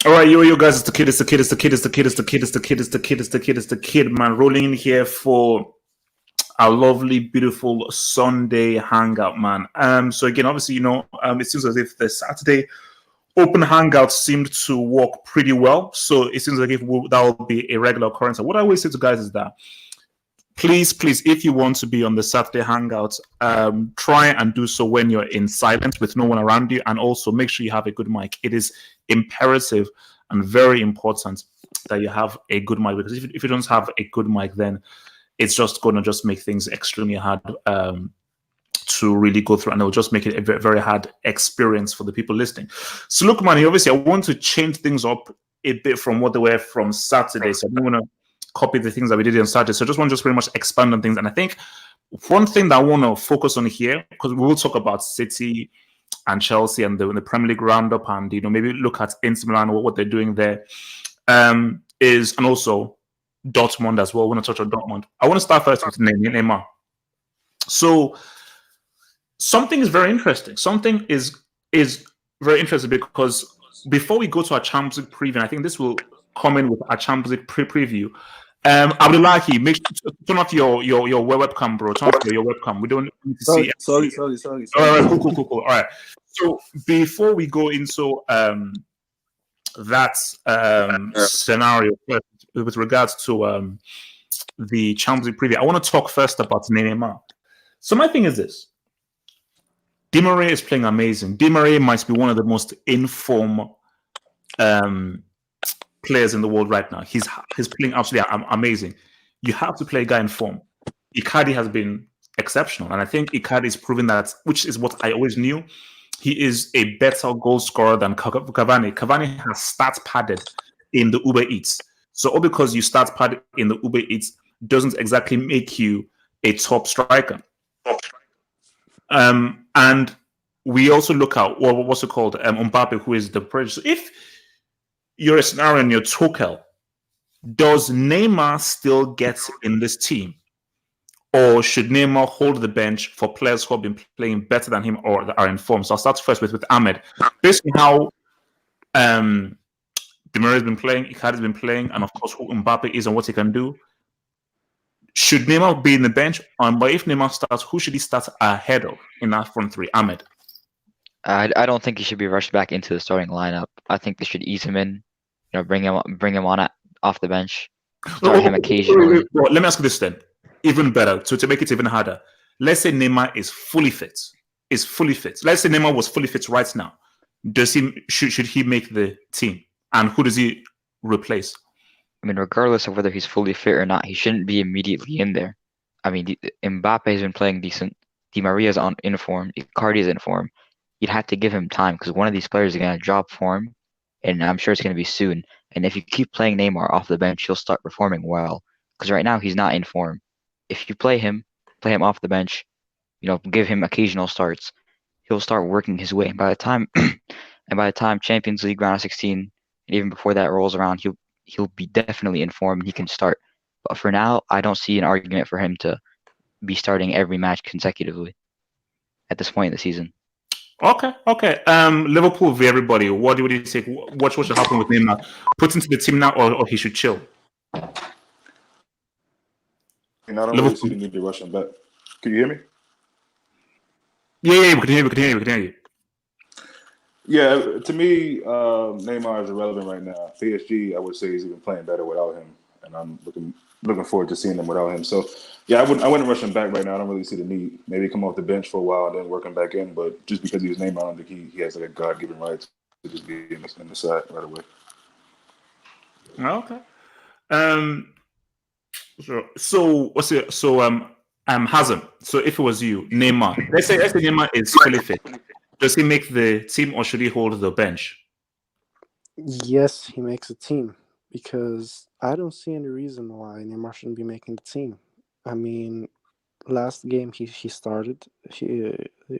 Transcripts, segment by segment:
All right, yo, guys, it's the kid, man, rolling in here for a lovely, beautiful Sunday hangout, man. So again, obviously, it seems as if the Saturday open hangout seemed to work pretty well. So it seems like that will be a regular occurrence. And what I always say to guys is that please, if you want to be on the Saturday hangout, try and do so when you're in silence with no one around you, and also make sure you have a good mic. It is imperative and very important that you have a good mic, because if you don't have a good mic, then it's just going to just make things extremely hard to really go through, and it'll just make it a very hard experience for the people listening. So look, man, obviously I want to change things up a bit from what they were from Saturday, so I don't want to copy the things that we did on Saturday. So I just want to pretty much expand on things. And I think one thing that I want to focus on here, because we will talk about City and Chelsea and the Premier League roundup, and maybe look at Inter Milan, what they're doing there, is, and also Dortmund as well. I want to touch on Dortmund. I want to start first with Neymar. So something is very interesting. Something is very interesting, because before we go to our Champions League preview, I think this will come in with our Champions League preview. Abdullahi, make sure to turn off your webcam, bro. Turn off your webcam. We don't need to see. Sorry. All right, cool. All right. So before we go into that scenario with regards to the Champions League preview, I want to talk first about Neymar. So my thing is this: Di Maria is playing amazing. Di Maria might be one of the most informed players in the world right now. He's playing absolutely amazing. You have to play a guy in form. Icardi has been exceptional, and I think Icardi is proving that, which is what I always knew. He is a better goal scorer than Cavani. Cavani has stats padded in the Uber Eats. So all because you stats padded in the Uber Eats doesn't exactly make you a top striker. And we also look at what's it called, Mbappe, who is the predator. So if you're a scenario and you're Tuchel, does Neymar still get in this team? Or should Neymar hold the bench for players who have been playing better than him or that are in form? So I'll start first with Ahmed. Based on how Di Maria has been playing, Icardi has been playing, and of course who Mbappe is and what he can do, should Neymar be in the bench? But if Neymar starts, who should he start ahead of in that front three? Ahmed. I don't think he should be rushed back into the starting lineup. I think they should ease him in, bring him on off the bench, start him occasionally. Let me ask you this then, even better, to make it even harder. Let's say Neymar is fully fit. Let's say Neymar was fully fit right now. Should he make the team? And who does he replace? I mean, regardless of whether he's fully fit or not, he shouldn't be immediately in there. I mean, Mbappe has been playing decent. Di Maria's in form. Icardi is in form. You'd have to give him time, because one of these players is going to drop form, and I'm sure it's going to be soon. And if you keep playing Neymar off the bench, he'll start performing well, because right now he's not in form. If you play him off the bench, give him occasional starts, he'll start working his way. And by the time Champions League round of 16, and even before that rolls around, he'll be definitely in form and he can start. But for now, I don't see an argument for him to be starting every match consecutively at this point in the season. Okay. Liverpool v everybody. What do you say? What should happen with Neymar? Put into the team now, or he should chill? I don't really see the need to rush him back. Can you hear me? Yeah, we can hear you. Yeah, to me, Neymar is irrelevant right now. PSG, I would say, is even playing better without him, and I'm looking forward to seeing them without him. So, yeah, I wouldn't rush him back right now. I don't really see the need. Maybe come off the bench for a while and then work him back in. But just because he was Neymar, I don't think he has like a God-given right to just be in the side right away. Okay. So what's it? So Hazem. So if it was you, Neymar. Let's say Neymar is fully fit. Does he make the team, or should he hold the bench? Yes, he makes a team, because I don't see any reason why Neymar shouldn't be making the team. I mean, last game he started.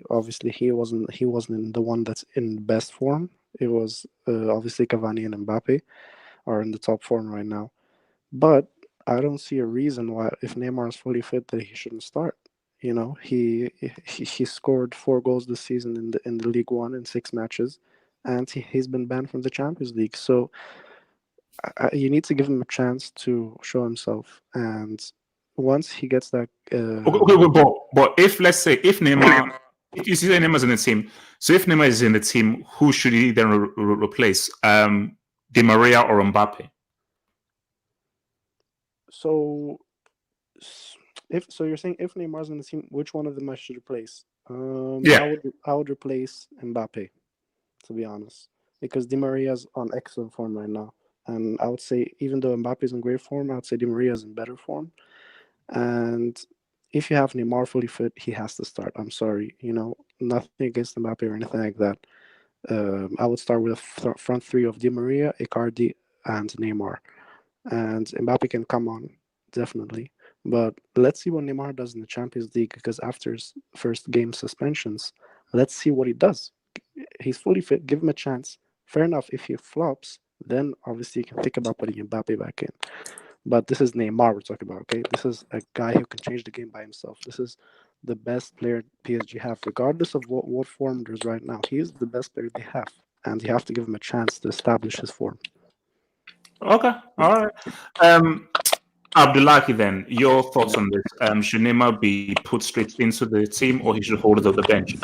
Obviously he wasn't in the one that's in best form. It was obviously Cavani and Mbappe are in the top form right now. But I don't see a reason why, if Neymar is fully fit, that he shouldn't start. He scored 4 goals this season in the League One in 6 matches. and he's been banned from the Champions League. So you need to give him a chance to show himself, and once he gets that, but if let's say if Neymar, if you see that Neymar's in the team, so if Neymar is in the team, who should he then replace? Di Maria or Mbappe? so if so, you're saying if Neymar's in the team, which one of them I should replace? Yeah. I would replace Mbappe, to be honest, because Di Maria's on excellent form right now, and I would say even though Mbappe's in great form, I would say Di Maria's in better form. And if you have Neymar fully fit, he has to start. I'm sorry, nothing against Mbappe or anything like that. I would start with a front three of Di Maria, Icardi, and Neymar. And Mbappe can come on, definitely. But let's see what Neymar does in the Champions League, because after his first game suspensions, let's see what he does. He's fully fit. Give him a chance. Fair enough. If he flops, then obviously you can think about putting Mbappe back in. But this is Neymar we're talking about, okay? This is a guy who can change the game by himself. This is the best player PSG have, regardless of what form there's right now. He is the best player they have, and you have to give him a chance to establish his form. Okay, all right. Abdullahi, then your thoughts on this? Should Neymar be put straight into the team, or he should hold it on the bench?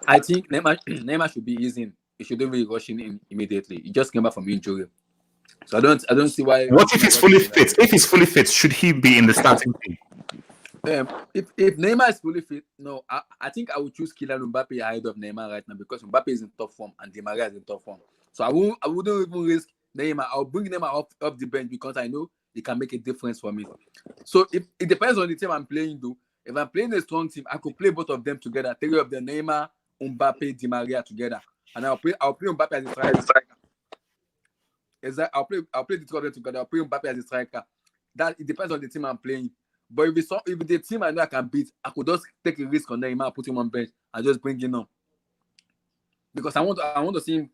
I think Neymar should be easing. He shouldn't be rushing in immediately. He just came back from injury, so I don't see why. What if he's fully fit? If he's fully fit, should he be in the starting team? If Neymar is fully fit, no, I think I would choose Kylian Mbappe ahead of Neymar right now, because Mbappe is in top form and Di Maria is in top form. So I wouldn't even risk Neymar. I'll bring Neymar off the bench because I know he can make a difference for me. So if it depends on the team I'm playing, though. If I'm playing a strong team, I could play both of them together. Three of them, Neymar, Mbappe, Di Maria together, and I'll play Mbappe as a striker. Exactly. I'll play the two of them together. I'll play Mbappe as a striker. That it depends on the team I'm playing. But if the team I know I can beat, I could just take a risk on Neymar, put him on bench, and just bring him on. Because I want to see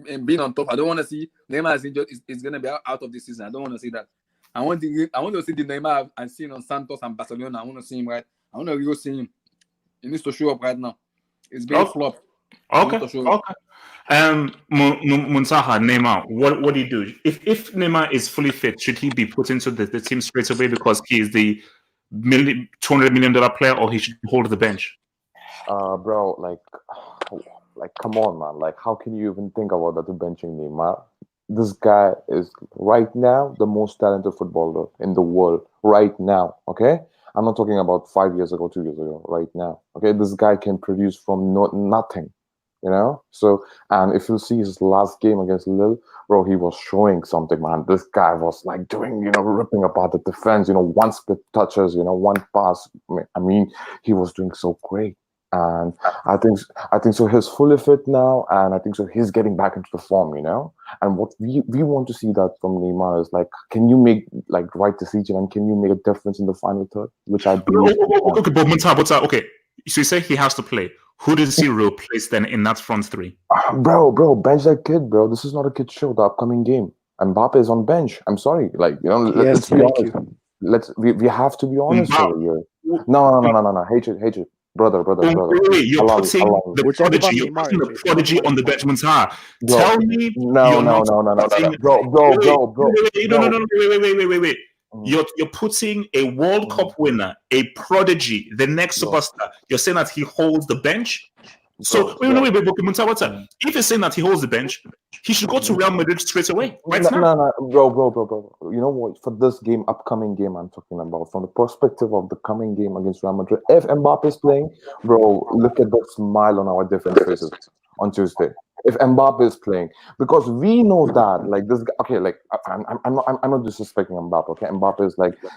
him being on top. I don't want to see Neymar is injured. Is going to be out of the season. I don't want to see that. I want to see the Neymar I've seen on Santos and Barcelona. I want to see him right. I want to really see him. He needs to show up right now. It's been flop. Okay. Muntaha, Neymar, what do you do? If Neymar is fully fit, should he be put into the team straight away because he is the $200 million player, or he should hold the bench? Bro, come on, man. Like, how can you even think about that, benching Neymar? This guy is right now the most talented footballer in the world right now, okay? I'm not talking about 5 years ago, 2 years ago, right now, okay? This guy can produce from nothing, So, and if you see his last game against Lille, bro, he was showing something, man. This guy was like doing, ripping apart the defense, one split touches, one pass. I mean, he was doing so great. And I think so. He's fully fit now, and I think so. He's getting back into the form, And what we want to see that from Neymar is like, can you make right decision, and can you make a difference in the final third? Which I believe. Okay, but Muntaha, okay. So you say he has to play. Who does he replace then in that front three? Bro, bench that kid, bro. This is not a kid show. The upcoming game, Mbappe is on bench. I'm sorry, let's be honest. We have to be honest over here. No. Hatred. Brother. Wait, you're putting the prodigy on the bench, Muntaha. Tell me no. Bro. Wait. You're putting a World Cup winner, a prodigy, the next superstar. You're saying that he holds the bench? So wait, Muntaha, if you're saying that he holds the bench, he should go to Real Madrid straight away, right now. No, bro. You know what? For this game, upcoming game, I'm talking about from the perspective of the coming game against Real Madrid. If Mbappe is playing, bro, look at the smile on our different faces on Tuesday. If Mbappe is playing, because we know that this guy, okay, I'm not disrespecting Mbappe. Okay, Mbappe is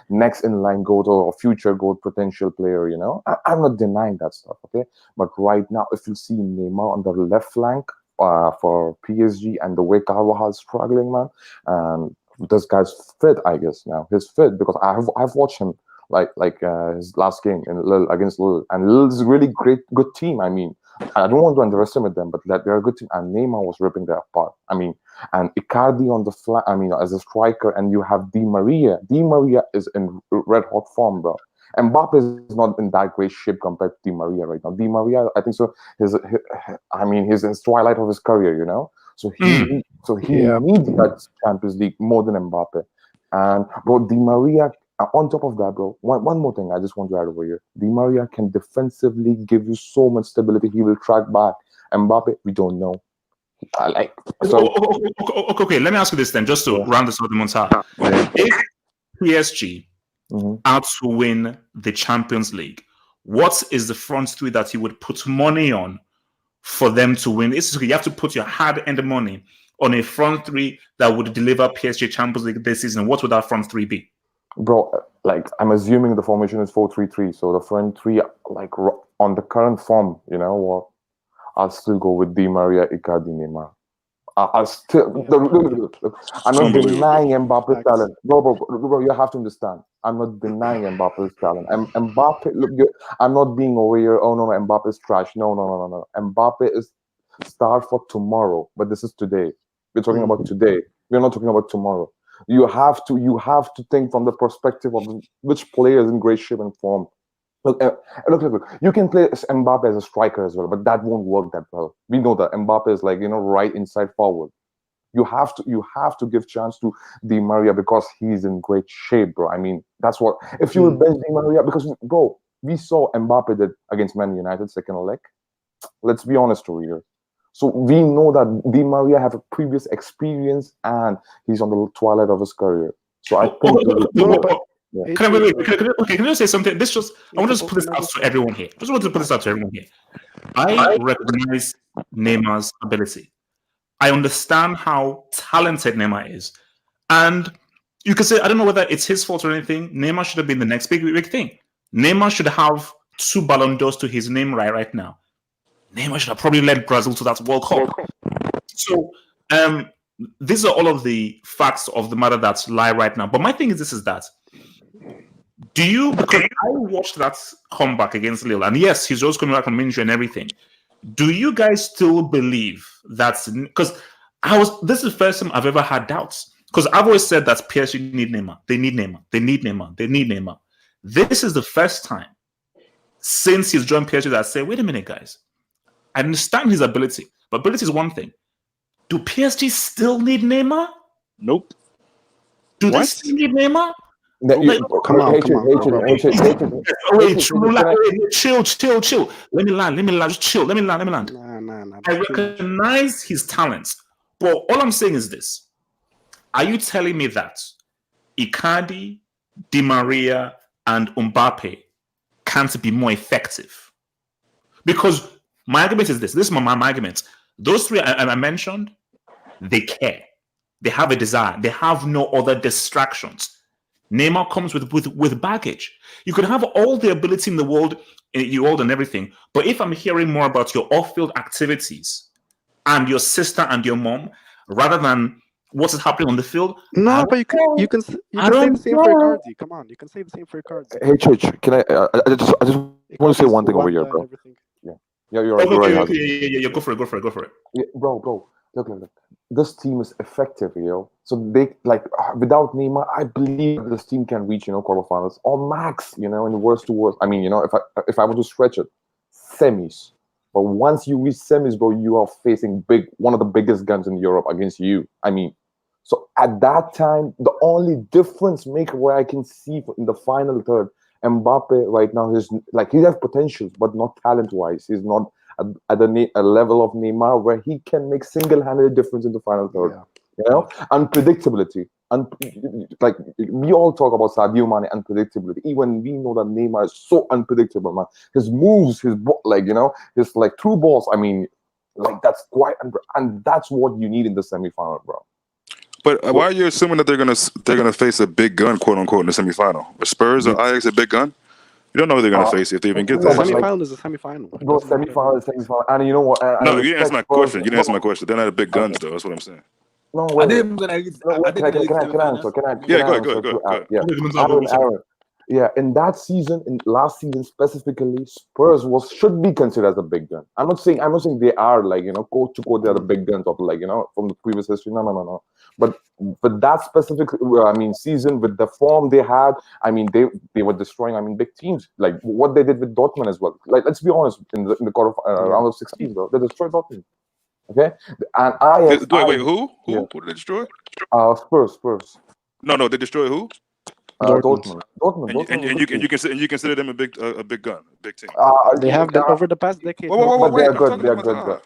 next in line GOAT or future GOAT potential player. I'm not denying that stuff. Okay, but right now, if you see Neymar on the left flank for PSG and the way Carvajal is struggling, man, and this guy's fit, I guess now he's fit because I've watched him his last game against Lille, and Lille is a really good team. I mean, I don't want to underestimate them, but they're a good team. And Neymar was ripping their apart. I mean, and Icardi on the flank. I mean, as a striker, and you have Di Maria. Di Maria is in red hot form, bro. Mbappe is not in that great shape compared to Di Maria right now. Di Maria, I think so. His twilight of his career, you know. So he Yeah. needs that Champions League more than Mbappe. And bro, Di Maria. On top of that, bro, one more thing I just want to add over here. Di Maria can defensively give you so much stability. He will track back. Mbappe, we don't know. Okay. Let me ask you this then, just to round this out, Monta. If PSG are to win the Champions League, what is the front three that you would put money on for them to win? You have to put your hard-earned money on a front three that would deliver PSG Champions League this season. What would that front three be? Bro, like I'm assuming the formation is 4-3-3, so the front three, like on the current form, you know what? I'll still go with Di Maria, Icardi, Neymar. I'll still look, I'm not denying Mbappe's talent, bro. You have to understand. I'm not denying Mbappe's talent. Mbappe, look, I'm not being over here. Oh no, Mbappe's trash. No. Mbappe is star for tomorrow, but this is today. We're talking about today. We're not talking about tomorrow. You have to think from the perspective of which player is in great shape and form. Look. You can play Mbappe as a striker as well, but that won't work that well. We know that Mbappe is like, right inside forward. You have to give chance to Di Maria because he's in great shape, bro. I mean, that's what. If you would bench Di Maria, because bro, we saw Mbappe did against Man United second leg. Let's be honest over here. So we know that Di Maria have a previous experience and he's on the twilight of his career. So I think. Can I say something? I want to just put this out to everyone here. I recognize Neymar's ability. I understand how talented Neymar is. And you can say, I don't know whether it's his fault or anything. Neymar should have been the next big thing. Neymar should have 2 Ballon d'Ors to his name right now. Neymar should have probably led Brazil to that World Cup. So these are all of the facts of the matter that lie right now. But my thing is that because I watched that comeback against Lille, and yes, he's just coming back from injury and everything. Do you guys still believe that's because this is the first time I've ever had doubts? Because I've always said that PSG need Neymar. They need Neymar. This is the first time since he's joined PSG that I say, wait a minute, guys. I understand his ability, but ability is one thing. Do PSG still need Neymar? Nope. Do they still need Neymar? Come on. Chill. Let me land. Chill. Let me land. Nah. I recognize his talents, but all I'm saying is this: are you telling me that Icardi, Di Maria, and Mbappe can't be more effective? Because my argument is this. This is my argument. Those three I mentioned, they care. They have a desire. They have no other distractions. Neymar comes with baggage. You could have all the ability in the world, and everything, but if I'm hearing more about your off-field activities and your sister and your mom, rather than what is happening on the field, but you can say the same for Icardi. Come on, you can say the same for Icardi. Hey, Chich, can I just want to say one thing over here, bro. Yeah, you're right. Okay, go for it. Yeah, bro. Look. This team is effective, So they without Neymar, I believe this team can reach, quarterfinals or max, in the worst to worst. I mean, if I were to stretch it, semis. But once you reach semis, bro, you are facing one of the biggest guns in Europe against you. I mean, so at that time, the only difference maker where I can see in the final third, Mbappe right now he has potentials, but not talent-wise. He's not at a level of Neymar where he can make single-handed difference in the final third. Unpredictability. We all talk about Sadio Mane unpredictability. Even we know that Neymar is so unpredictable, man. His moves, his his through balls. I mean, that's quite, and that's what you need in the semifinal, bro. But why are you assuming that they're gonna face a big gun, quote unquote, in the semifinal? Are Spurs or Ajax a big gun? You don't know who they're gonna face if they even get there. Semifinal is a semifinal. Bro, semifinal, and you know what? No, you didn't answer my question. They're not big guns, though. That's what I'm saying. No, wait. Can I answer? Yeah, go ahead. Yeah, Yeah, in that season, in last season specifically, Spurs should be considered as a big gun. I'm not saying they are like quote to quote they're the big guns of like from the previous history. No. But with that specific, season with the form they had, they were destroying. Big teams like what they did with Dortmund as well. Like let's be honest, in the quarter round of 16, bro, they destroyed Dortmund. Okay, and Wait, who? Yeah. Who did they destroy? Spurs. No, they destroyed who? Dortmund. And you consider them a big gun, a big team. They have been over the past decade. But Wait, they're I'm good. talking They're about good.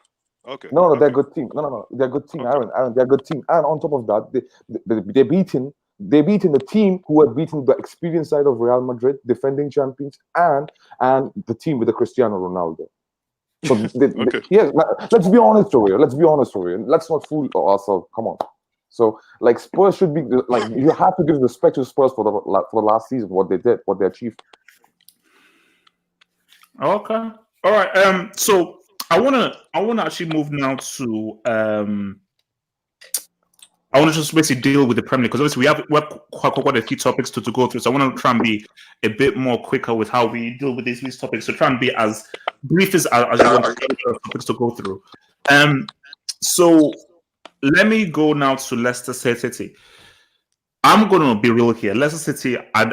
Okay. No, they're a good team. No, they're a good team. Okay. Aaron, they're a good team. And on top of that, they beaten the team who had beaten the experienced side of Real Madrid, defending champions, and the team with the Cristiano Ronaldo. So Okay. yeah, let's be honest over here. Let's not fool ourselves. Come on. So like Spurs should be like you have to give respect to Spurs for the last season, what they did, what they achieved. Okay. All right. So I wanna actually move now to I want to just basically deal with the Premier League because obviously we have quite a few topics to go through. So I want to try and be a bit more quicker with how we deal with these topics. So try and be as brief as you want topics to go through. So let me go now to Leicester City. I'm going to be real here. Leicester City, I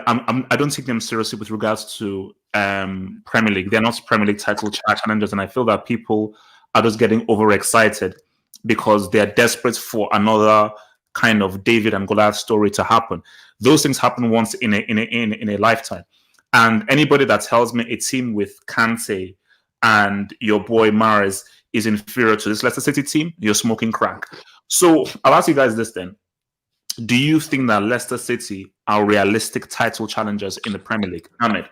don't take them seriously with regards to Premier League. They're not Premier League title challengers, and I feel that people are just getting overexcited because they're desperate for another kind of David and Goliath story to happen. Those things happen once in a lifetime. And anybody that tells me a team with Kante and your boy Mahrez is inferior to this Leicester City team, you're smoking crack. So I'll ask you guys this then. Do you think that Leicester City are realistic title challengers in the Premier League? Ahmed?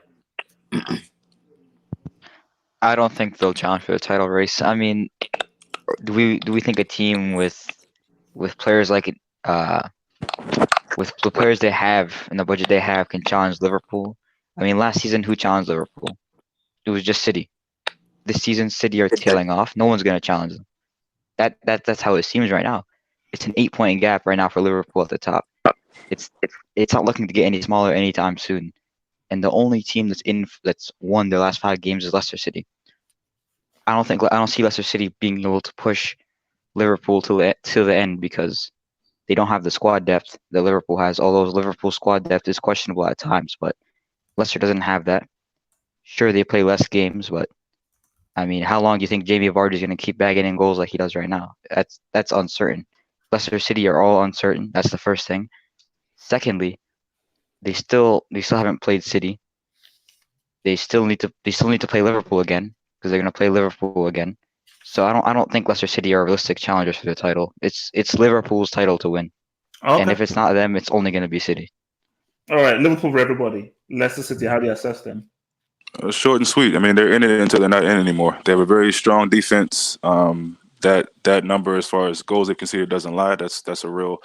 I don't think they'll challenge for the title race. I mean, do we think a team with players like with the players they have and the budget they have can challenge Liverpool? I mean, last season who challenged Liverpool? It was just City. This season, City are tailing off. No one's gonna challenge them. That's how it seems right now. It's an 8-point gap right now for Liverpool at the top. It's not looking to get any smaller anytime soon. And the only team that's won their last 5 games is Leicester City. I don't see Leicester City being able to push Liverpool to the end because they don't have the squad depth that Liverpool has. Although Liverpool's squad depth is questionable at times, but Leicester doesn't have that. Sure, they play less games, but I mean, how long do you think Jamie Vardy is going to keep bagging in goals like he does right now? That's uncertain. Leicester City are all uncertain. That's the first thing. Secondly, they still haven't played City. They still need to play Liverpool again because they're going to play Liverpool again. So I don't think Leicester City are realistic challengers for the title. It's Liverpool's title to win. Okay. And if it's not them, it's only going to be City. All right, Liverpool for everybody. Leicester City, how do you assess them? Short and sweet. I mean, they're in it until they're not in anymore. They have a very strong defense. That number as far as goals they've conceded doesn't lie. That's a real.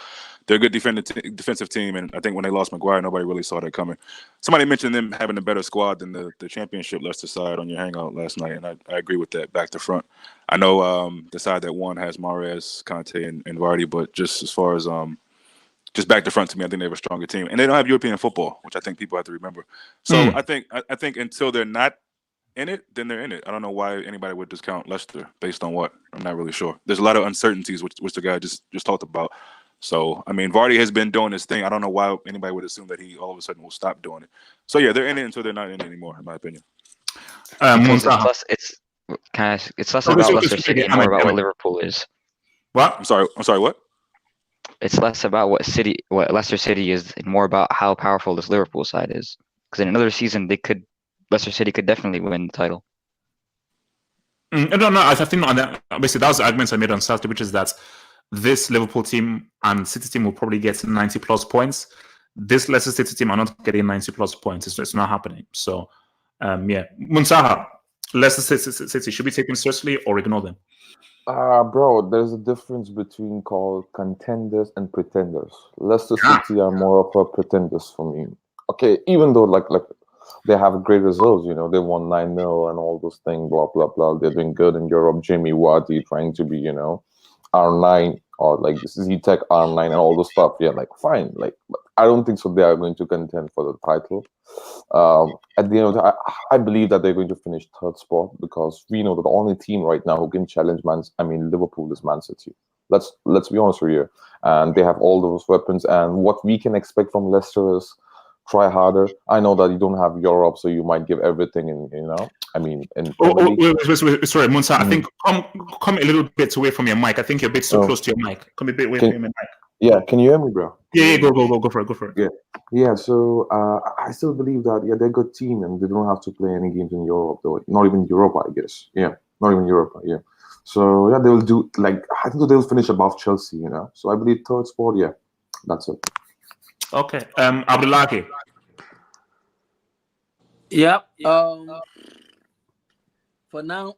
They're a good defensive team, and I think when they lost Maguire, nobody really saw that coming. Somebody mentioned them having a better squad than the Championship Leicester side on your Hangout last night, and I agree with that back to front. I know the side that won has Mahrez, Kante, and Vardy, but just as far as just back to front to me, I think they have a stronger team, and they don't have European football, which I think people have to remember. So I think until they're not in it, then they're in it. I don't know why anybody would discount Leicester based on what. I'm not really sure. There's a lot of uncertainties, which the guy just talked about. So I mean, Vardy has been doing this thing. I don't know why anybody would assume that he all of a sudden will stop doing it. So yeah, they're in it until they're not in it anymore, in my opinion. Because it's less about Leicester City and more about what Liverpool is. What? I'm sorry. What? It's less about what Leicester City is, and more about how powerful this Liverpool side is. Because in another season, Leicester City could definitely win the title. No. I think basically that was the argument I made on Saturday, which is that this Liverpool team and City team will probably get 90 plus points. This Leicester City team are not getting 90 plus points. It's not happening. So, yeah. Muntaha, Leicester City, should we take them seriously or ignore them? Bro, there's a difference between called contenders and pretenders. Leicester City are more of a pretenders for me. Okay, even though like they have great results, they won 9-0 and all those things, blah blah blah. They're doing good in Europe. Jamie Vardy trying to be, R9 or like Z-Tech R9 and all this stuff. Yeah, like fine. Like I don't think so. They are going to contend for the title. At the end of the day, I believe that they're going to finish third spot because we know that the only team right now who can challenge Liverpool is Man City. Let's be honest with you. And they have all those weapons. And what we can expect from Leicester is try harder. I know that you don't have Europe, so you might give everything in in Premier League. Wait, sorry, Munsa. I Mhm. think come a little bit away from your mic. I think you're a bit too Oh. close to your mic. Come a bit away Can- from your mic. Yeah, can you hear me, bro? Yeah, go for it. Yeah. Yeah, so I still believe that they're a good team and they don't have to play any games in Europe though. Not even Europe, I guess. Yeah, not even Europe. Yeah. So yeah, they'll do I think they'll finish above Chelsea. So I believe third spot. Yeah, that's it. Okay. Abdullahi. Yeah. For now,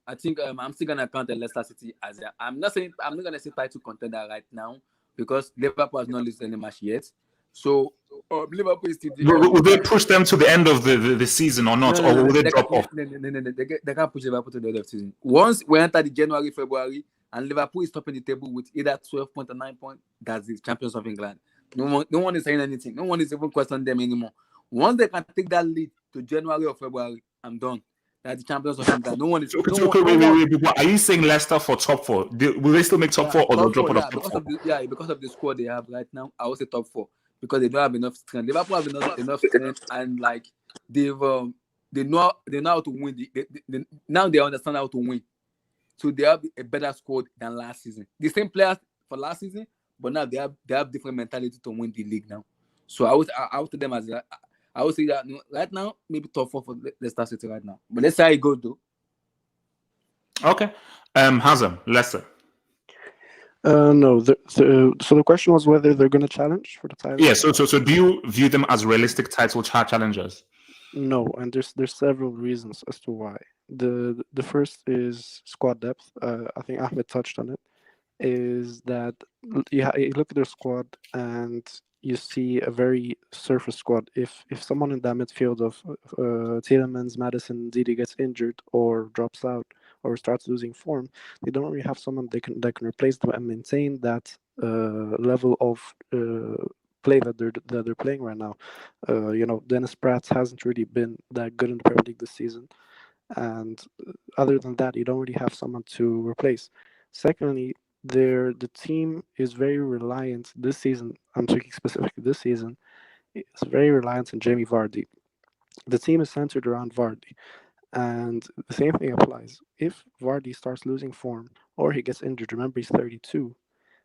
I think I'm still gonna count the Leicester City as I'm not gonna say title contender right now because Liverpool has not lost any match yet. So Liverpool is still. Will they push them to the end of the season or not, or will they drop off? No. They can't push Liverpool to the end of the season. Once we enter the January, February, and Liverpool is topping the table with either 12 points or 9 points, that's the champions of England. No one is saying anything. No one is even questioning them anymore. Once they can take that lead to January or February, I'm done. That's the champions of England. No one is. Wait. Are you saying Leicester for top 4? Will they still make top 4 or they'll drop out of top 4? Because of the squad they have right now, I would say top 4 because they don't have enough strength. Liverpool have enough strength and they know how to win. Now they understand how to win, so they have a better squad than last season. The same players for last season, but now they have different mentality to win the league now. So I would tell them as I would say that right now maybe top 4 for Leicester City right now, but let's see how it goes though. Okay, Hazem, Leicester. No. So the question was whether they're going to challenge for the title. Yeah. So do you view them as realistic title challengers? No, and there's several reasons as to why. The first is squad depth. I think Ahmed touched on it. Is that you look at their squad and you see a very surface squad. If someone in that midfield of Tielemans, Madison, Didi gets injured or drops out or starts losing form, they don't really have someone that can replace them and maintain that level of play that they're playing right now. Dennis Pratt hasn't really been that good in the Premier League this season, and other than that, you don't really have someone to replace. Secondly, the team is very reliant this season. I'm speaking specifically this season. It's very reliant on Jamie Vardy. The team is centered around Vardy, and the same thing applies. If Vardy starts losing form or he gets injured, remember he's 32,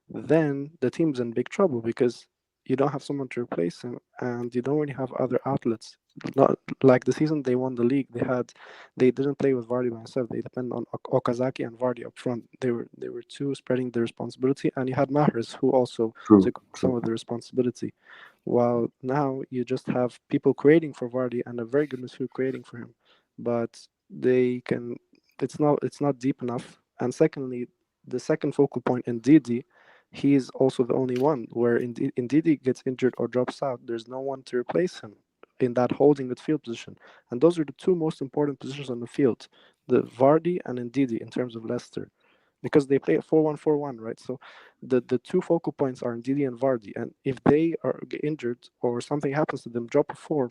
then the team's in big trouble because you don't have someone to replace him, and you don't really have other outlets. Not like the season they won the league, they didn't play with Vardy by himself. They depended on Okazaki and Vardy up front. They were two spreading the responsibility, and you had Mahrez who also took some of the responsibility. While now you just have people creating for Vardy and a very good midfield creating for him, but they can. It's not deep enough. And secondly, the second focal point in Didi, he's also the only one where Ndidi gets injured or drops out, there's no one to replace him in that holding midfield position. And those are the two most important positions on the field, the Vardy and Ndidi in terms of Leicester, because they play a 4-1-4-1, right? So the two focal points are Ndidi and Vardy, and if they get injured or something happens to them, drop a form,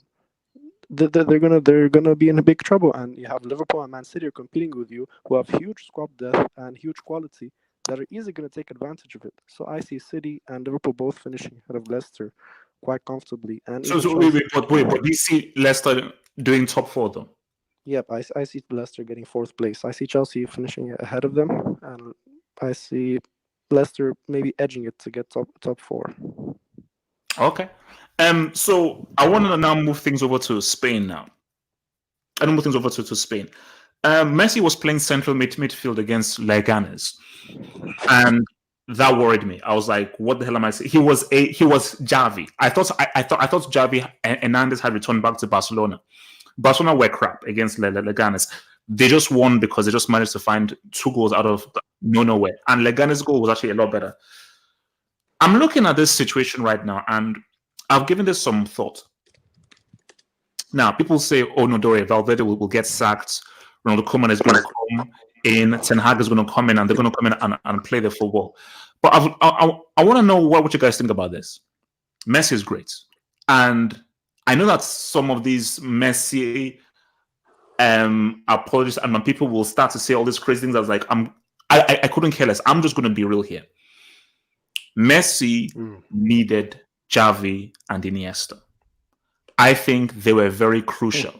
they're gonna be in a big trouble. And you have Liverpool and Man City are competing with you, who have huge squad depth and huge quality, that are easily going to take advantage of it. So I see City and Liverpool both finishing ahead of Leicester quite comfortably. And So but do you see Leicester doing top 4 though? Yep, I see Leicester getting 4th place. I see Chelsea finishing ahead of them, and I see Leicester maybe edging it to get top 4. Okay. So I want to now move things over to Spain now. I don't move things over to Spain. Messi was playing central midfield against Leganes, and that worried me. I was like, "What the hell am I saying?" He was Javi. I thought Javi and Hernandez had returned back to Barcelona. Barcelona were crap against Leganes. They just won because they just managed to find 2 goals out of nowhere, and Leganes' goal was actually a lot better. I'm looking at this situation right now, and I've given this some thought. Now, people say, "Oh no, Dore Valverde will get sacked. Ronald Koeman is going to come in. Ten Hag is going to come in, and they're going to come in and play the football." But I want to know what you guys think about this. Messi is great. And I know that some of these Messi apologies and people will start to say all these crazy things. I was like, I couldn't care less. I'm just going to be real here. Messi needed Xavi and Iniesta. I think they were very crucial.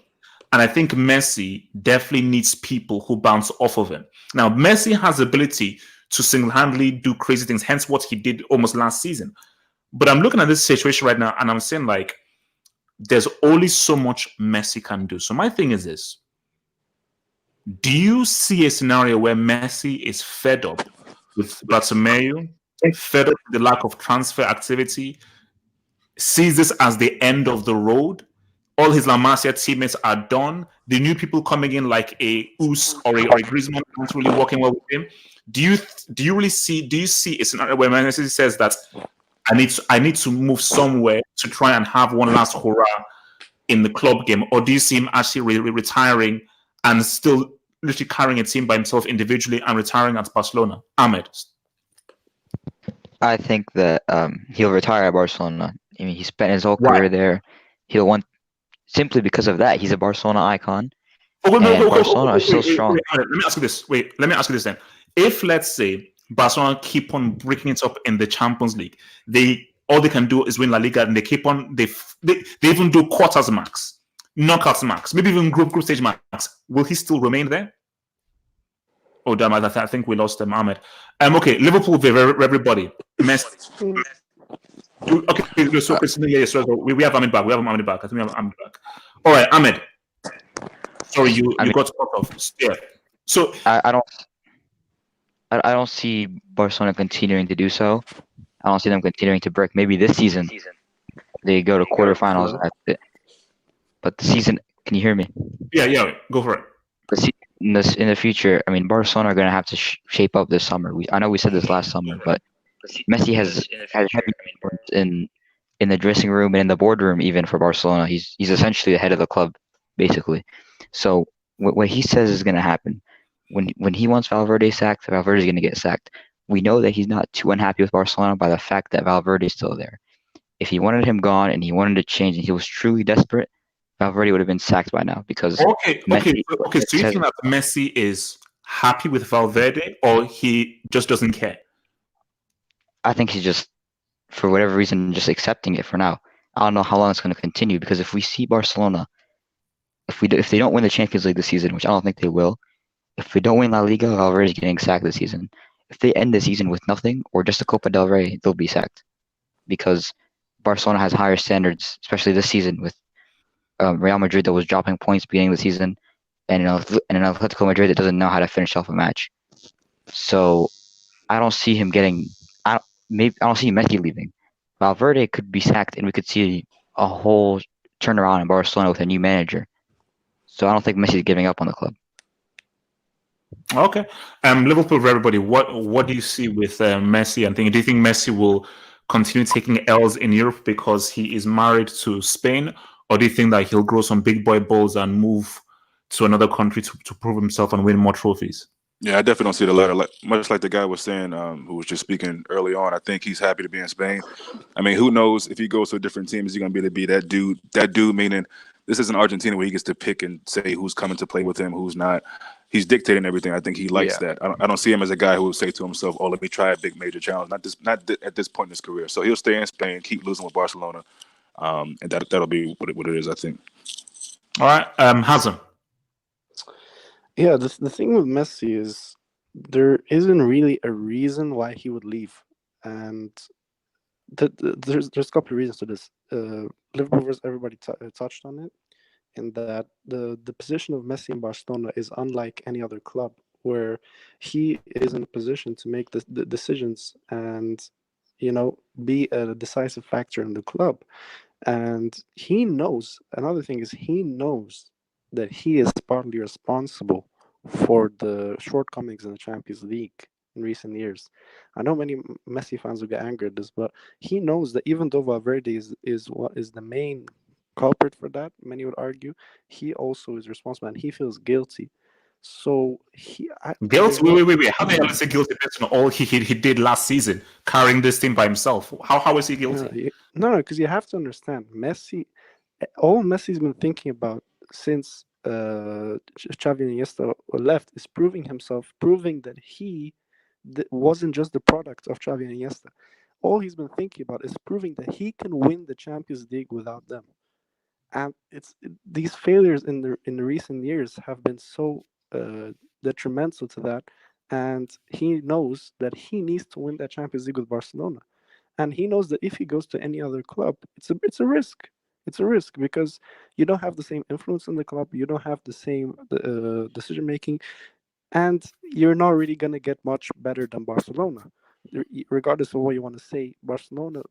And I think Messi definitely needs people who bounce off of him. Now, Messi has the ability to single-handedly do crazy things, hence what he did almost last season. But I'm looking at this situation right now, and I'm saying, like, there's only so much Messi can do. So my thing is this. Do you see a scenario where Messi is fed up with Bartomeu, fed up with the lack of transfer activity, sees this as the end of the road? All his La Masia teammates are done. The new people coming in like a Us or a Griezmann aren't really working well with him. Do you see a scenario where Messi says that I need to move somewhere to try and have one last hurrah in the club game, or do you see him actually retiring and still literally carrying a team by himself individually and retiring at Barcelona? Ahmed. I think that he'll retire at Barcelona. I mean, he spent his whole career there. He'll want simply because of that. He's a Barcelona icon. Barcelona are still strong. Let me ask you this. Let me ask you this then. If, let's say, Barcelona keep on breaking it up in the Champions League, all they can do is win La Liga, and they keep on. They even do quarters max, knockouts max, maybe even group stage max. Will he still remain there? Oh damn! I think we lost Ahmed. Okay, Liverpool for everybody. Messi. Okay, so we have Ahmed back. We have Ahmed back. I think we have Ahmed back. All right, Ahmed. Sorry, you got cut off. Yeah. So I don't see Barcelona continuing to do so. I don't see them continuing to break. Maybe this season they go to quarterfinals. But the season, can you hear me? Yeah, go for it. In the future, I mean, Barcelona are going to have to shape up this summer. I know we said this last summer, but Messi has heavy in the dressing room and in the boardroom, even for Barcelona. He's essentially the head of the club, basically. So what he says is going to happen. When he wants Valverde sacked, Valverde is going to get sacked. We know that he's not too unhappy with Barcelona by the fact that Valverde is still there. If he wanted him gone and he wanted to change and he was truly desperate, Valverde would have been sacked by now because okay. So you think that Messi is happy with Valverde, or he just doesn't care? I think he's just, for whatever reason, just accepting it for now. I don't know how long it's going to continue, because if we see Barcelona, if they don't win the Champions League this season, which I don't think they will, if we don't win La Liga, Valverde's getting sacked this season. If they end the season with nothing or just a Copa del Rey, they'll be sacked, because Barcelona has higher standards, especially this season with Real Madrid that was dropping points beginning of the season, and an Atletico Madrid that doesn't know how to finish off a match. So I don't see him getting. I don't see Messi leaving. Valverde could be sacked, and we could see a whole turnaround in Barcelona with a new manager. So I don't think Messi's giving up on the club. Okay. Liverpool for everybody. What do you see with Messi? And do you think Messi will continue taking L's in Europe because he is married to Spain, or do you think that he'll grow some big boy balls and move to another country to prove himself and win more trophies? Yeah, I definitely don't see the latter. Much like the guy was saying, who was just speaking early on, I think he's happy to be in Spain. I mean, who knows if he goes to a different team, is he going to be able to be that dude? That dude, meaning this isn't Argentina where he gets to pick and say who's coming to play with him, who's not. He's dictating everything. I think he likes that. I don't see him as a guy who will say to himself, "Oh, let me try a big major challenge." Not at this point in his career. So he'll stay in Spain, keep losing with Barcelona, and that'll be what it is, I think. All right, Hazem. Yeah, the thing with Messi is there isn't really a reason why he would leave, and there's a couple of reasons to this. Liverpool versus everybody touched on it, in that the position of Messi in Barcelona is unlike any other club, where he is in a position to make the decisions and be a decisive factor in the club. And he knows, another thing is, he knows that he is partly responsible for the shortcomings in the Champions League in recent years. I know many Messi fans will get angry at this, but he knows that even though Valverde is what is the main culprit for that, many would argue, he also is responsible and he feels guilty. So guilty. Wait. How the hell is he guilty based on all he did last season, carrying this team by himself? How is he guilty? No, because you have to understand, Messi. All Messi's been thinking about since Xavi and Iniesta left is proving himself, proving that he wasn't just the product of Xavi and Iniesta. All he's been thinking about is proving that he can win the Champions League without them. And these failures in the recent years have been so detrimental to that. And he knows that he needs to win that Champions League with Barcelona, and he knows that if he goes to any other club, it's a risk. It's a risk because you don't have the same influence in the club, you don't have the same decision making, and you're not really gonna get much better than Barcelona. Regardless of what you want to say, Barcelona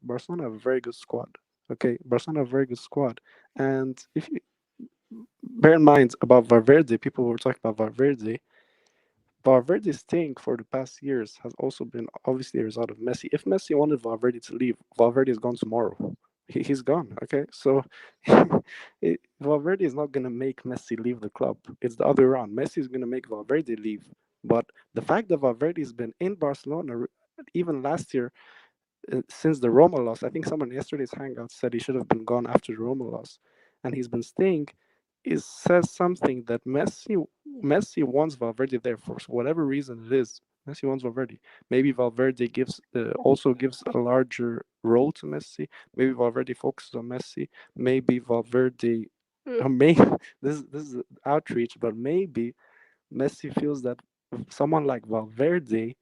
have a very good squad. Okay, Barcelona have a very good squad, and if you bear in mind about Valverde, people were talking about Valverde. Valverde's staying for the past years has also been obviously a result of Messi. If Messi wanted Valverde to leave, Valverde is gone tomorrow. He's gone. Okay, so Valverde is not gonna make Messi leave the club. It's the other way around. Messi is gonna make Valverde leave. But the fact that Valverde has been in Barcelona even last year, since the Roma loss, I think someone yesterday's Hangout said he should have been gone after the Roma loss, and he's been staying. It says something that Messi wants Valverde there for whatever reason it is. Messi wants Valverde. Maybe Valverde also gives a larger role to Messi. Maybe Valverde focuses on Messi. Maybe Valverde, maybe this is outreach, but maybe Messi feels that someone like Valverde,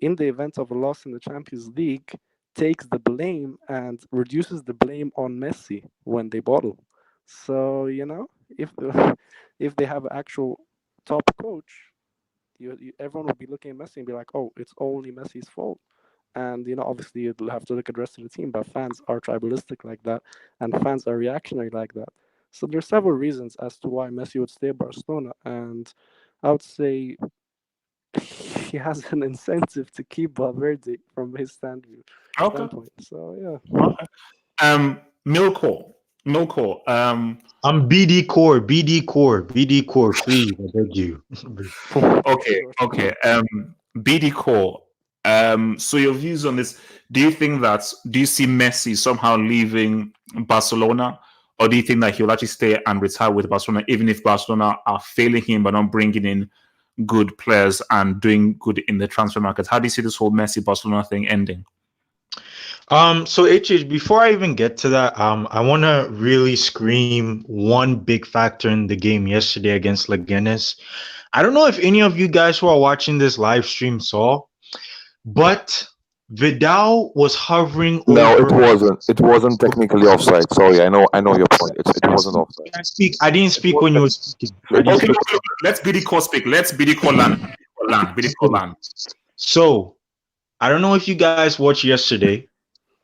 in the event of a loss in the Champions League, takes the blame and reduces the blame on Messi when they bottle. So if if they have an actual top coach, everyone will be looking at Messi and be like, "Oh, it's only Messi's fault." And obviously, you'll have to look at the rest of the team. But fans are tribalistic like that, and fans are reactionary like that. So there's several reasons as to why Messi would stay at Barcelona, and I would say he has an incentive to keep Valverde from his Okay. standpoint. So yeah. Okay. Milko. I'm BD Core, please, I beg you. Okay. BD Core. So your views on this? Do you see Messi somehow leaving Barcelona, or do you think that he'll actually stay and retire with Barcelona, even if Barcelona are failing him but not bringing in good players and doing good in the transfer market? How do you see this whole Messi Barcelona thing ending? So HH, before I even get to that, I want to really scream one big factor in the game yesterday against Leganes. I don't know if any of you guys who are watching this live stream saw, but Vidal was hovering No, over. it wasn't. It wasn't technically offside. Sorry, I know your point. It wasn't offside. I didn't speak when you were speaking. Okay, look, let's BD Core speak. Let's BD Core land. BD Core land. So, I don't know if you guys watched yesterday,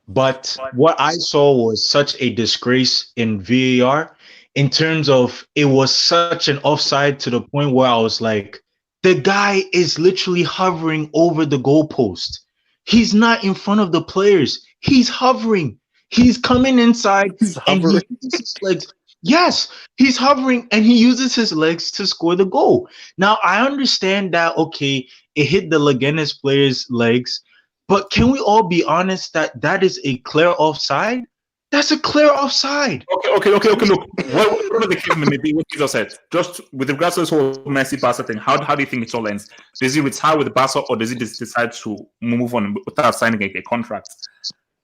but what I saw was such a disgrace in VAR in terms of it was such an offside to the point where I was like, the guy is literally hovering over the goalpost. He's not in front of the players. He's hovering. He's coming inside and he uses his legs. Yes, he's hovering and he uses his legs to score the goal. Now, I understand that, okay, it hit the Leganes player's legs, but can we all be honest that is a clear offside? That's a clear offside. Okay. Look, what the case may be, what Jesus said, just with regards to this whole Messi Barca thing, how do you think it all ends? Does he retire with Barca, or does he just decide to move on without signing a contract?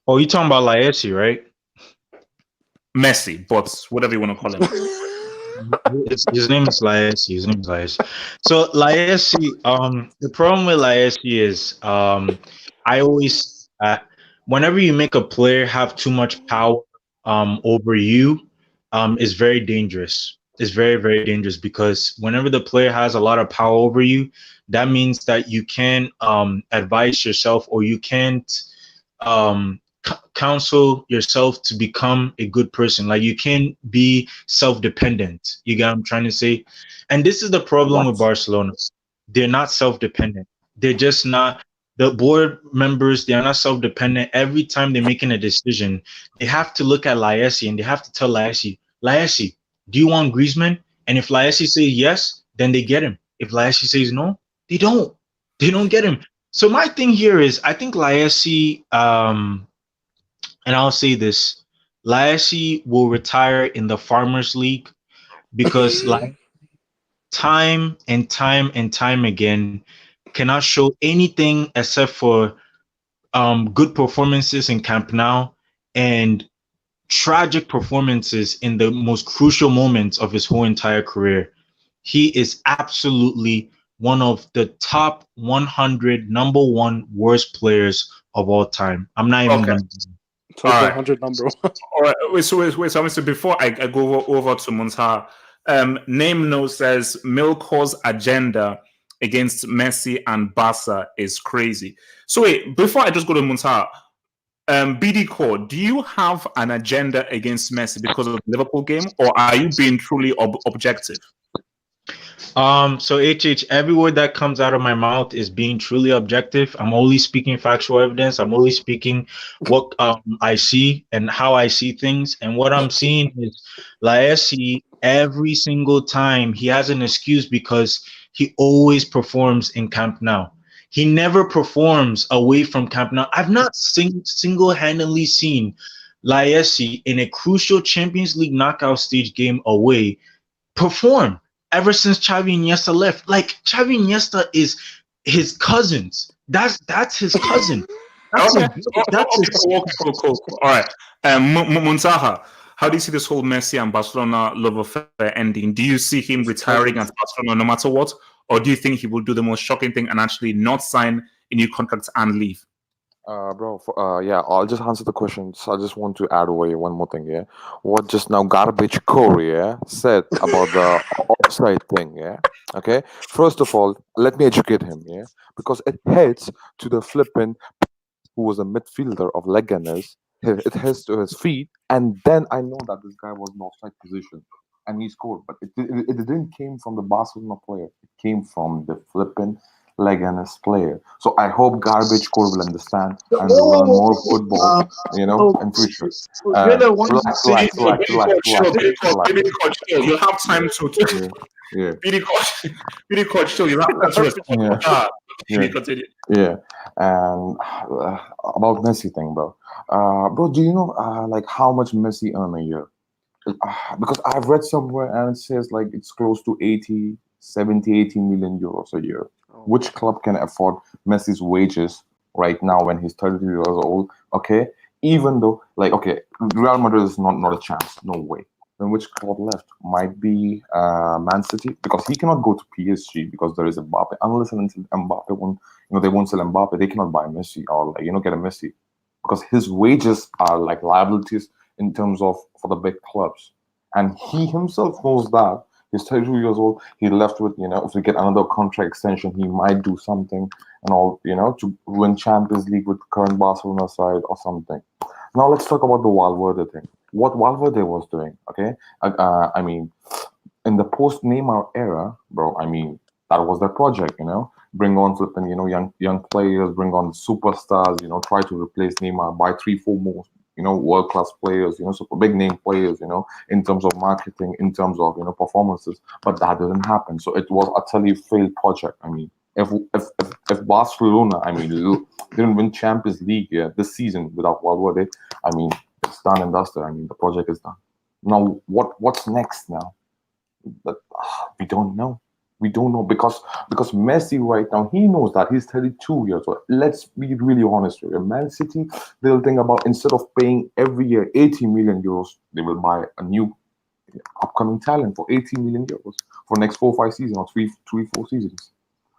Oh, you're talking about Laessi, right? Messi, but whatever you want to call him. His name is Laessi. So Laessi, the problem with Laessi is, I always, whenever you make a player have too much power over you, is very dangerous. It's very, very dangerous because whenever the player has a lot of power over you, that means that you can't advise yourself, or you can't counsel yourself to become a good person. Like, you can't be self-dependent. You get what I'm trying to say? And this is the problem with Barcelona. They're not self-dependent. They're just not. The board members, they are not self-dependent. Every time they're making a decision, they have to look at Laessi and they have to tell Laessi, do you want Griezmann? And if Laessi says yes, then they get him. If Laessi says no, they don't. They don't get him. So my thing here is, I think Laessi, and I'll say this: Laessi will retire in the Farmers League because, like, time and time and time again, cannot show anything except for good performances in Camp Nou and tragic performances in the most crucial moments of his whole entire career. He is absolutely one of the top 100 number one worst players of all time. I'm not even Okay. gonna. Top All right. 100 number one. All right. Wait. So before I go over to Muntaha, Name No says Milko's agenda against Messi and Barca is crazy. So wait, before I just go to Muntaha, BD Core, do you have an agenda against Messi because of the Liverpool game, or are you being truly objective? So HH, every word that comes out of my mouth is being truly objective. I'm only speaking factual evidence. I'm only speaking what I see and how I see things. And what I'm seeing is Laessi, every single time he has an excuse because he always performs in Camp Nou. He never performs away from Camp Nou. I've not single-handedly seen Laessi in a crucial Champions League knockout stage game away perform ever since Xavi Iniesta left. Like, Xavi Iniesta is his cousins. That's his cousin. That's Okay. his Cool. All right. Muntaha, how do you see this whole Messi and Barcelona love affair ending? Do you see him retiring at Barcelona no matter what? Or do you think he will do the most shocking thing and actually not sign a new contract and leave? Yeah, I'll just answer the questions. I just want to add away one more thing, yeah. What just now Garbage Corey, yeah, said about the offside thing, yeah. Okay. First of all, let me educate him, yeah, because it heads to the flippin' who was a midfielder of Leganes. It heads to his feet, and then I know that this guy was in offside position, and he scored. But it didn't came from the Barcelona player. It came from the flippin' Leganes player. So I hope Garbage Core will understand and will learn more football, in future. Relax. Chill. You have time to. Yeah, BD Coach, chill. You have time to respond. yeah, yeah, Continue. yeah. And about Messi thing, bro. Bro, do you know like how much Messi earn a year? Because I've read somewhere and it says like it's close to 80, 70, 80 million euros a year. Which club can afford Messi's wages right now when he's 32 years old? Okay, even though like okay, Real Madrid is not a chance, no way. Then which club left? Might be Man City because he cannot go to PSG because there is Mbappe. Unless and until Mbappe won't, they won't sell Mbappe, they cannot buy Messi or like get a Messi because his wages are like liabilities in terms of for the big clubs, and he himself knows that. He's 32 years old. He left with, if we get another contract extension, he might do something and all, to win Champions League with the current Barcelona side or something. Now let's talk about the Valverde thing. What Valverde was doing, okay? I mean, in the post-Neymar era, bro, I mean, that was their project, Bring on flipping, young players, bring on superstars, try to replace Neymar, buy 3-4 more world-class players, super big name players, in terms of marketing, in terms of, performances, but that didn't happen. So it was a totally failed project. I mean, if Barcelona, I mean, didn't win Champions League this season without Valverde, I mean, it's done and dusted. I mean, the project is done. Now, what's next now? But we don't know. We don't know because Messi right now, he knows that he's 32 years old. Let's be really honest here. Man City, they'll think about instead of paying every year 80 million euros, they will buy a new upcoming talent for 80 million euros for next 4-5 seasons or 3-4 seasons.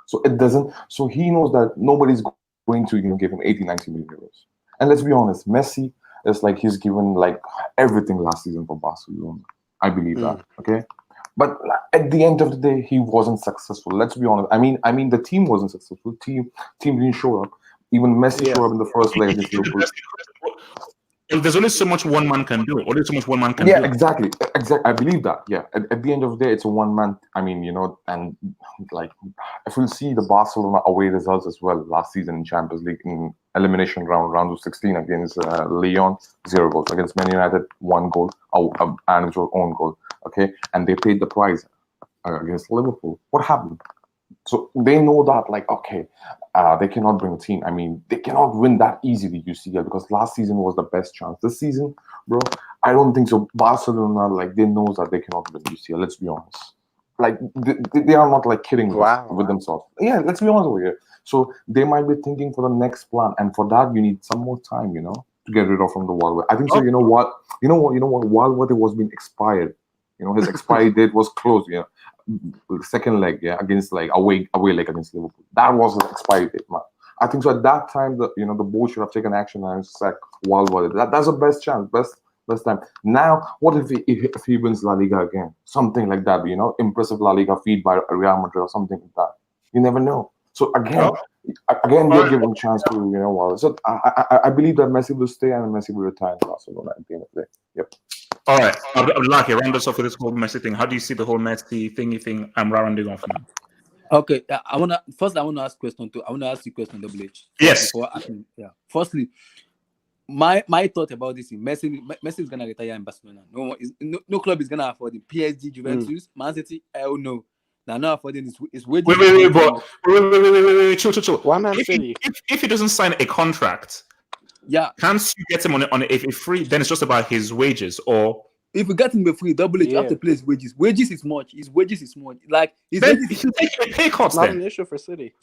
So it doesn't. So he knows that nobody's going to give him 80-90 million euros. And let's be honest, Messi is like he's given like everything last season for Barcelona. I believe that. Okay. But at the end of the day, he wasn't successful. Let's be honest. I mean, the team wasn't successful. Team didn't show up. Even Messi showed up in the first leg against Liverpool. There's only so much one man can do. Only so much one man can do. Yeah, exactly. I believe that. Yeah. At the end of the day, it's a one man. I mean, and like if we'll see the Barcelona away results as well last season in Champions League in elimination round of 16 against Lyon, 0 goals. Against Man United, 1 goal, and it was own goal. Okay, and they paid the price against Liverpool. What happened? So they know that, like, okay, they cannot bring a team. I mean, they cannot win that easily, UCL, because last season was the best chance. This season, bro, I don't think so. Barcelona, like, they know that they cannot win UCL. Let's be honest. Like, they are not, like, kidding with themselves. Yeah, let's be honest over here. So they might be thinking for the next plan, and for that you need some more time, to get rid of from the Valverde. I think so. You know what? Valverde was being expired. His expiry date was close. The second leg, against, like, away leg against Liverpool. That was the expiry date, man. I think so. At that time, the board should have taken action and sacked Valverde. That's the best chance, best time. Now, what if he wins La Liga again? Something like that, impressive La Liga feat by Real Madrid or something like that. You never know. So again, they're giving chance to Wallace. So I believe that Messi will stay and Messi will retire in Barcelona at the end of the day. Yep. All right, I'd like to round us off with this whole Messi thing. How do you see the whole Messi thingy thing? I'm rounding off now. Okay, I want to ask question too. I want to ask you question, Double H. Yes. Firstly, my thought about this is Messi is gonna retire in Barcelona. No club is gonna afford him. PSG, Juventus, Man City, hell no. They're not affording his wages. Wait, chill. One Man City. If he doesn't sign a contract, can't you get him on a free? Then it's just about his wages, or if you get him a free, Double H, you have to play his wages. Wages is much. His wages is much. Like his then wages he's taking a pay cut. Not an issue for City.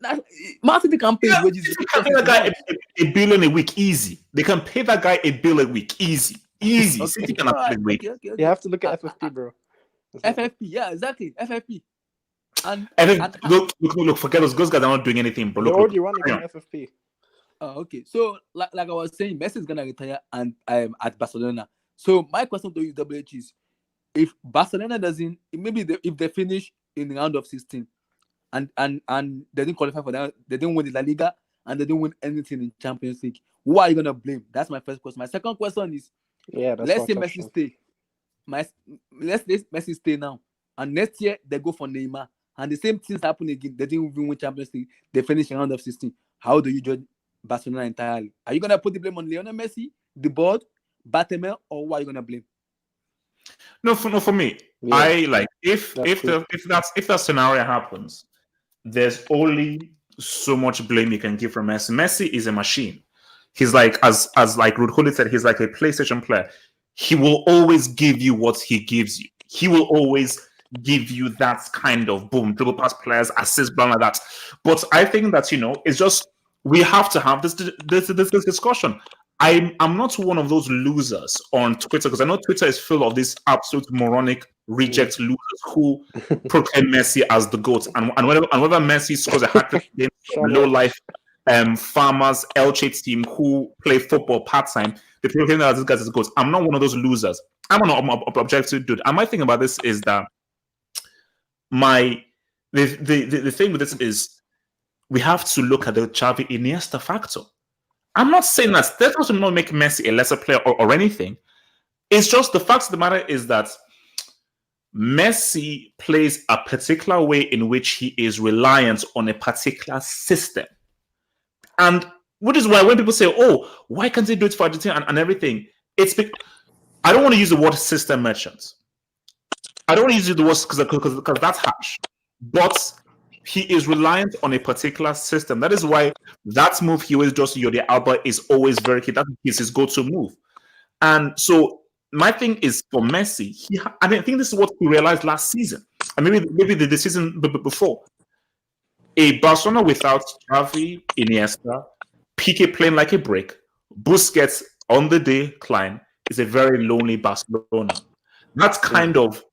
Man City can pay his wages. They can pay that guy $1 billion a week easy. They can pay that guy $1 billion a week easy. Okay. City can afford it. Okay. You have to look at FFP, bro. FFP, yeah, exactly. FFP. And look, forget those guys are not doing anything, bro. They're already running on FFP. Okay, so like I was saying, Messi is gonna retire and at Barcelona. So my question to you, Double H, is if Barcelona doesn't, maybe if they finish in the round of 16 and they didn't qualify for that, they didn't win the La Liga and they didn't win anything in Champions League, who are you gonna blame? That's my first question. My second question is, let's say Messi stay. Let's Messi stay now, and next year they go for Neymar, and the same things happen again. They didn't even win Champions League. They finish in round of 16. How do you judge Barcelona entirely? Are you gonna put the blame on Lionel Messi, the board, Bartomeu, or who are you gonna blame? No, for me, I like if that scenario happens, there's only so much blame you can give from Messi. Messi is a machine. He's like, as like Ruud said, he's like a PlayStation player. He will always give you what he gives you. He will always give you that kind of boom, dribble pass players, assist, blah, like that. But I think that, it's just, we have to have this discussion. I'm not one of those losers on Twitter, because I know Twitter is full of these absolute moronic reject losers who proclaim Messi as the GOAT. And whenever Messi scores a hat-trick against low-life farmers, Elche team who play football part-time, they proclaim that this guy is the GOAT. I'm not one of those losers. I'm an objective dude. And my thing about this is that the thing with this is we have to look at the Xavi Iniesta factor. I'm not saying that does not make Messi a lesser player or anything. It's just the fact of the matter is that Messi plays a particular way in which he is reliant on a particular system. And which is why when people say, oh, why can't he do it for Argentina and everything? I don't want to use the word system merchant. I don't want to use the word because that's harsh. But he is reliant on a particular system. That is why that move he always does to Jordi Alba is always very key. That is his go-to move. And so my thing is for Messi, I think this is what we realized last season, and maybe the season before. A Barcelona without Xavi, Iniesta, Piqué playing like a brick, Busquets on the decline is a very lonely Barcelona. That kind of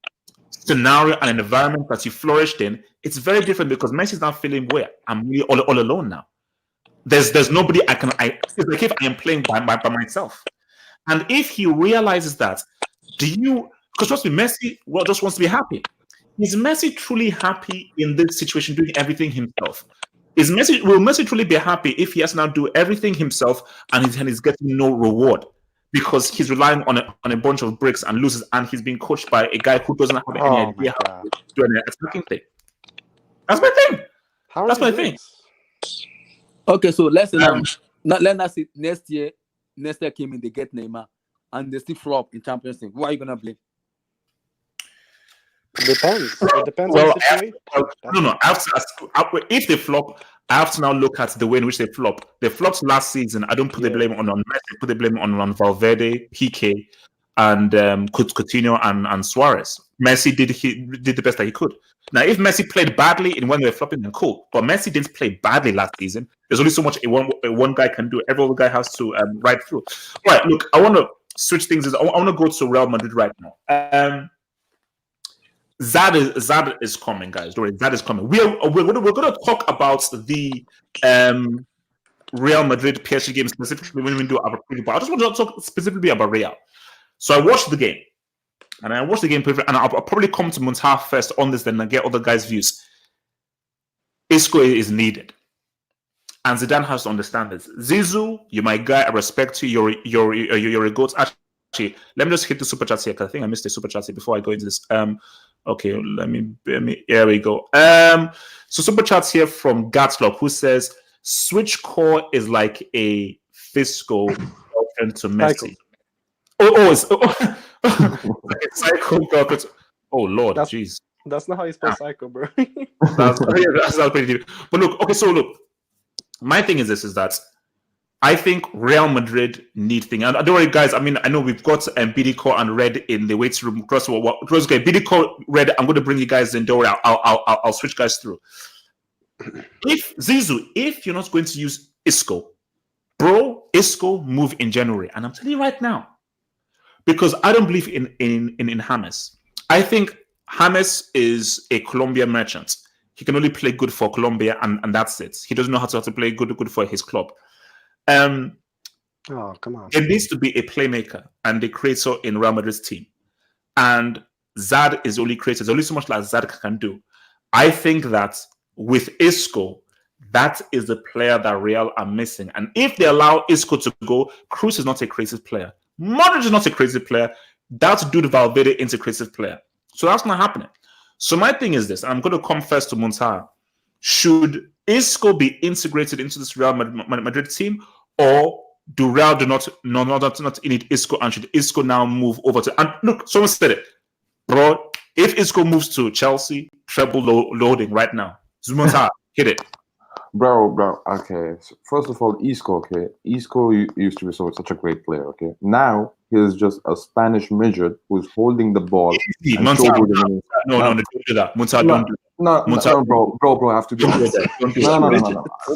scenario and environment that you flourished in, it's very different because Messi's not feeling where I'm really all alone now. There's nobody it's like if I am playing by myself. And if he realizes that, because trust me, Messi just wants to be happy. Is Messi truly happy in this situation, doing everything himself? Will Messi truly be happy if he has to now do everything himself and he's getting no reward because he's relying on a bunch of bricks and loses, and he's being coached by a guy who doesn't have any idea how to do an attacking thing? That's my thing. That's my thing. Okay, so let's say next year came in, they get Neymar, and they still flop in Champions League. Who are you gonna blame? Depends. It depends on Well, the situation. no. If they flop, I have to now look at the way in which they flop. They flopped last season. I don't put the blame on Messi. Put the blame on Valverde, PK, and Coutinho and Suarez. Messi did the best that he could. Now, if Messi played badly in when they were flopping, then cool. But Messi didn't play badly last season. There's only so much one guy can do. Every other guy has to ride through. Right. Look, I want to switch things. I want to go to Real Madrid right now. Zad is coming, guys. Don't worry, Zad is coming. We're going to talk about the Real Madrid PSG game specifically when we do our preview. But I just want to talk specifically about Real. So I watched the game, and I'll probably come to Muntaha first on this, then I get other guys' views. Isco is needed, and Zidane has to understand this. Zizou, you're my guy. I respect you. You're a goat. Actually, let me just hit the super chat here because I think I missed the super chat here before I go into this. Okay, let me. Here we go. So super chats here from Gatslop, who says Switch Core is like a fiscal girlfriend to Messi. It's like a psycho girlfriend. Oh Lord, jeez. That's not how you spell psycho, bro. that's pretty deep. But look. My thing is this: is that I think Real Madrid need thing. And don't worry, guys. I mean, I know we've got BDCO and Red in the waiting room. Okay, BDCO, Red. I'm going to bring you guys in. Don't worry, I'll switch guys through. If Zizou, if you're not going to use Isco, bro, Isco move in January, and I'm telling you right now, because I don't believe in James. I think James is a Colombia merchant. He can only play good for Colombia, and that's it. He doesn't know how to play good for his club. Oh, come on. There needs to be a playmaker and a creator in Real Madrid's team. And Zad is only creator. There's only so much that Zad can do. I think that with Isco, that is the player that Real are missing. And if they allow Isco to go, Cruz is not a creative player. Modric is not a creative player. That dude Valverde is a creative player. So that's not happening. So my thing is this, and I'm going to come first to Muntaha. Should Isco be integrated into this Real Madrid team, or do Real not need Isco, and should Isco now move over to? And look, someone said it, bro. If Isco moves to Chelsea, treble loading right now. Muntaha, hit it. Bro, okay. So first of all, Isco, okay. Isco used to be such a great player, okay. Now he is just a Spanish midget who's holding the ball. No, don't do that. Muntaha, don't do that. No, bro, I have to do that.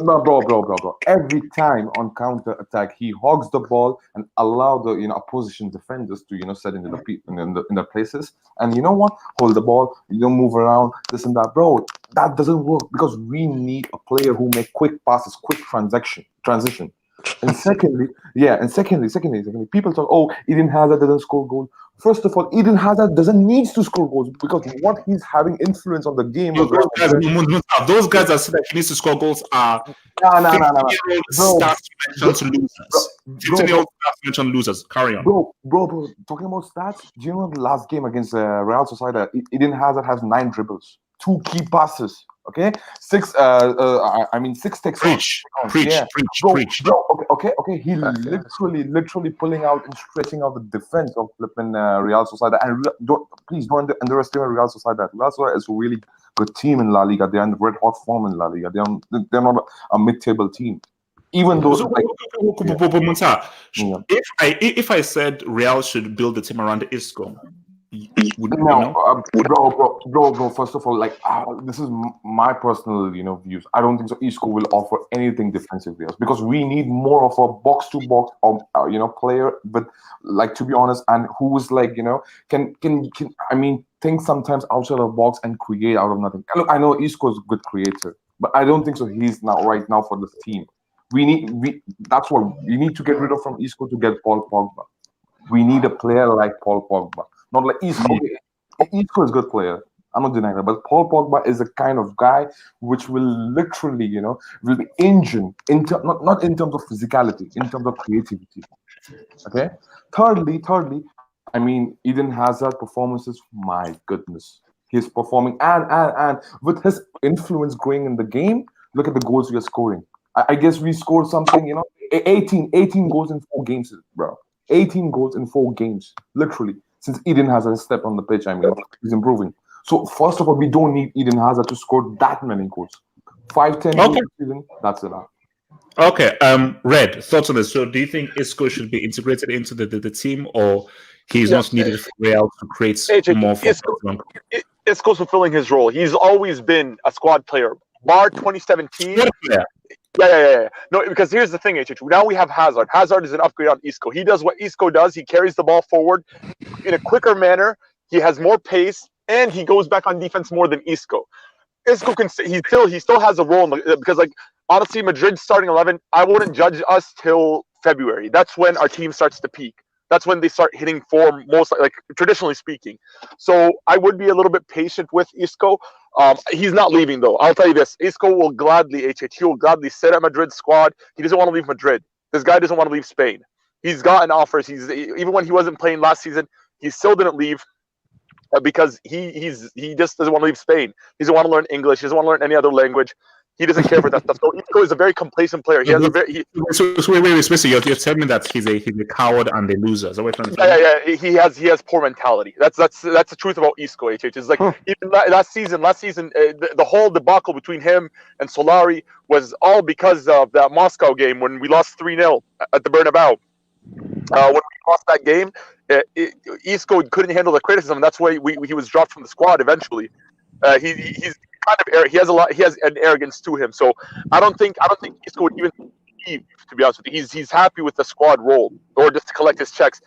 No, bro. Every time on counter attack, he hogs the ball and allow the opposition defenders to set in the places. And you know what? Hold the ball, move around, this and that, bro. That doesn't work because we need a player who make quick passes, quick transition. And secondly, people talk, oh, Eden Hazard doesn't score goals. First of all, Eden Hazard doesn't need to score goals because what he's having influence on the game. Those guys that say that he needs to score goals are losers. Carry on. Bro, talking about stats, do you know the last game against Real Sociedad, Eden Hazard has 9 dribbles, 2 key passes. Okay, 6 takes. Preach. Bro, okay. He literally pulling out and stretching out the defense of flipping Real Sociedad. And please don't underestimate Real Sociedad. Real Sociedad is a really good team in La Liga. They're in the red hot form in La Liga. They're not a mid-table team. Even though, if I said Real should build a team around Isco, bro. First of all, this is my personal, views. I don't think so. Isco will offer anything defensively because we need more of a box-to-box, player. But to be honest, and who is can think sometimes outside of the box and create out of nothing. Look, I know Isco is a good creator, but I don't think so. He's not right now for this team. That's what we need to get rid of from Isco to get Paul Pogba. We need a player like Paul Pogba. Not like Isco. Isco is a good player. I'm not denying that. But Paul Pogba is the kind of guy which will literally, will be engine, not in terms of physicality, in terms of creativity. Okay? Thirdly, Eden Hazard performances, my goodness. He's performing and with his influence growing in the game, look at the goals we are scoring. I guess we scored something, 18 goals in 4 games, bro. 18 goals in 4 games, literally. Since Eden has a step on the pitch, he's improving. So first of all, we don't need Eden Hazard to score that many goals. 5-10 goals Okay. this season, that's enough. Okay. Red, thoughts on this? So do you think Isco should be integrated into the team, or he's Yeah. not needed for Real to create more for Isco's fulfilling his role. He's always been a squad player. Bar 2017. Yeah. Yeah. No, because here's the thing, HH. Now we have Hazard. Hazard is an upgrade on Isco. He does what Isco does. He carries the ball forward in a quicker manner. He has more pace, and he goes back on defense more than Isco. Isco can he still has a role because like honestly, Madrid's starting 11. I wouldn't judge us till February. That's when our team starts to peak. That's when they start hitting form, most like traditionally speaking. So I would be a little bit patient with Isco. He's not leaving though. I'll tell you this: Isco will gladly He will gladly sit at Madrid's squad. He doesn't want to leave Madrid. This guy doesn't want to leave Spain. He's gotten offers. Even when he wasn't playing last season, he still didn't leave. Because he just doesn't want to leave Spain. He doesn't want to learn English. He doesn't want to learn any other language. He doesn't care for that stuff. So Isco is a very complacent player. He has a very So wait, Spencer, you're telling me that he's a coward and a loser. Is that what you're trying to say? yeah. He has poor mentality. That's the truth about Isco. It's like even last season, the whole debacle between him and Solari was all because of that Moscow game when we lost 3-0 at the Bernabeu. When we lost that game, Isco couldn't handle the criticism. That's why he was dropped from the squad eventually. He's kind of he has an arrogance to him. So I don't think Isco would even leave, to be honest with you. He's happy with the squad role or just to collect his checks.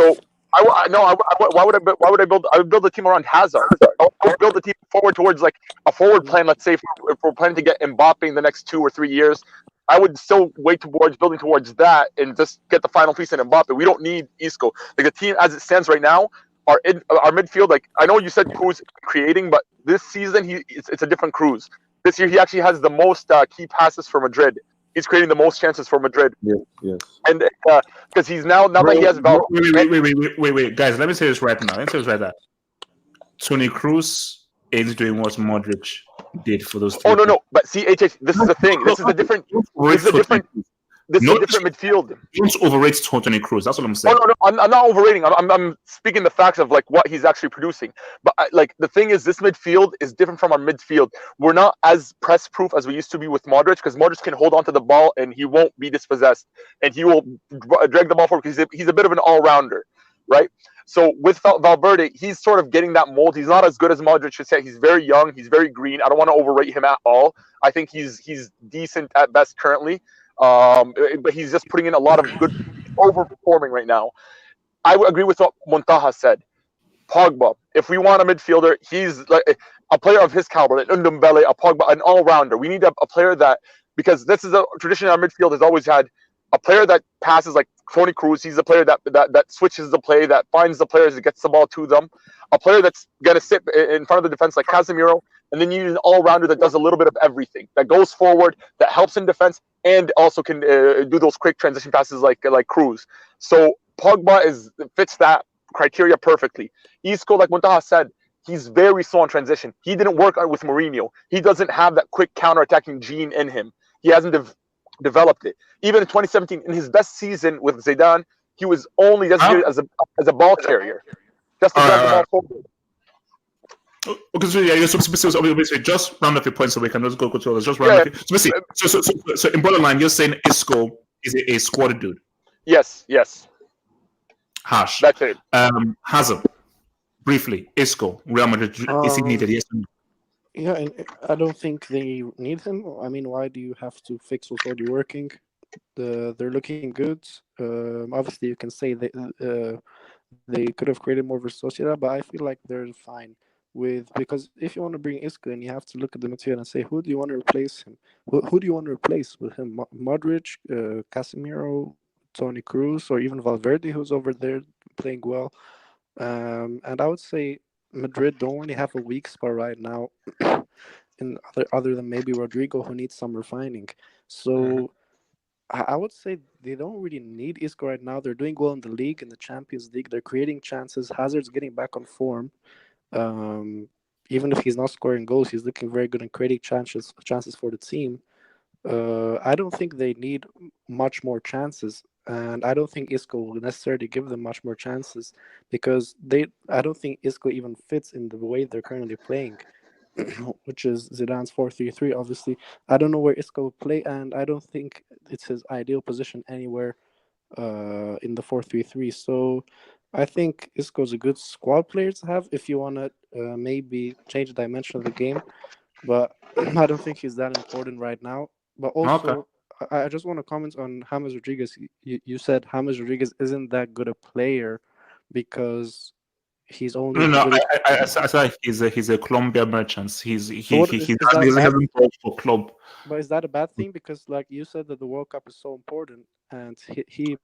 So why would I build? I would build a team around Hazard. I would build a team forward towards like a forward plan. Let's say if we're planning to get Mbappe in the next 2 or 3 years, I would still wait towards building towards that and just get the final piece in Mbappe. We don't need Isco. Like the team as it stands right now, our midfield. Like I know you said Cruz creating, but this season it's a different Cruz. This year he actually has the most key passes for Madrid. He's creating the most chances for Madrid. Yes. And because he's now that he has Wait, guys. Let me say this right now. Tony Cruz is doing what Modric did for those. Oh no! But see, HH, this is the thing. This is a different midfield. Don't overrate Tony Cruz. That's what I'm saying. Oh, no, I'm not overrating. I'm speaking the facts of like what he's actually producing. But like the thing is, this midfield is different from our midfield. We're not as press proof as we used to be with Modric because Modric can hold on to the ball and he won't be dispossessed and he will drag the ball forward because he's a bit of an all rounder, right? So with Valverde, he's sort of getting that mold. He's not as good as Modric should say. He's very young. He's very green. I don't want to overrate him at all. I think he's decent at best currently. But he's just putting in a lot of good, overperforming right now. I would agree with what Montaha said. Pogba, if we want a midfielder, he's like a player of his caliber, an Ndombele, a Pogba, an all-rounder. We need a player that, because this is a tradition our midfield has always had, a player that passes like Toni Kroos. He's a player that switches the play, that finds the players, that gets the ball to them. A player that's going to sit in front of the defense like Casemiro. And then you need an all-rounder that does a little bit of everything, that goes forward, that helps in defense, and also can do those quick transition passes like Kroos. So Pogba fits that criteria perfectly. Isco, like Muntaha said, he's very slow on transition. He didn't work with Mourinho. He doesn't have that quick counter-attacking gene in him. He hasn't developed it. Even in 2017, in his best season with Zidane, he was only designated as a ball carrier, just to drive the ball forward. Okay, so just round up your points so we can just go to others. Just round up. So in bottom line, you're saying Isco is a squad dude. Yes. Harsh. That's it. Hazard. Briefly, Isco, Real Madrid, is he needed? Yes. Yeah, and I don't think they need him. I mean, why do you have to fix what's already working? They're looking good. Obviously, you can say they could have created more Sociedad, but I feel like they're fine because if you want to bring Isco in, you have to look at the material and say, who do you want to replace him? Who do you want to replace with him? Modric, Casemiro, Toni Kroos, or even Valverde, who's over there playing well. And I would say Madrid don't really have a weak spot right now, in other than maybe Rodrigo, who needs some refining. So I would say they don't really need Isco right now. They're doing well in the league, in the Champions League. They're creating chances. Hazard's getting back on form. Even if he's not scoring goals, he's looking very good and creating chances for the team. I don't think they need much more chances. and I don't think Isco will necessarily give them much more chances because I don't think Isco even fits in the way they're currently playing, which is Zidane's 4-3-3. Obviously, I don't know where Isco will play, and I don't think it's his ideal position anywhere in the 4-3-3. So I think Isco's a good squad player to have if you want to maybe change the dimension of the game, but I don't think he's that important right now. But Okay. also, I just want to comment on James Rodriguez. You said James Rodriguez isn't that good a player because he's only No, good at. I said he's a Colombia merchant. So what He is that he bad? hasn't played for club. But is that a bad thing? Because like you said that the World Cup is so important, and No, his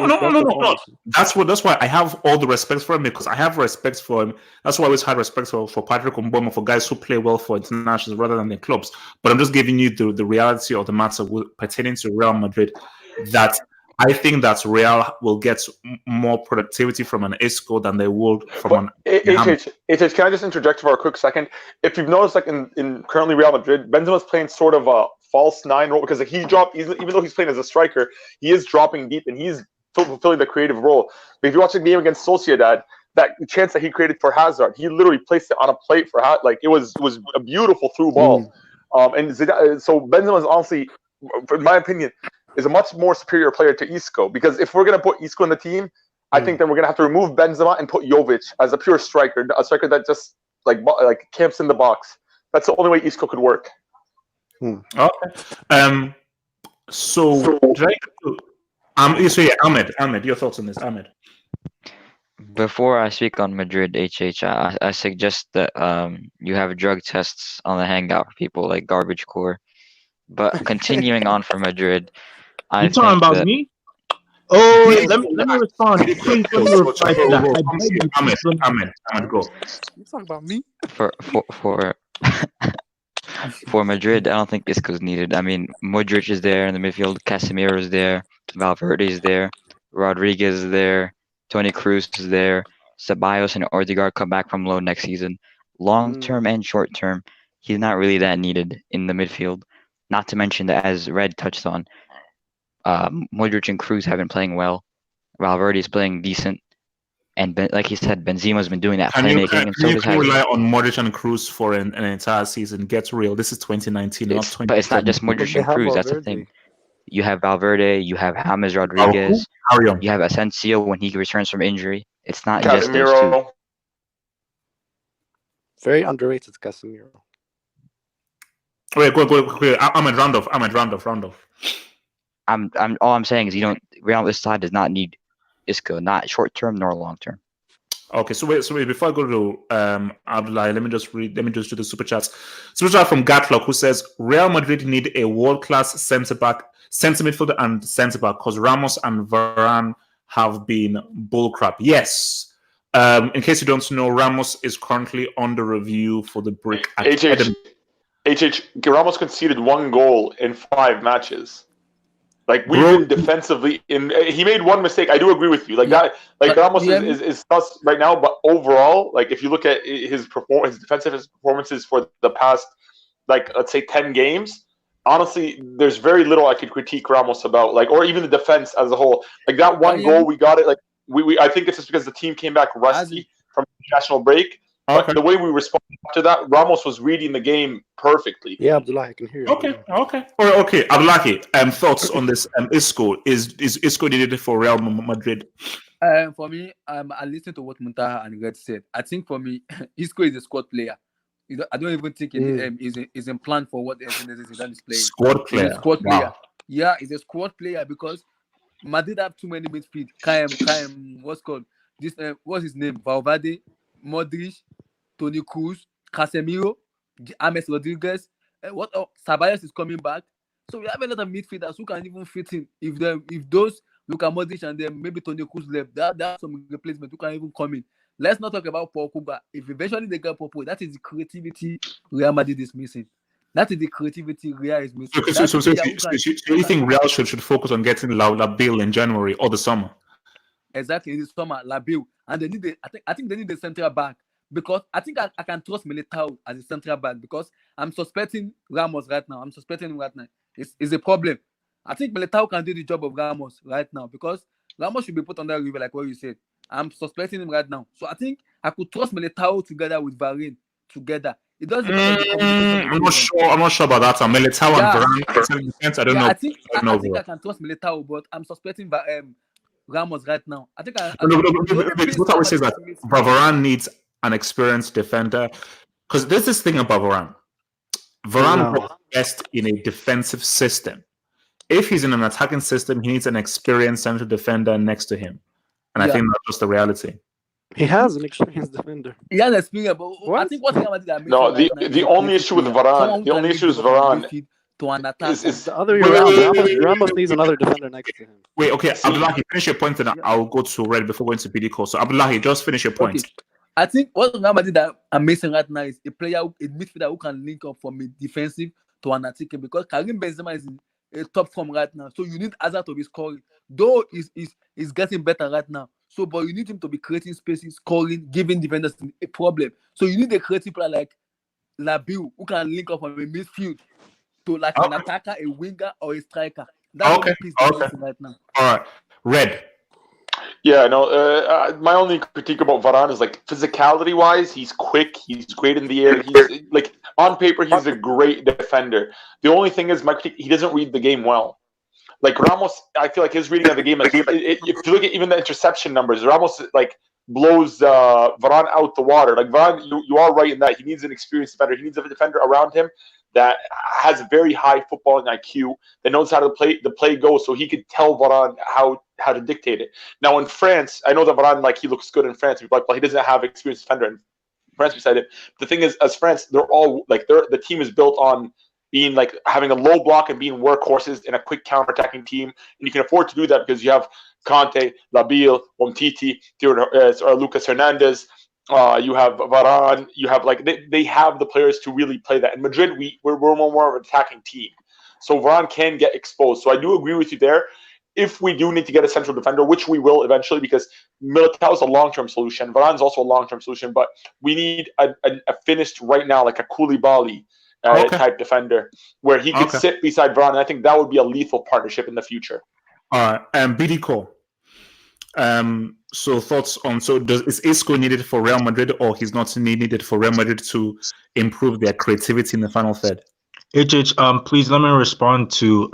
best no. performance. That's why I have all the respect for him because I have respect for him. That's why I always had respect for Patrick Mboma, for guys who play well for internationals rather than their clubs. But I'm just giving you the reality of the matter pertaining to Real Madrid. That I think that Real will get more productivity from an Isco than they would from an. HH, can I just interject for a quick second? If you've noticed, like in currently Real Madrid, Benzema's playing sort of a false nine role because even though he's playing as a striker, he is dropping deep and he's fulfilling the creative role. But if you watch the game against Sociedad, that chance that he created for Hazard, he literally placed it on a plate for Hazard. Like it was a beautiful through ball. And Zidane, so Benzema is honestly, in my opinion, is a much more superior player to Isco because if we're gonna put Isco in the team, I think then we're gonna have to remove Benzema and put Jovic as a pure striker, a striker that just like camps in the box. That's the only way Isco could work. Okay. So Ahmed, your thoughts on this, Ahmed? Before I speak on Madrid, I suggest that you have drug tests on the Hangout for people like Garbage Core. But continuing on for Madrid, I You talking think about that me? Oh, wait, let me respond. Please let me reply to that. I beg you, please let me- Ahmed, go. You talking about me? for for Madrid, I don't think Isco's needed. I mean, Modric is there in the midfield, Casemiro is there, Valverde is there, Rodriguez is there, Toni Kroos is there, Ceballos and Odegaard come back from loan next season. Long term and short term, he's not really that needed in the midfield. Not to mention that, as Red touched on, Modric and Kroos have been playing well. Valverde is playing decent. And like he said, Benzema's been doing that playmaking, and so does Can you Hazard. rely on Modric and Kroos for an entire season? Get real. This is 2019, not 20. But it's not just Modric and Kroos. That's the thing. You have Valverde, you have James Rodriguez, you have Asensio when he returns from injury. It's not just those two. Casemiro. Very underrated Casemiro. Wait, go. Ahmed, round off. All I'm saying is Real this side does not need Isco, not short term nor long term. Okay, so wait. Before I go to Abdullah, let me just do the super chats. Super chat from Gatlock, who says Real Madrid need a world class centre midfielder and centre back because Ramos and Varane have been bullcrap. Yes. In case you don't know, Ramos is currently under review for the Brick Academy. Ramos conceded 1 goal in 5 matches. Like we've been defensively he made one mistake. I do agree with you. Ramos is sus right now, but overall, like if you look at his defensive performances for the past, like let's say 10 games, honestly, there's very little I could critique Ramos about, or even the defense as a whole. Like that one goal, we got it. Like I think it's just because the team came back rusty from the international break. But the way we responded after that, Ramos was reading the game perfectly. Yeah, Abdullah, I can hear you. Okay. Abdullah, thoughts on this? Isco is Isco needed for Real Madrid? For me, I listened to what Muntaha and Red said. I think for me, Isco is a squad player. I don't even think is in plan for what Zidane is playing. Squad player. He's a squad player. Wow. Yeah, he's a squad player because Madrid have too many midfield. What's called this? What's his name? Valverde, Modric, Toni Kroos, Casemiro, James Rodriguez. Ceballos is coming back. So we have a lot of midfielders who can even fit in. If those Luka Modric and then maybe Toni Kroos left, that's some replacement who can even come in. Let's not talk about Paul Pogba. If eventually they get Paul Pogba, that is the creativity Real Madrid is missing. That is the creativity Real is missing. So you think Real should focus on getting Labil in January or the summer? Exactly, in the summer, Labil. And they need I think they need a central back. Because I think I can trust Militao as a central back because I'm suspecting Ramos right now. It's a problem. I think Militao can do the job of Ramos right now because Ramos should be put under review, like what you said. I'm suspecting him right now. So I think I could trust Militao together with Varane together. It does depend on the communication I'm between not them. sure. I'm not sure about that. Militao Yeah. and Varane. I don't Yeah, know. I think I don't I know. think I can trust Militao, but I'm suspecting Ramos right now. I think I No, the only place what I would say is Ramos that is Varane needs an experienced defender because there's this thing about Varane. Varane No. works best in a defensive system. If he's in an attacking system, he needs an experienced central defender next to him, and I Yeah. think that's just the reality. He has an experienced defender. He has experience, but I What? think what Real Madrid are No, missing right now is the a only creative issue with player. Someone Varane, who the can only lead issue the with ball from Varane midfield to an attack. is The other way Wait, around. wait, wait, wait, Ramos needs another defender next to him. Wait, okay, See- Abdullahi, finish your point, and I'll go to Red before going to BD call. So Abdullahi, just finish your point. Okay. I think what Real Madrid are missing right now is a midfielder who can link up from a defensive to an attacking because Karim Benzema is in a top form right now. So you need Hazard to be scoring. Though he's getting better right now. So, but you need him to be creating spaces, scoring, giving defenders a problem. So you need a creative player like Labiu who can link up from a midfield to like an attacker, a winger, or a striker. That's the only piece they're missing right now. All right, Red. Yeah, no. My only critique about Varane is like physicality wise, he's quick, he's great in the air. He's like on paper, he's a great defender. The only thing is, my critique, he doesn't read the game well. Like Ramos, I feel like his reading of the game, like if you look at even the interception numbers, Ramos like blows Varane out the water. Like Varane, you are right in that he needs an experienced defender. He needs a defender around him that has very high footballing IQ, that knows how to play the play goes, so he could tell Varane how to dictate it. Now in France, I know that Varane, like, he looks good in France, but he doesn't have experienced defender in France beside it. The thing is, as France, they're all like the team is built on being like having a low block and being workhorses in a quick counter-attacking team, and you can afford to do that because you have Conte, Labille, Umtiti, or Lucas Hernandez. You have Varane. You have they have the players to really play that. In Madrid, we're more of an attacking team, so Varane can get exposed. So I do agree with you there. If we do need to get a central defender, which we will eventually, because Militao is a long-term solution, Varane's also a long-term solution, but we need a finished right now, like a Koulibaly type defender, where he could sit beside Varane. And I think that would be a lethal partnership in the future. All right, BD call. So thoughts on is Isco needed for Real Madrid, or he's not needed for Real Madrid to improve their creativity in the final third? Please let me respond to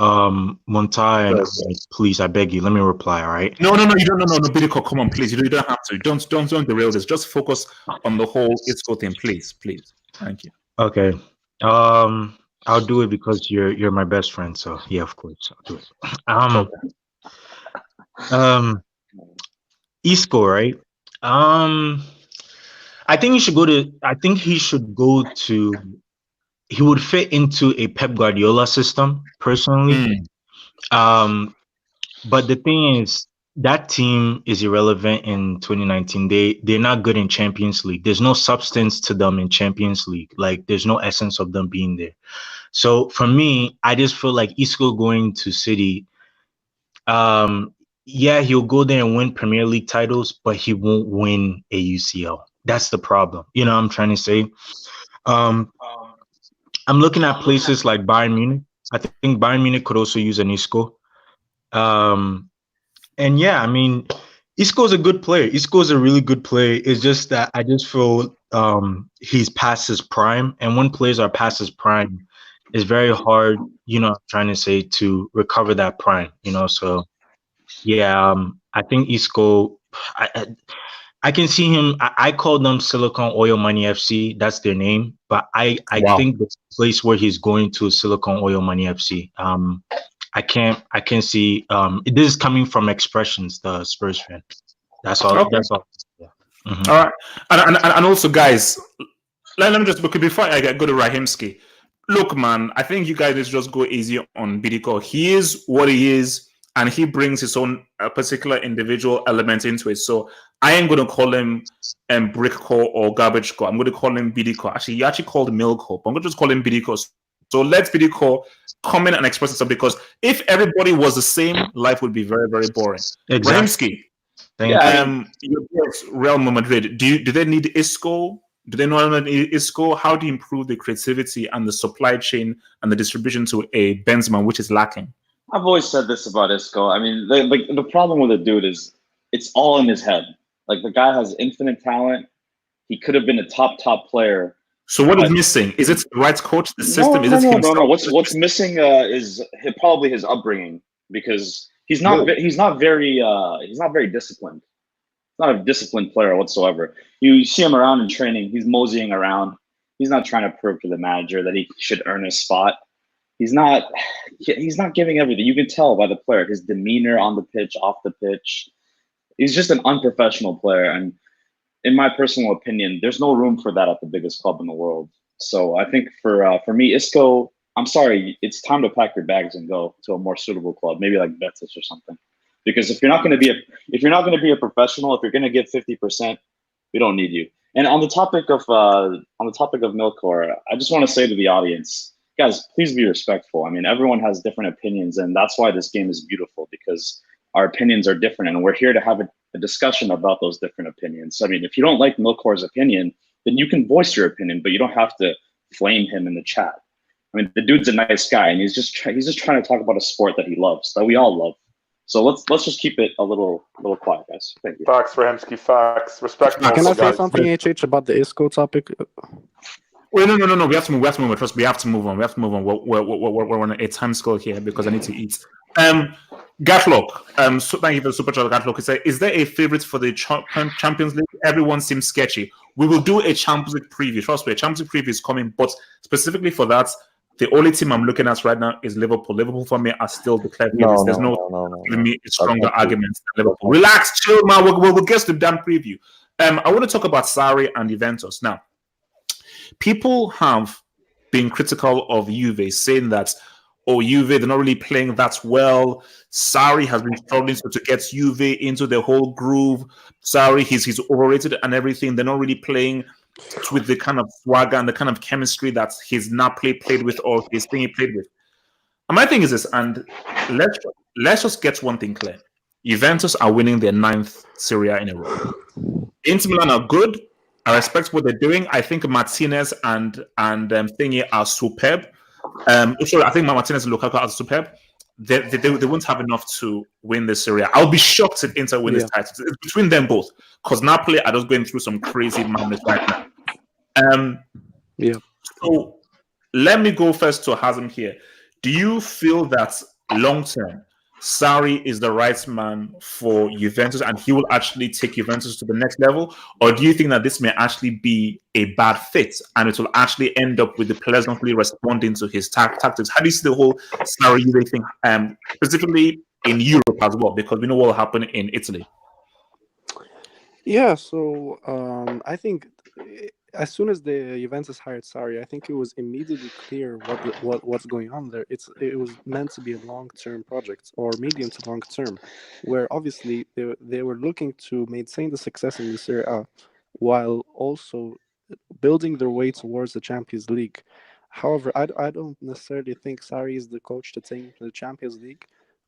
Montai, and please, I beg you, let me reply. All right? No, you don't. No, BD call. Come on, please. You don't have to. Don't derail this. Just focus on the whole Isco thing, please. Thank you. Okay. I'll do it because you're my best friend. So yeah, of course, I'll do it. Isco, right? I think he should go to. He would fit into a Pep Guardiola system, personally. But the thing is, that team is irrelevant in 2019. They're not good in Champions League. There's no substance to them in Champions League. Like, there's no essence of them being there. So for me, I just feel like Isco going to City, yeah, he'll go there and win Premier League titles, but he won't win a UCL. That's the problem. You know what I'm trying to say? I'm looking at places like Bayern Munich. I think Bayern Munich could also use an Isco. And yeah, I mean, Isco's a good player. Isco's a really good player. It's just that I just feel he's past his prime. And when players are past his prime, it's very hard, you know, I'm trying to say, to recover that prime, you know. So yeah, I think Isco, I can see him. I call them Silicon Oil Money FC. That's their name. But I think the place where he's going to is Silicon Oil Money FC. I can't see. This is coming from Expressions, the Spurs fan. That's all. Okay. That's all. Yeah. Mm-hmm. All right, and also, guys, let me just look before I go to Rahimski. Look, man, I think you guys just go easy on Bidiko. He is what he is, and he brings his own particular individual element into it. So I ain't going to call him brick core or garbage core. I'm going to call him Bidiko. Actually, you actually called milk core, but I'm going to just call him Bidiko. So let Bidiko come in and express itself, because if everybody was the same, life would be very, very boring. Exactly. Rahimski, your boys, Real Madrid, do they need Isco? Do they not need Isco? How do you improve the creativity and the supply chain and the distribution to a Benzema, which is lacking? I've always said this about Isco. I mean, the problem with the dude is it's all in his head. Like the guy has infinite talent. He could have been a top player. So what is But missing? Is it the right coach, the system? no, Is no, it no, no, no. himself? What's missing is probably his upbringing because he's not Really? he's not very disciplined. Not a disciplined player whatsoever. You see him around in training. He's moseying around. He's not trying to prove to the manager that he should earn a spot. He's not. He's not giving everything. You can tell by the player, his demeanor on the pitch, off the pitch. He's just an unprofessional player, and in my personal opinion, there's no room for that at the biggest club in the world. So I think for me, Isco, I'm sorry, it's time to pack your bags and go to a more suitable club, maybe like Betis or something. Because if you're not going to be a professional, if you're going to give 50%, we don't need you. And on the topic of Milkor, I just want to say to the audience, guys, please be respectful. I mean, everyone has different opinions, and that's why this game is beautiful because our opinions are different, and we're here to have a discussion about those different opinions. So, I mean, if you don't like Milkor's opinion, then you can voice your opinion, but you don't have to flame him in the chat. I mean, the dude's a nice guy, and he's just trying to talk about a sport that he loves, that we all love. So let's just keep it a little quiet, guys. Thank you. Facts, Ramsky. Facts. Respect. Can I say guys. something, HH, about the Isco topic? Wait, no. We have to move. Trust me, we have to move on. We're on a time scale here because I need to eat. Gatlock. So thank you for the super chat, Gatlock. Is there a favorite for the Champions League? Everyone seems sketchy. We will do a Champions League preview. Trust me, a Champions League preview is coming, but specifically for that, the only team I'm looking at right now is Liverpool. Liverpool for me are still the clear favorites. There's no giving me a stronger argument than Liverpool. Relax, chill, man. We'll get to the damn preview. I want to talk about Sarri and Juventus now. People have been critical of Juve, saying that, Juve, they're not really playing that well. Sarri has been struggling to get Juve into the whole groove. Sarri, he's overrated and everything. They're not really playing with the kind of swagger and the kind of chemistry that his Napoli played with or his thing he played with. And my thing is this, and let's just get one thing clear. Juventus are winning their 9th Serie A in a row. Inter Milan are good. I respect what they're doing. I think Martinez and Thingy are superb. Sorry, I think Martinez and Lukaku are superb. They won't have enough to win this Serie A. I'll be shocked if Inter win this title. It's between them both. Because Napoli are just going through some crazy madness right now. So let me go first to Hazem here. Do you feel that long term, Sarri is the right man for Juventus and he will actually take Juventus to the next level? Or do you think that this may actually be a bad fit and it will actually end up with the pleasantly responding to his tactics? How do you see the whole Sarri Juve thing, specifically in Europe as well? Because we know what will happen in Italy. Yeah, so I think as soon as the Juventus hired Sarri, I think it was immediately clear what's going on there. It was meant to be a long-term project or medium to long-term, where obviously they were looking to maintain the success in the Serie A while also building their way towards the Champions League. However, I don't necessarily think Sarri is the coach to take the Champions League.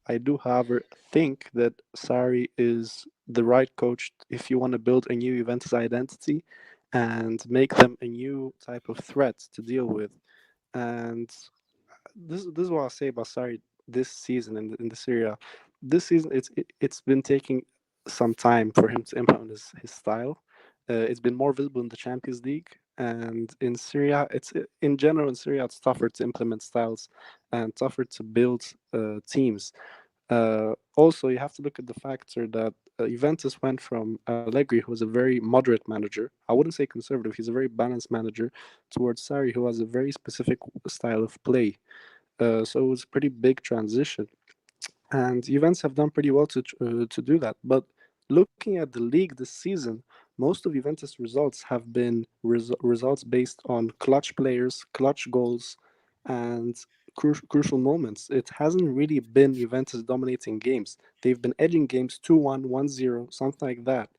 I do, however, think that Sarri is the right coach if you want to build a new Juventus identity and make them a new type of threat to deal with. And this is what I'll say about Sarri this season in the Serie A. This season, it's been taking some time for him to implement his style. It's been more visible in the Champions League, and in Serie A, in general in Serie A, it's tougher to implement styles and tougher to build teams. Also, you have to look at the factor that Juventus went from Allegri, who was a very moderate manager. I wouldn't say conservative. He's a very balanced manager, towards Sarri, who has a very specific style of play. So it was a pretty big transition, and Juventus have done pretty well to do that. But looking at the league this season, most of Juventus results have been results based on clutch players, clutch goals, and crucial moments. It hasn't really been Juventus dominating games. They've been edging games 2-1, 1-0, something like that,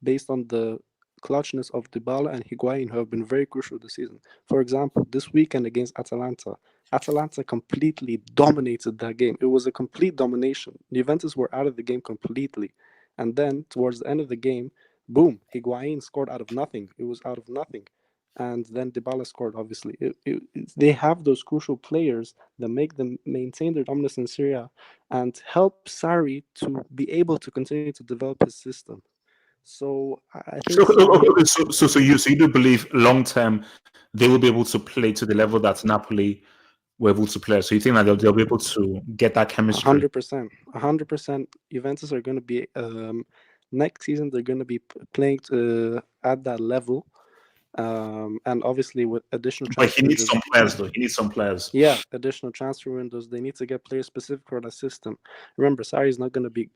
based on the clutchness of Dybala and Higuain, who have been very crucial this season. For example, this weekend against Atalanta completely dominated that game. It was a complete domination. Juventus were out of the game completely. And then, towards the end of the game, boom, Higuain scored out of nothing. It was out of nothing. and then Dybala scored. Obviously, they have those crucial players that make them maintain their dominance in Serie A and help Sarri to be able to continue to develop his system. So I think So you do believe long term they will be able to play to the level that Napoli were able to play. So you think that they'll be able to get that chemistry? 100%, 100%. Juventus are going to be next season. They're going to be playing at that level, and obviously with additional But he transfer needs windows. some players, though. He needs some players. Yeah, additional transfer windows. They need to get players specific for the system. Remember, Sarri is not going to be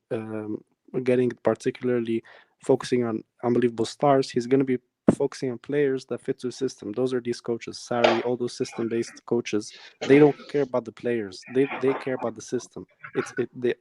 getting particularly focusing on unbelievable stars. He's going to be focusing on players that fit to the system. Those are these coaches, Sarri, all those system-based coaches. They don't care about the players. They care about the system. The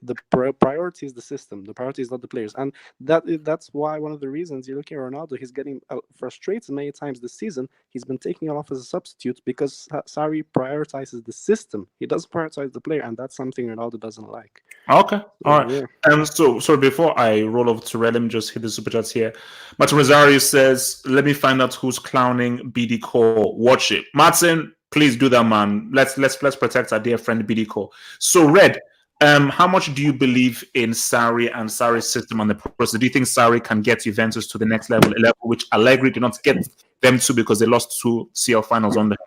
priority is the system. The priority is not the players, and that's why one of the reasons you're looking at Ronaldo. He's getting frustrated many times this season. He's been taking it off as a substitute because Sarri prioritizes the system. He doesn't prioritize the player, and that's something Ronaldo doesn't like. Okay, all right. Yeah. So before I roll over to Red, let me just hit the super chats here. Martin Rosario says, "Let me find out who's clowning BD Core. Watch it, Martin. Please do that, man. Let's protect our dear friend BD Core." So Red, how much do you believe in Sarri and Sarri's system and the process? Do you think Sarri can get Juventus to the next level, a level which Allegri did not get them to because they lost 2 CL finals on them?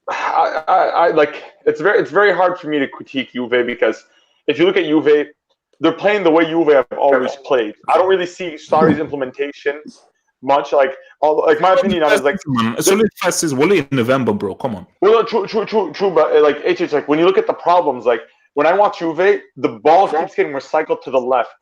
I like it's very hard for me to critique Juve because if you look at Juve, they're playing the way Juve have always played. I don't really see Sarri's implementation much. Like my opinion on it is like it's only first is only in November, bro. Come on. Well, true, but like HH, like when you look at the problems, like when I watch Juve, the ball keeps getting recycled to the left.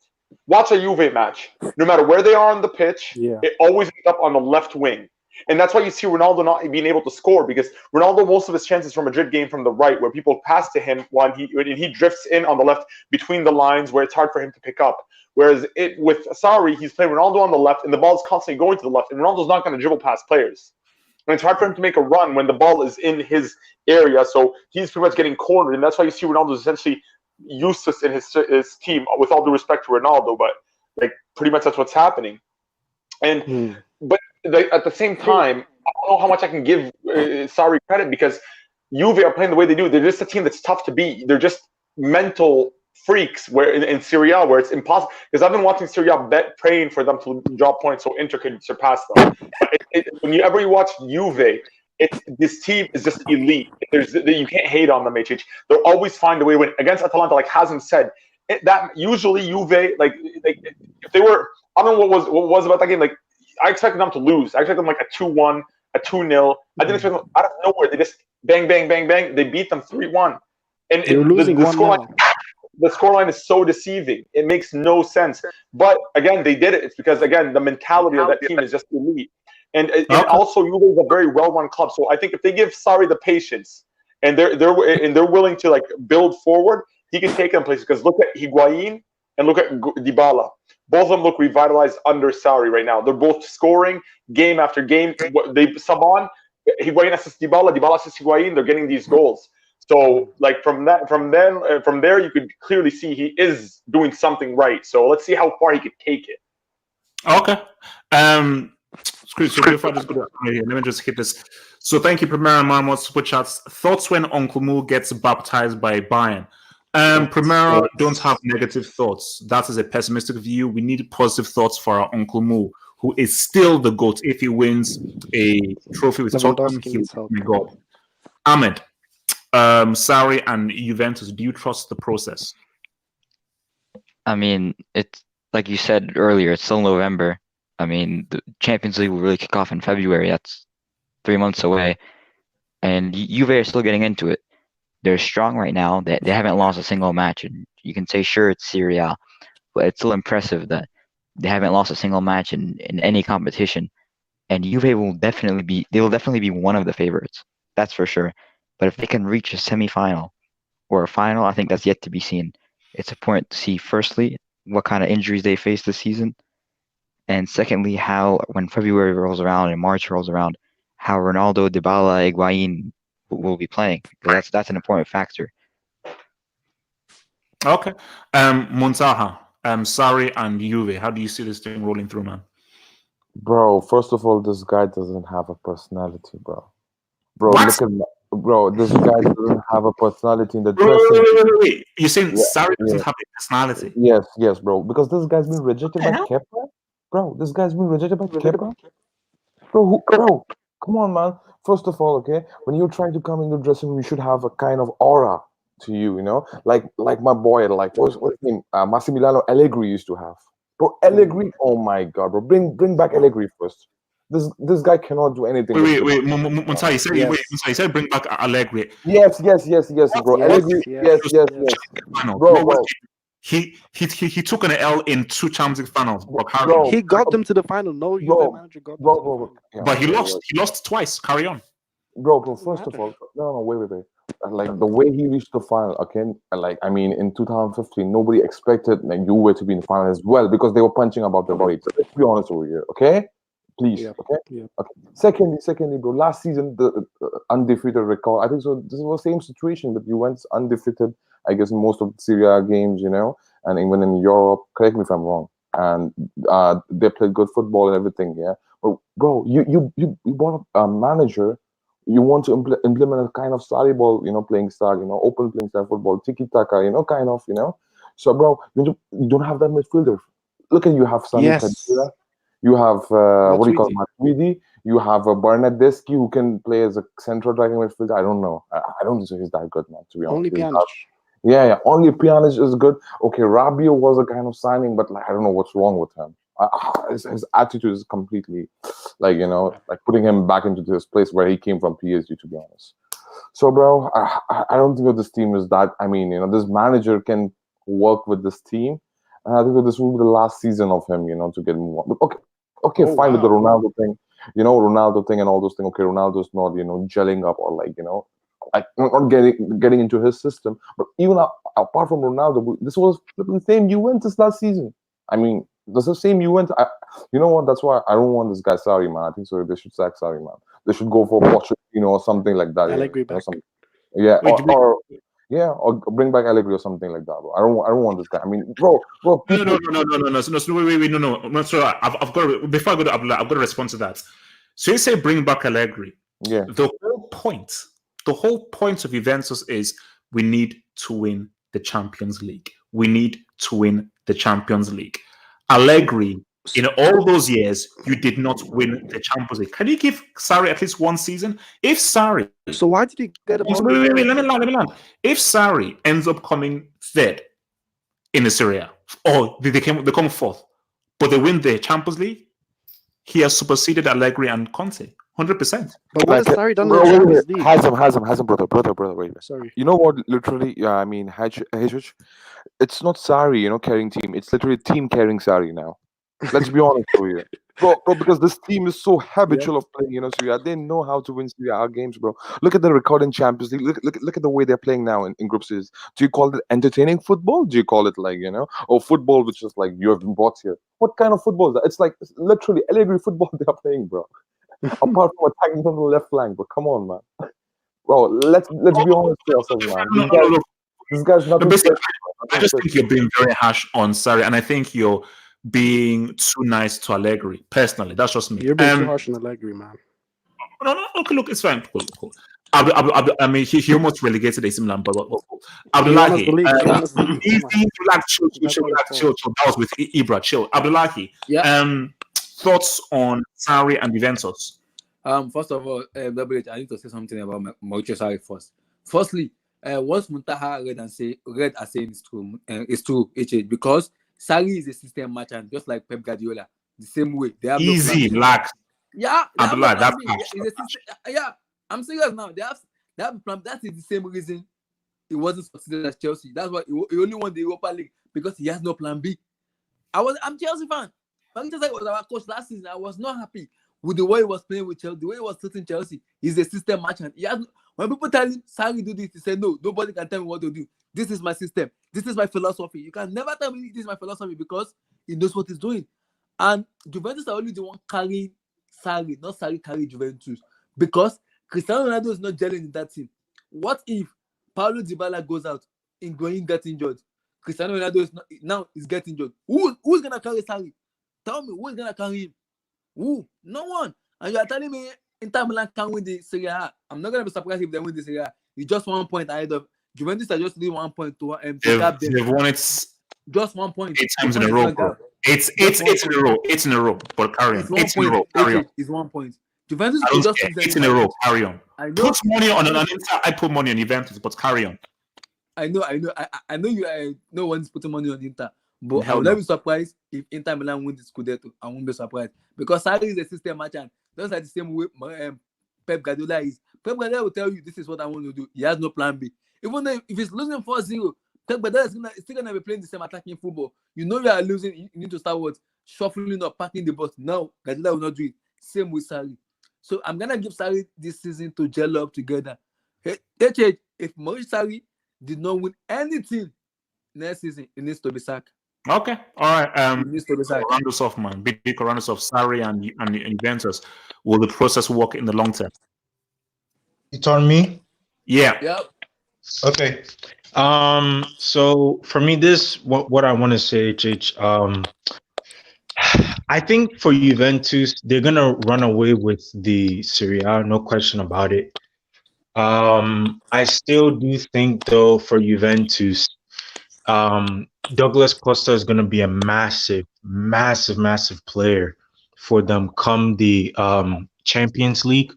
Watch a Juve match. No matter where they are on the pitch, it always ends up on the left wing. And that's why you see Ronaldo not being able to score because Ronaldo, most of his chances from Madrid game from the right where people pass to him when he drifts in on the left between the lines where it's hard for him to pick up. Whereas with Sarri, he's playing Ronaldo on the left and the ball is constantly going to the left and Ronaldo's not going to dribble past players. And it's hard for him to make a run when the ball is in his area. So he's pretty much getting cornered. And that's why you see Ronaldo essentially useless in his team, with all due respect to Ronaldo. But like pretty much that's what's happening. And but at the same time, I don't know how much I can give Sarri credit because Juve are playing the way they do. They're just a team that's tough to beat. They're just mental freaks where in Serie A where it's impossible. Because I've been watching Serie A praying for them to drop points so Inter could surpass them. Whenever you watch Juve, this team is just elite. You can't hate on them, HH. They'll always find a way to win. Against Atalanta, like Hazem said, that usually Juve, like if they were, I don't know what was about that game. Like I expected them to lose. I expected them like a 2-1, a 2-0. I didn't expect them out of nowhere. They just bang, bang, bang, bang. They beat them 3-1. And they're losing the scoreline is so deceiving. It makes no sense. But again, they did it. It's because again, the mentality of that team is just elite. And also, Juve is a very well-run club. So I think if they give Sarri the patience and they're willing to like build forward, he can take them places. Because look at Higuain and look at Dybala. Both of them look revitalized under Sarri right now. They're both scoring game after game. They sub on. Higuain assists Dybala. Dybala assists Higuain. They're getting these goals. So, like from there, you could clearly see he is doing something right. So let's see how far he could take it. Okay. So before I just go here, let me just hit this. So thank you, Primera Marmot Super Chats. Thoughts when Uncle Mo gets baptized by Bayern? Primera, don't have negative thoughts. That is a pessimistic view. We need positive thoughts for our Uncle Mo, who is still the GOAT. If he wins a trophy with Tottenham, he will be God. Ahmed, Sarri and Juventus, do you trust the process? I mean, it's like you said earlier, it's still November. I mean, the Champions League will really kick off in February. That's 3 months away. And Juve are still getting into it. They're strong right now. They haven't lost a single match. And you can say, sure, it's Serie A, but it's still impressive that they haven't lost a single match in any competition. And Juve will definitely be one of the favorites. That's for sure. But if they can reach a semifinal or a final, I think that's yet to be seen. It's important to see, firstly, what kind of injuries they face this season. And secondly, how when February rolls around and March rolls around, how Ronaldo, Dybala, Higuain will be playing. That's an important factor. Okay. Montaha, Sarri and Juve, how do you see this thing rolling through, man? Bro, first of all, this guy doesn't have a personality, bro. Bro, What? look at bro. This guy doesn't have a personality in the Wait, wait, dressing wait, room. wait, wait, wait. You're saying Yeah, Sarri doesn't yeah, have a personality? yes, yes, bro. Because this guy's been What rejected the by hell? Kepa. Bro, this guy's been rejected by Kepa. Bro, come on, man. First of all, okay, when you're trying to come in the dressing room, you should have a kind of aura to you, like my boy, like what's his name, Massimiliano Allegri used to have. Bro, Allegri, oh my god, bro, bring back Allegri first. This guy cannot do anything with Wait, football. wait, Monta, you said wait, Yes. Monta, you said bring back Allegri. Yes, What bro. what Yes. Allegri, did yes, he do Yes. yes, Yes. yes, finals? bro, What bro, he took an L in two Champions League finals, but carry on. bro, He got them to the final. No Juve bro, manager got them bro, to the bro, bro. final. Yeah, But he okay, lost. He lost twice. Carry on. bro. Doesn't First of matter. all, no, wait. Like the way he reached the final, okay. Like I mean, in 2015, nobody expected like Juve to be in the final as well because they were punching about their weight. Let's be honest over here, okay? Please, Yeah. okay? Yeah. Okay. Secondly, bro. Last season, the undefeated record. I think so. This was the same situation, but you went undefeated. I guess in most of the Serie A games, and even in Europe. Correct me if I'm wrong. And they played good football and everything. Yeah, but bro, you bought a manager. You want to implement a kind of Sarri ball, playing style, open playing style football, tiki taka, kind of. So, bro, you don't have that midfielder. Look at you have Sami Yes. Khedira, you have what do you call Matuidi. Matuidi, you have Bernardeschi who can play as a central attacking midfielder. I don't know. I don't think he's that good, man. To be honest, Only Pjanic. yeah. Only Pjanic is good. Okay, Rabiot was a kind of signing, but like I don't know what's wrong with him. His attitude is completely like like putting him back into this place where he came from PSG. To be honest, so bro, I don't think that this team is that. I mean, this manager can work with this team, and I think that this will be the last season of him. To get moved on. But okay, Oh fine with the wow. Ronaldo thing. Ronaldo thing and all those things. Okay, Ronaldo's not gelling up or like not getting into his system. But even apart from Ronaldo, this was the same Juventus last season. I mean, this is the same Juventus. You know what? That's why I don't want this guy Sarri, man. I think so. They should sack Sarri, man. They should go for Pochettino or something like that. Allegri back. Yeah, Wait, or bring back Allegri or something like that, bro. I don't want this guy. I mean, bro, no, people. wait, no. I'm not sure. I've got to, before I go to Abdullah, I've got to respond to that. So you say bring back Allegri. Yeah, The whole point of Juventus is we need to win the Champions League. We need to win the Champions League. Allegri, in all those years, you did not win the Champions League. Can you give Sarri at least one season? If Sarri, So why did he get a ball? wait, let me land. If Sarri ends up coming third in the Serie A, or they come fourth, but they win the Champions League, he has superseded Allegri and Conte, 100%. But what has Sarri done in bro, the wait, Champions League? Hasn't, brother, wait. Sorry. You know what? Literally, yeah. I mean, it's not Sarri, carrying team. It's literally team carrying Sarri now. Let's be honest over here. Bro, because this team is so habitual of playing, Serie A. They know how to win Serie A games, bro. Look at the record in Champions League. Look at the way they're playing now in group series. Do you call it entertaining football? Do you call it like, or football which is like you have been bought here? What kind of football is that? It's like literally Allegri football they are playing, bro. Apart from attacking from the left flank, but come on, man. Bro, let's be honest with ourselves, man. No. This guy's But nothing basically, special. I just think you're being very harsh on Sarri, and I think you're being too nice to Allegri. Personally, that's just me. You're being too harsh on Allegri, man. No. Okay, look, it's fine. Cool. I mean, he almost relegated AC Milan, but He won us Abdullahi, the league. He won us the league. Come on. easy, relax, chill. That's not his fault. That was with Ibra. Chill. Abdullahi, Yeah. thoughts on Sarri and Juventus? First of all, Double H, I need to say something about Mauricio Sarri first. Firstly, once Muntaha read as saying it's true, HH, because Sarri is a system merchant, just like Pep Guardiola. The same way they have Easy, no relax. Yeah, they have Abdullah, no that's plan B. It's a system. Yeah, I'm serious now. They have a plan. That is the same reason he wasn't succeeded at Chelsea. That's why he only won the Europa League because he has no plan B. I'm Chelsea fan. Mauricio Sarri was our coach last season. I was not happy with the way he was playing with Chelsea, the way he was treating Chelsea. He's a system merchant. When people tell him Sarri do this, he said no. Nobody can tell me what to do. This is my system. This is my philosophy. You can never tell me this is my philosophy because he knows what he's doing. And Juventus are only the one carrying Sarri, not Sarri carry Juventus, because Cristiano Ronaldo is not gelling in that team. What if Paulo Dybala goes out, Higuain gets injured, Cristiano Ronaldo is not, now is getting injured? Who's gonna carry Sarri? Tell me, who's gonna carry him? Who? No one. And you are telling me Inter Milan can win the Serie A. I'm not gonna be surprised if they win the Serie A. It's just 1 point ahead of Juventus. Are just doing 1 point to gap them. They've won it Just 1 point. 8 times in a row, bro. It's in a row. 8 in a row. But carry on. It's 1 8 in a point. row. Carry on. It's 1 point. Juventus I will don't just care. lose 8 in a row. Carry on. I know. Put money on an Inter. I put money on Juventus, but carry on. I know you. No one's putting money on Inter, but I Hell will no. not be surprised if Inter Milan win the Scudetto. I won't be surprised because Sarri is a system merchant. Just like the same way Pep Guardiola is. Pep Guardiola will tell you this is what I want to do. He has no plan B. Even though if he's losing 4-0, Pep Guardiola is still gonna be playing the same attacking football. You know you are losing. You need to start what shuffling or packing the bus. No, Guardiola will not do it. Same with Sarri. So I'm gonna give Sarri this season to gel up together. If Maurice Sarri did not win anything next season, it needs to be sacked. Okay. All right. It needs to be sacked. Round us off, man. Big round us off. Sarri and Juventus. Will the process work in the long term? It's on me. Yeah. Yep. Okay. So for me, what I want to say, HH. I think for Juventus, they're gonna run away with the Serie A, no question about it. I still do think though for Juventus, Douglas Costa is gonna be a massive player for them come the Champions League.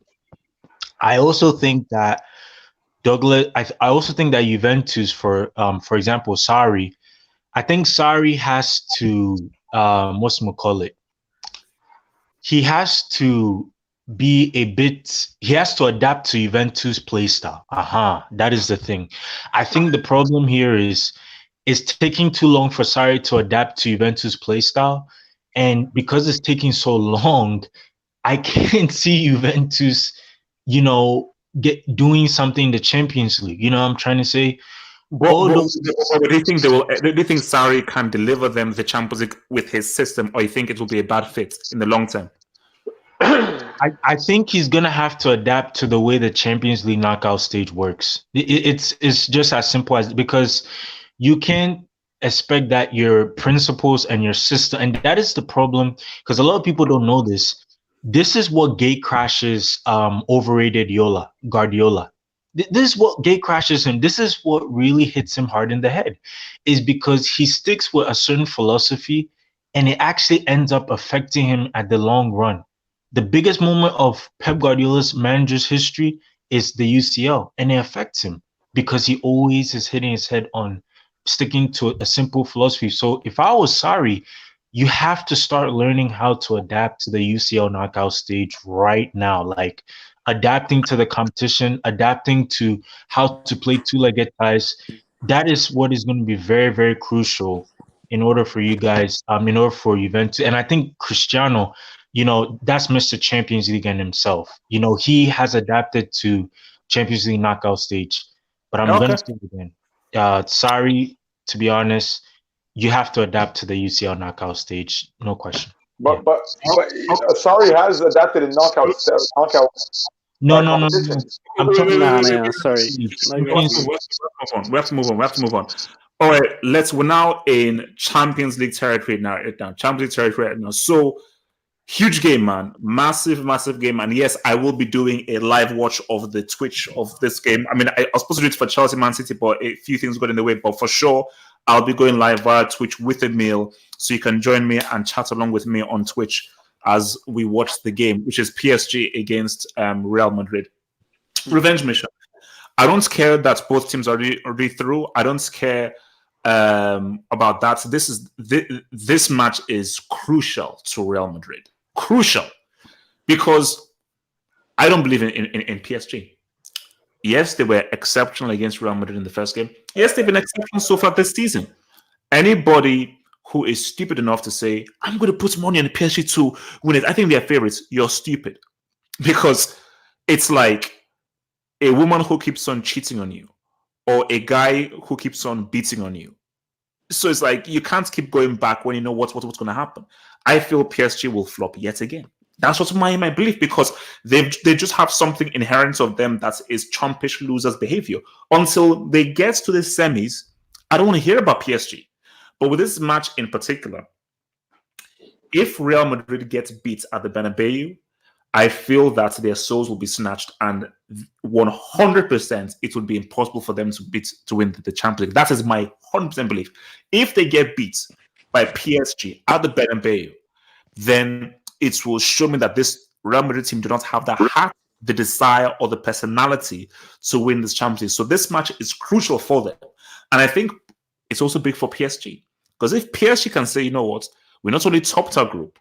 I also think that I also think that Juventus, for example, Sarri, I think Sarri has to he has to he has to adapt to Juventus play style. That is the thing. I think the problem here is it's taking too long for Sarri to adapt to Juventus play style, and because it's taking so long, I can't see Juventus, doing something in the Champions League. You know what I'm trying to say? But do you think do you think Sarri can deliver them the Champions League with his system, or you think it will be a bad fit in the long term? I think he's gonna have to adapt to the way the Champions League knockout stage works. It's just as simple as, because you can't expect that your principles and your system, and that is the problem, because a lot of people don't know this. This is what gate crashes overrated Guardiola. This is what gate crashes him. This is what really hits him hard in the head, is because he sticks with a certain philosophy and it actually ends up affecting him at the long run. The biggest moment of Pep Guardiola's manager's history is the UCL, and it affects him because he always is hitting his head on sticking to a simple philosophy. So if I was Sarri, you have to start learning how to adapt to the UCL knockout stage right now, like adapting to the competition, adapting to how to play two-legged ties. That is what is going to be very, very crucial in order for you guys, in order for Juventus. And I think Cristiano, that's Mr. Champions League in himself. He has adapted to Champions League knockout stage. But I'm going to say it again. Sorry, to be honest, you have to adapt to the UCL knockout stage, no question. But Sarri has adapted in knockout. No. I'm talking Nah, man, sorry. We have to move on. All right, we're now in Champions League territory now. Champions League territory right now. So huge game, man. Massive game. And yes, I will be doing a live watch of the Twitch of this game. I mean, I was supposed to do it for Chelsea Man City, but a few things got in the way. But for sure, I'll be going live via Twitch with a meal, so you can join me and chat along with me on Twitch as we watch the game, which is PSG against Real Madrid. Revenge mission. I don't care that both teams are already through. I don't care about that. This match is crucial to Real Madrid. Crucial, because I don't believe in PSG. Yes, they were exceptional against Real Madrid in the first game. Yes, they've been exceptional so far this season. Anybody who is stupid enough to say, I'm going to put money on PSG to win it, I think they're favorites, you're stupid. Because it's like a woman who keeps on cheating on you, or a guy who keeps on beating on you. So it's like you can't keep going back when you know what's going to happen. I feel PSG will flop yet again. That's what's my belief, because they just have something inherent of them that is chumpish losers behavior. Until they get to the semis, I don't want to hear about PSG. But with this match in particular, if Real Madrid gets beat at the Bernabeu, I feel that their souls will be snatched, and 100% it would be impossible for them to win the Champions League. That is my 100% belief. If they get beat by PSG at the Bernabeu, then it will show me that this Real Madrid team do not have the heart, the desire, or the personality to win this Champions League. So this match is crucial for them, and I think it's also big for PSG, because if PSG can say, you know what, we not only topped our group,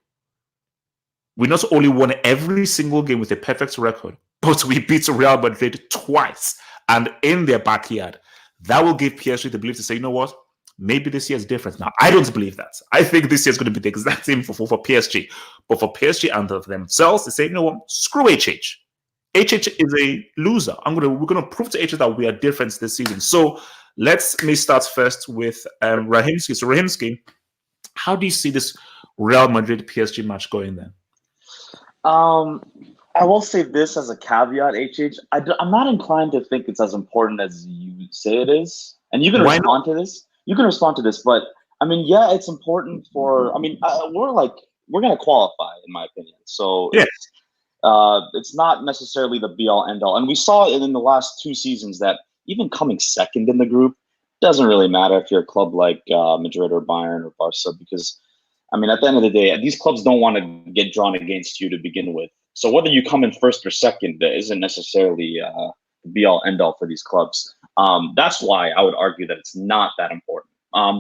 we not only won every single game with a perfect record, but we beat Real Madrid twice and in their backyard. That will give PSG the belief to say, you know what, maybe this year is different. Now, I don't believe that. I think this year is going to be the exact same for PSG. But for PSG and themselves, they say, you know what, screw HH. HH is a loser. We're going to prove to HH that we are different this season. So let me start first with Rahimski. So Rahimski, how do you see this Real Madrid PSG match going then? I will say this as a caveat, HH. I'm not inclined to think it's as important as you say it is. And you can respond to this. You can respond to this, but I mean, yeah, it's important for. I mean, we're going to qualify, in my opinion. So yeah. It's not necessarily the be all end all. And we saw it in the last 2 seasons that even coming second in the group doesn't really matter if you're a club like Madrid or Bayern or Barca, because I mean, at the end of the day, these clubs don't want to get drawn against you to begin with. So whether you come in first or second, that isn't necessarily the be all end all for these clubs. That's why I would argue that it's not that important.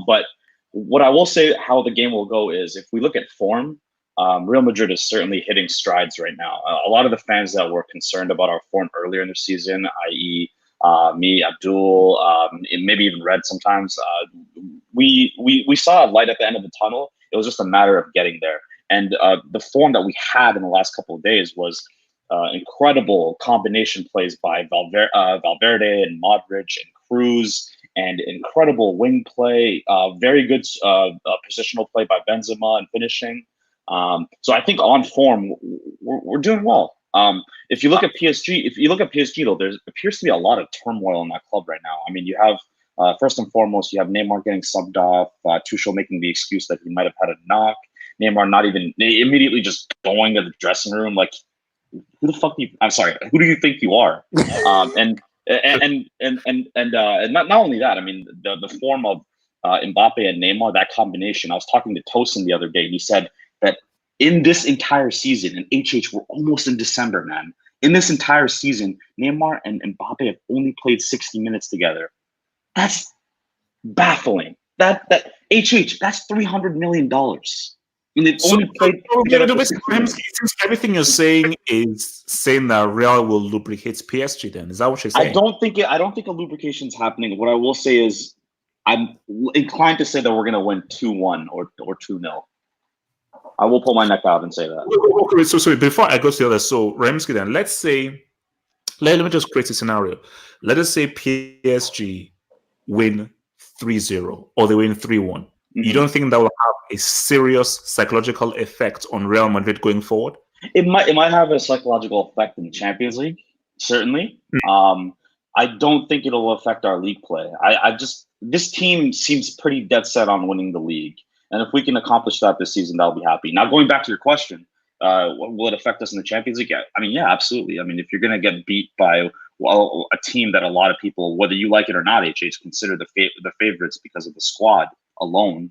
But what I will say, how the game will go is, if we look at form, Real Madrid is certainly hitting strides right now. A lot of the fans that were concerned about our form earlier in the season, i.e., me, Abdul, maybe even Red sometimes, we saw a light at the end of the tunnel. It was just a matter of getting there. And the form that we had in the last couple of days was incredible combination plays by Valverde and Modric and Cruz, and incredible wing play, very good positional play by Benzema and finishing. So I think on form, we're doing well. If you look at PSG, though, there appears to be a lot of turmoil in that club right now. I mean, you have first and foremost, you have Neymar getting subbed off, Tuchel making the excuse that he might have had a knock, Neymar not even immediately just going to the dressing room like, who the fuck do you? I'm sorry, who do you think you are? And not only that, I mean, the form of Mbappe and Neymar, that combination. I was talking to Tosin the other day. He said that in this entire season, and HH, we're almost in December, man. In this entire season, Neymar and Mbappe have only played 60 minutes together. That's baffling. That HH, that's $300 million. And they've only played. Everything you're saying is saying that Real will lubricate PSG. Then is that what you're saying? I don't think a lubrication is happening. What I will say is, I'm inclined to say that we're going to win 2-1 or 2-0. I will pull my neck out and say that. Okay, so before I go to the other, so Remsky, then let's say, let me just create a scenario. Let us say PSG win 3-0 or they win 3-1. You don't think that will have a serious psychological effect on Real Madrid going forward? It might have a psychological effect in the Champions League, certainly. I don't think it'll affect our league play. This team seems pretty dead set on winning the league, and if we can accomplish that this season, I'll be happy. Now, going back to your question, will it affect us in the Champions League? I mean, yeah, absolutely. I mean, if you're going to get beat by a team that a lot of people, whether you like it or not, HH, consider the favorites because of the squad alone,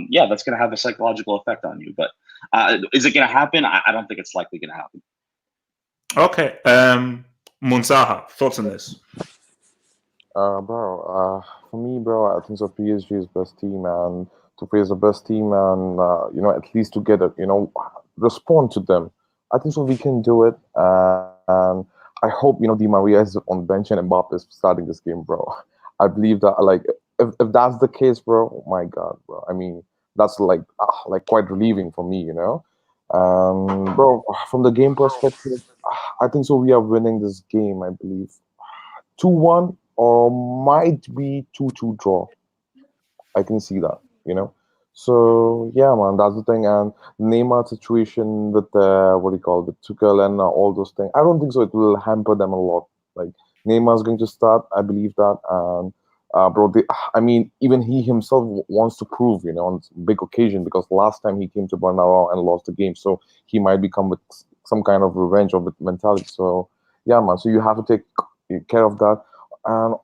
yeah, that's going to have a psychological effect on you. But is it going to happen? I don't think it's likely going to happen. Okay. Munzaha, thoughts on this? For me, bro, I think so PSG is best team, and to face the best team and, at least to get respond to them. I think so we can do it. And I hope, Di Maria is on bench and Mbappe is starting this game, bro. I believe that, if that's the case, bro, oh my God, bro. I mean, that's quite relieving for me, bro, from the game perspective, I think so we are winning this game, I believe. 2-1 or might be 2-2 draw. I can see that, So, yeah, man, that's the thing. And Neymar situation with, with Tuchel and all those things, I don't think so it will hamper them a lot. Like, Neymar's going to start, I believe that. And bro. I mean, even he himself wants to prove, on big occasion, because last time he came to Bernabeu and lost the game, so he might become with some kind of revenge or with mentality. So yeah, man. So you have to take care of that. And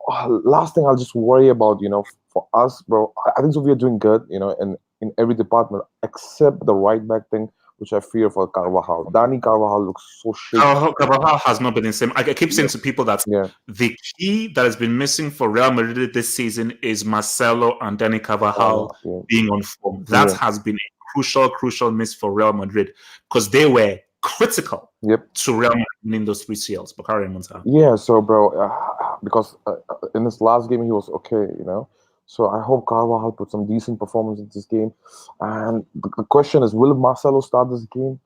last thing, I'll just worry about, for us, bro. I think so. We are doing good, in every department except the right back thing, which I fear for Carvajal. Danny Carvajal looks so shaky. Carvajal has not been the same. I keep saying to people that Yeah. the key that has been missing for Real Madrid this season is Marcelo and Danny Carvajal being on form. That has been a crucial miss for Real Madrid, because they were critical to Real Madrid winning those 3 CLs. But carry on, Monta. Yeah, so bro, because in this last game he was okay, So I hope Carvajal put some decent performance in this game. And the question is, will Marcelo start this game?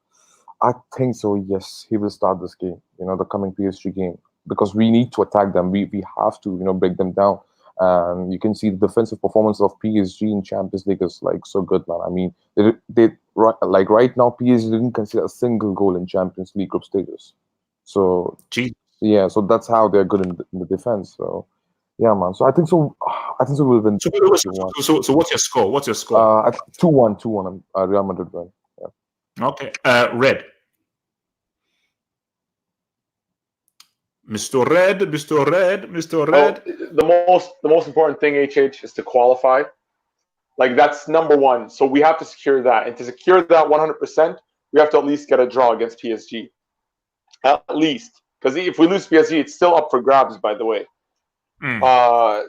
I think so, yes. He will start this game, the coming PSG game. Because we need to attack them. We have to, break them down. And you can see the defensive performance of PSG in Champions League is like so good, man. I mean, they right now PSG didn't concede a single goal in Champions League group stages. So yeah, so that's how they're good in the defense. So yeah, man. So I think so. We'll win. So what's your score? 2-1, 2-1. Real Madrid win. Yeah. Okay. Red. Mr. Red. The most important thing, HH, is to qualify. Like, that's number one. So we have to secure that, and to secure that 100%, we have to at least get a draw against PSG. At least, because if we lose PSG, it's still up for grabs. By the way.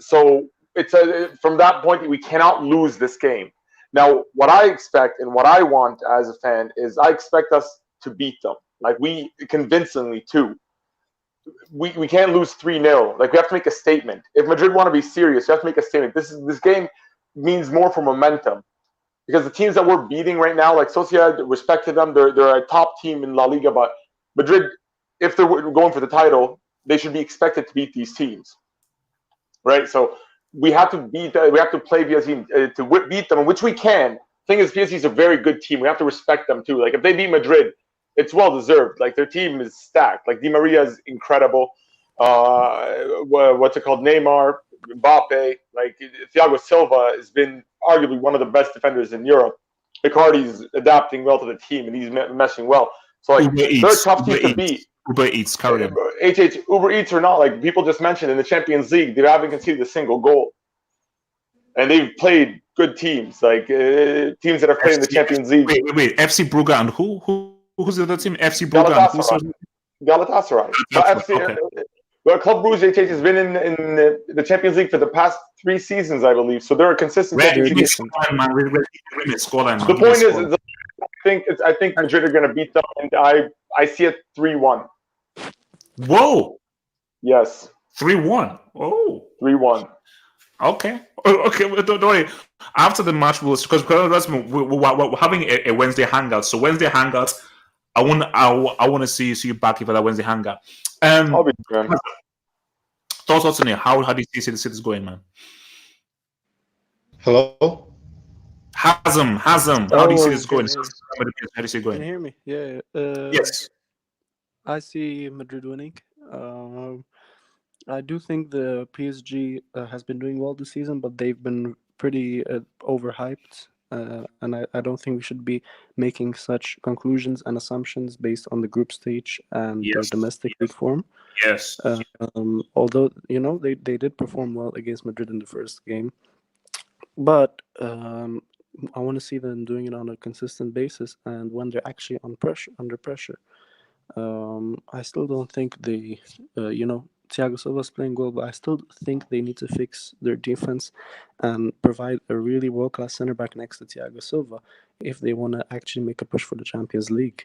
So it's from that point, we cannot lose this game. Now, what I expect and what I want as a fan is I expect us to beat them, like we convincingly too. We can't lose 3-0. Like, we have to make a statement. If Madrid want to be serious, you have to make a statement. This game means more for momentum, because the teams that we're beating right now, like Sociedad, respect to them, they're a top team in La Liga, but Madrid, if they're going for the title, they should be expected to beat these teams. Right, so we have to play PSG to beat them, which we can. Thing is, PSG is a very good team. We have to respect them too. Like, if they beat Madrid, it's well deserved. Like, their team is stacked. Like, Di Maria is incredible. What's it called? Neymar, Mbappe. Like, Thiago Silva has been arguably one of the best defenders in Europe. Icardi's adapting well to the team, and he's meshing well. So, like, they're a tough team to beat. Uber Eats, carry on. Uber Eats or not, like people just mentioned, in the Champions League, they haven't conceded a single goal, and they've played good teams, like teams that have played in the Champions League. Wait, FC Brugge and who's the other team? FC Brugge and Galatasaray. Well, Club Brugge has been in the Champions League for the past 3 seasons, I believe. So they're a consistent. The point is, I think Madrid are going to beat them, and I see it 3-1. Whoa! Yes. 3-1. Oh. 3-1. Okay. Okay. Don't worry. After the match, we're having a Wednesday hangout. So Wednesday hangout, I want to see you back for that Wednesday hangout. I'll be there. Thoughts on it? How do you see the city's going, man? Hello. Hazem. How do you see this going? How do you see it going? Can you hear me? Yeah. Yes. I see Madrid winning. I do think the PSG has been doing well this season, but they've been pretty overhyped. And I don't think we should be making such conclusions and assumptions based on the group stage and their domestic league form. Yes. Although, they did perform well against Madrid in the first game. But I want to see them doing it on a consistent basis, and when they're actually under pressure. I still don't think they, Thiago Silva's playing well, but I still think they need to fix their defense and provide a really world-class center back next to Thiago Silva if they want to actually make a push for the Champions League.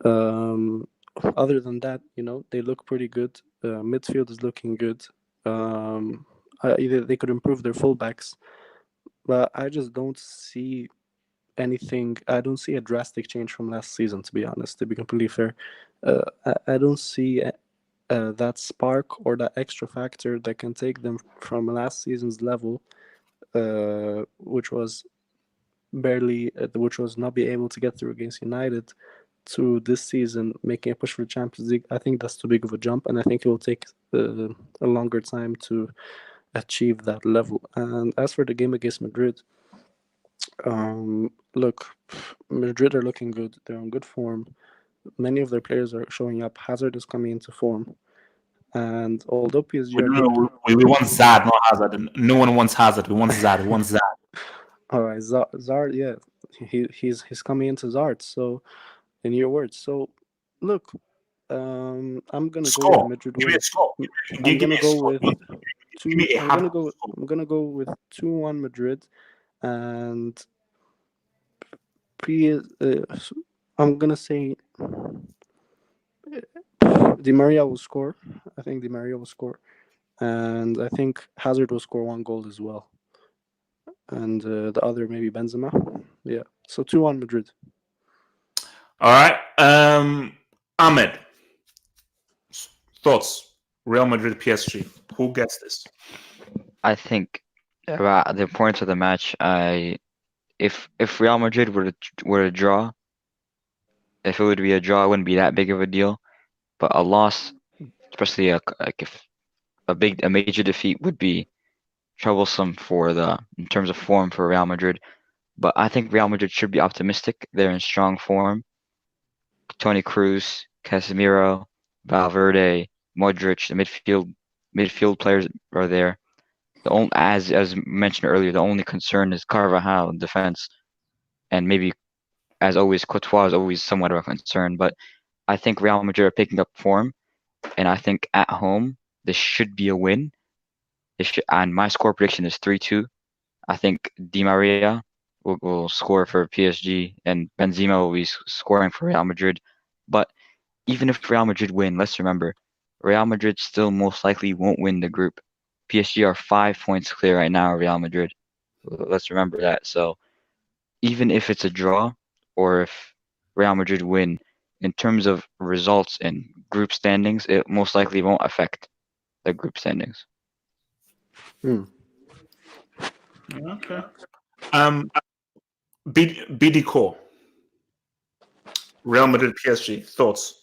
Other than that, they look pretty good. Midfield is looking good. They could improve their fullbacks, but I just don't see anything. I don't see a drastic change from last season, to be honest, to be completely fair. I don't see that spark or that extra factor that can take them from last season's level, which was not be able to get through against United, to this season making a push for the Champions League. I think that's too big of a jump, and I think it will take a longer time to achieve that level. And as for the game against Madrid, look, Madrid are looking good. They're on good form. Many of their players are showing up. Hazard is coming into form. And although PSG are good, We want Zad, not Hazard. No one wants Hazard. We want Zad. We want Zad. all right, Zard, yeah, he's coming into Zard. So, in your words, so look, I'm gonna go with Score. Madrid Give me win. a score. I'm Give gonna me a go score. with Give me a half score. I'm gonna go with 2-1 Madrid, and I'm gonna say Di Maria will score. I think Di Maria will score, and I think Hazard will score one goal as well, and the other maybe Benzema. Yeah, so 2-1 Madrid. All right. Ahmed, thoughts? Real Madrid PSG. Who gets this? I think about the importance of the match. If Real Madrid were to draw, if it would be a draw, it wouldn't be that big of a deal. But a loss, especially like if a major defeat, would be troublesome in terms of form for Real Madrid. But I think Real Madrid should be optimistic. They're in strong form. Toni Kroos, Casemiro, Valverde, Modric, the midfield players are there. As mentioned earlier, the only concern is Carvajal in defense, and maybe as always, Courtois is always somewhat of a concern. But I think Real Madrid are picking up form, and I think at home this should be a win. And my score prediction is 3-2. I think Di Maria will score for PSG, and Benzema will be scoring for Real Madrid. But even if Real Madrid win, let's remember, Real Madrid still most likely won't win the group. PSG are 5 points clear right now of Real Madrid. Let's remember that. So even if it's a draw or if Real Madrid win, in terms of results and group standings, it most likely won't affect the group standings. Okay. BD Core. Real Madrid PSG. Thoughts?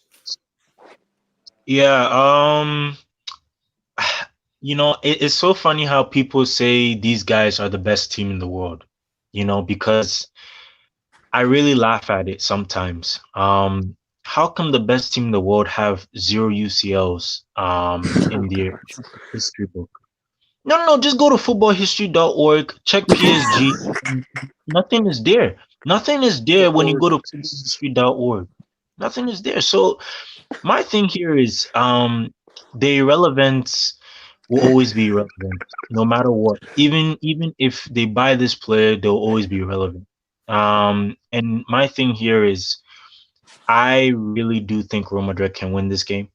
Yeah, it's so funny how people say these guys are the best team in the world, because I really laugh at it sometimes. How come the best team in the world have 0 UCLs in their history book? No, just go to footballhistory.org, check PSG. Nothing is there. Nothing is there when you go to footballhistory.org. Nothing is there. So my thing here is the irrelevance will always be relevant no matter what. Even if they buy this player, they'll always be relevant. And my thing here is I really do think Real Madrid can win this game.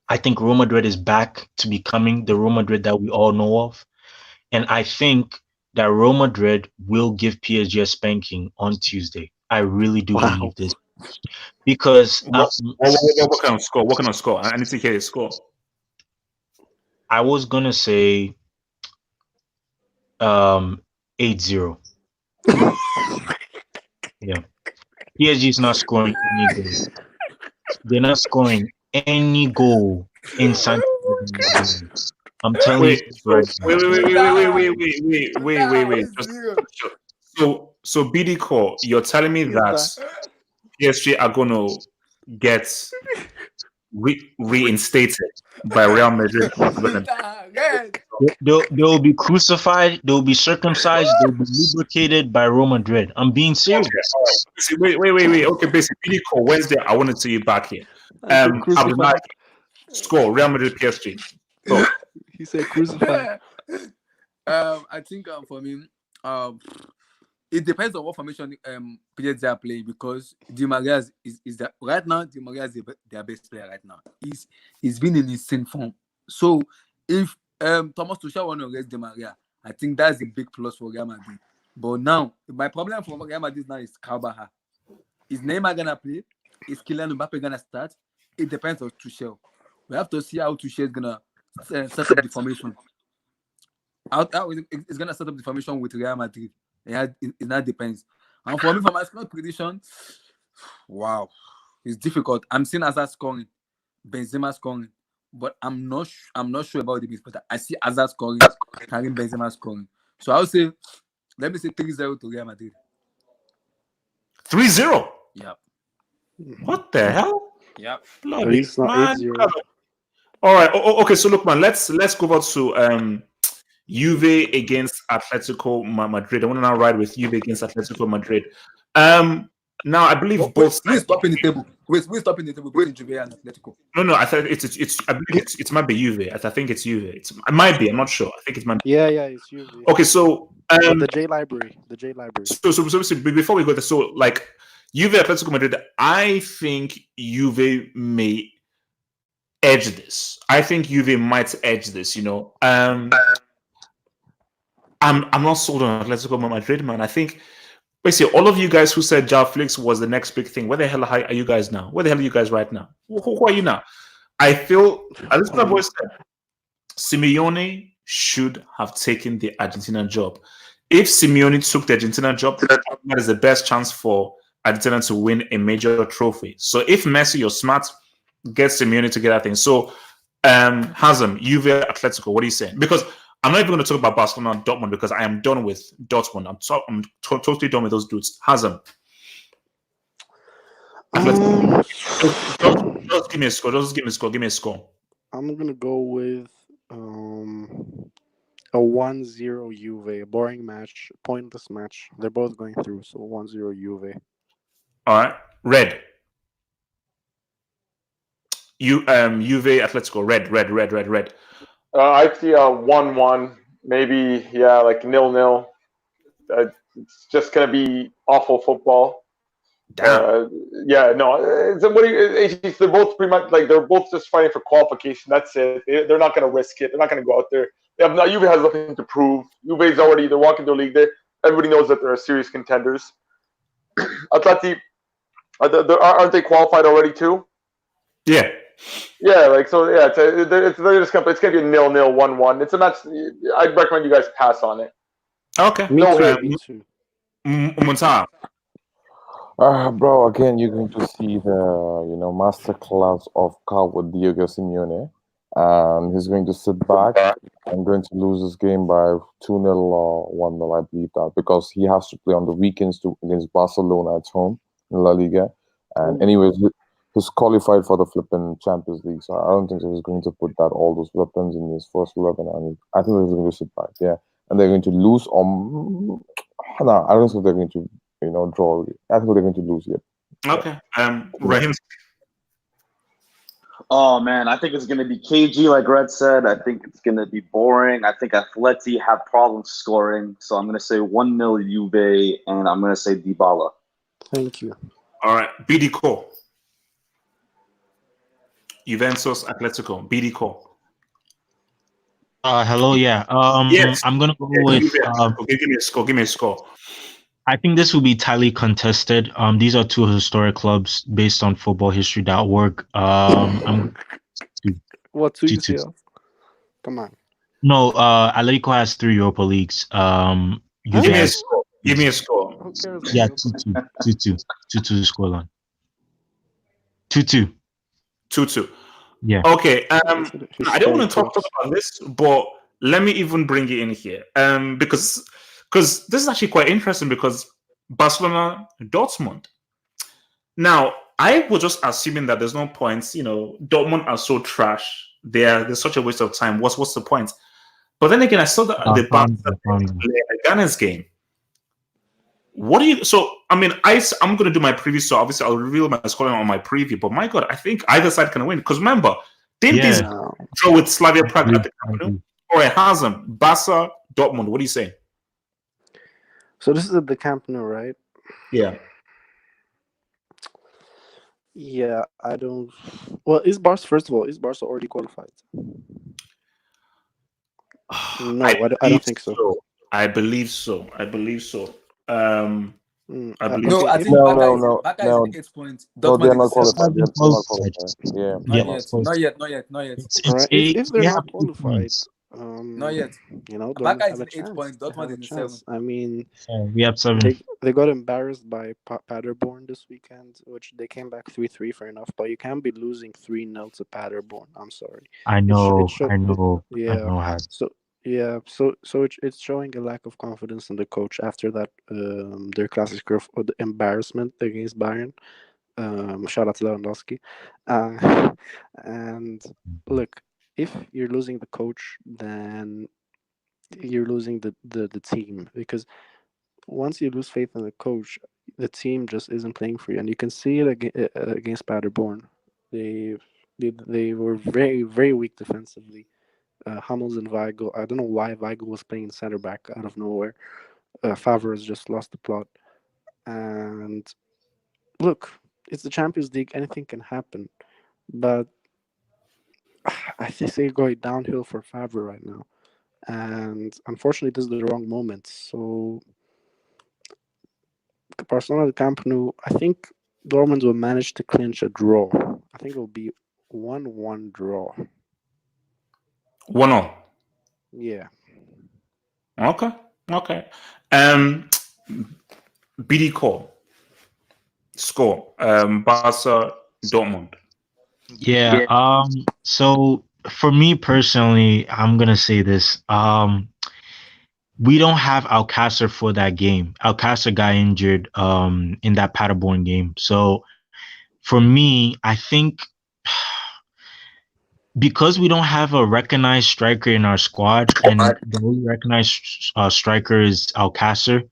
I think Real Madrid is back to becoming the Real Madrid that we all know of. And I think that Real Madrid will give PSG a spanking on Tuesday. I really do believe this. Because What kind of score? What kind of score? I need to hear your score. I was gonna say 8-0. Yeah. PSG is not scoring any goal. They're not scoring any goal in Santiago. I'm telling you this right now. Wait. So BD Core, you're telling me that PSG are gonna get reinstated by Real Madrid? They'll be crucified, they'll be circumcised, they'll be lubricated by Real Madrid. I'm being serious. Okay, wait. Okay, basically, BD Core, Wednesday, I want to see you back here. Abdullah, score Real Madrid PSG. Go. He said crucified. I think for me, it depends on what formation PSG are playing, because Di Maria is that right now. Di Maria is their best player right now. He's been in insane form. So if Thomas Tuchel want to rest Di Maria, I think that's a big plus for Real Madrid. But now my problem for Real Madrid now is Carvajal. Is Neymar gonna play? Is Kylian Mbappe gonna start? It depends on Tuchel. We have to see how Tuchel is gonna set up the formation. How it's gonna set up the formation with Real Madrid. It not depends. And for me, for my score prediction, wow, it's difficult. I'm seeing Hazard scoring, Benzema scoring, but I'm not sure about the midfielder. I see Hazard scoring, Karim Benzema scoring. So I would say, let me say 3-0 to Real Madrid. 3-0. Yep. What the hell? Yep. At Bloody least not man. 8-0. All right. Okay. So look, man. Let's go over to Juve against Atletico Madrid. I want to now ride with Juve against Atletico Madrid. Now I believe Wait, both. we're stopping the table. We're stopping the table between Juve and Atletico. No. I thought it's. I believe it might be Juve. I think it's Juve. It might be. I'm not sure. I think it might be. Yeah, it's you. Okay. So But the J library. So before we go there, so like Juve Atletico Madrid, I think Juve may edge this. I think Juve might edge this. I'm not sold on Atletico Madrid, man. I think basically all of you guys who said Joao Felix was the next big thing. Where the hell are you guys now? Where the hell are you guys right now? Who are you now? I feel at least my voice said Simeone should have taken the Argentina job. If Simeone took the Argentina job, that is the best chance for Argentina to win a major trophy. So if Messi, you're smart, get Simeone to get that thing. So Hazem, Juve, Atletico, what are you saying? Because I'm not even going to talk about Barcelona and Dortmund because I am done with Dortmund. I'm totally done with those dudes. Hazem. Just give me a score. Give me a score. I'm gonna go with a 1-0 Juve. A boring match, pointless match. They're both going through, so 1-0 Juve. All right. Red. Juve, Atletico. Red. I see a 1-1, maybe like 0-0. It's just gonna be awful football. Damn. They're both pretty much like they're both just fighting for qualification. That's it. They're not gonna risk it. They're not gonna go out there. Juve has nothing to prove. Juve's already they're walking their league. Everybody knows that they're serious contenders. Atleti, aren't they qualified already too? Yeah. Yeah, it's gonna be a 0-0, 1-1. It's a match. I'd recommend you guys pass on it. Okay. Me too. Muntar. Bro, again, you're going to see the masterclass of Carl Diego Simeone, and he's going to sit back and going to lose this game by 2-0 or 1-0, I believe that, because he has to play on the weekends against Barcelona at home in La Liga, and anyways, he's qualified for the flipping Champions League, so I don't think he's going to put all those weapons in his first 11. And I think he's going to sit back, and they're going to lose. No, I don't think they're going to, draw. I think they're going to lose yet. Okay. Raheem. Oh man, I think it's going to be cagey, like Red said. I think it's going to be boring. I think Atleti have problems scoring, so I'm going to say 1-0 Juve, and I'm going to say Dybala. Thank you. All right, BD Core. Juventus, Atletico, BD Core. Hello, yeah. Yes. I'm gonna go with. Give me a score. I think this will be tightly contested. These are two historic clubs based on footballhistory.org. What, 2 2-2. UCL? Come on. No, Atletico has 3 Europa Leagues. Give me a score. Who cares? Yeah, 2-2 scoreline. 2-2. 2-2. Yeah. Okay. I don't want to talk about this, but let me even bring it in here. Because this is actually quite interesting because Barcelona, Dortmund. Now, I was just assuming that there's no points. Dortmund are so trash. They're such a waste of time. What's the point? But then again, I saw that the Ghana's game. What do you? So I mean, I'm going to do my preview. So obviously, I'll reveal my scoring on my preview. But my God, I think either side can win because remember, didn't these draw with Slavia Prague at the Camp Nou? Or it hasn't. Barca, Dortmund. What do you say? So this is at the Camp Nou, right? Yeah. Yeah, I don't. Well, first of all, is Barca already qualified? No, I don't think so. I believe so. I believe. No, I think No. Barca is at 8 points. No, they're not Dortmund qualified. is They're not qualified. Yeah. not yet. All right. If they're not qualified, Not yet. Dortmund Barca have is a in 8 chance. points. They Dortmund have is a in 7. chance. I mean, So we have 7. they got embarrassed by Paderborn this weekend, which they came back 3-3 for enough. But you can't be losing 3-0 to Paderborn. I'm sorry. I It know, should. I know, I Yeah. know. So it's showing a lack of confidence in the coach after that their classic curve or the embarrassment against Bayern. Shout out to Lewandowski. And look, if you're losing the coach, then you're losing the team, because once you lose faith in the coach, the team just isn't playing for you, and you can see it against Paderborn. They were very very weak defensively. Hummels and Weigl. I don't know why Weigl was playing center back out of nowhere. Favre has just lost the plot. And look, it's the Champions League. Anything can happen. But I think they're going downhill for Favre right now. And unfortunately, this is the wrong moment. So Barcelona, the Camp Nou, I think Dortmund will manage to clinch a draw. I think it will be 1-1 draw. 1-0. Yeah. Okay. BD call. Score. Barca, Dortmund. Yeah. So for me personally, I'm gonna say this. We don't have Alcácer for that game. Alcácer got injured in that Paderborn game. So for me, I think because we don't have a recognized striker in our squad, and the only recognized striker is Alcácer,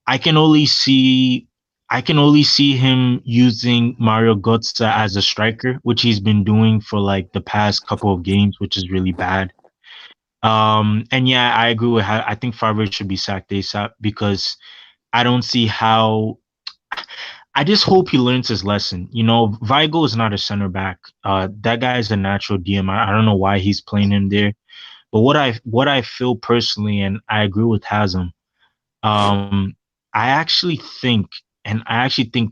I can only see him using Mario Götze as a striker, which he's been doing for like the past couple of games, which is really bad. And yeah, I agree with I think Favre should be sacked ASAP because I don't see how. I just hope he learns his lesson. Weigl is not a center back. That guy is a natural DM. I don't know why he's playing him there. But what I feel personally, and I agree with Hazem, um, I actually think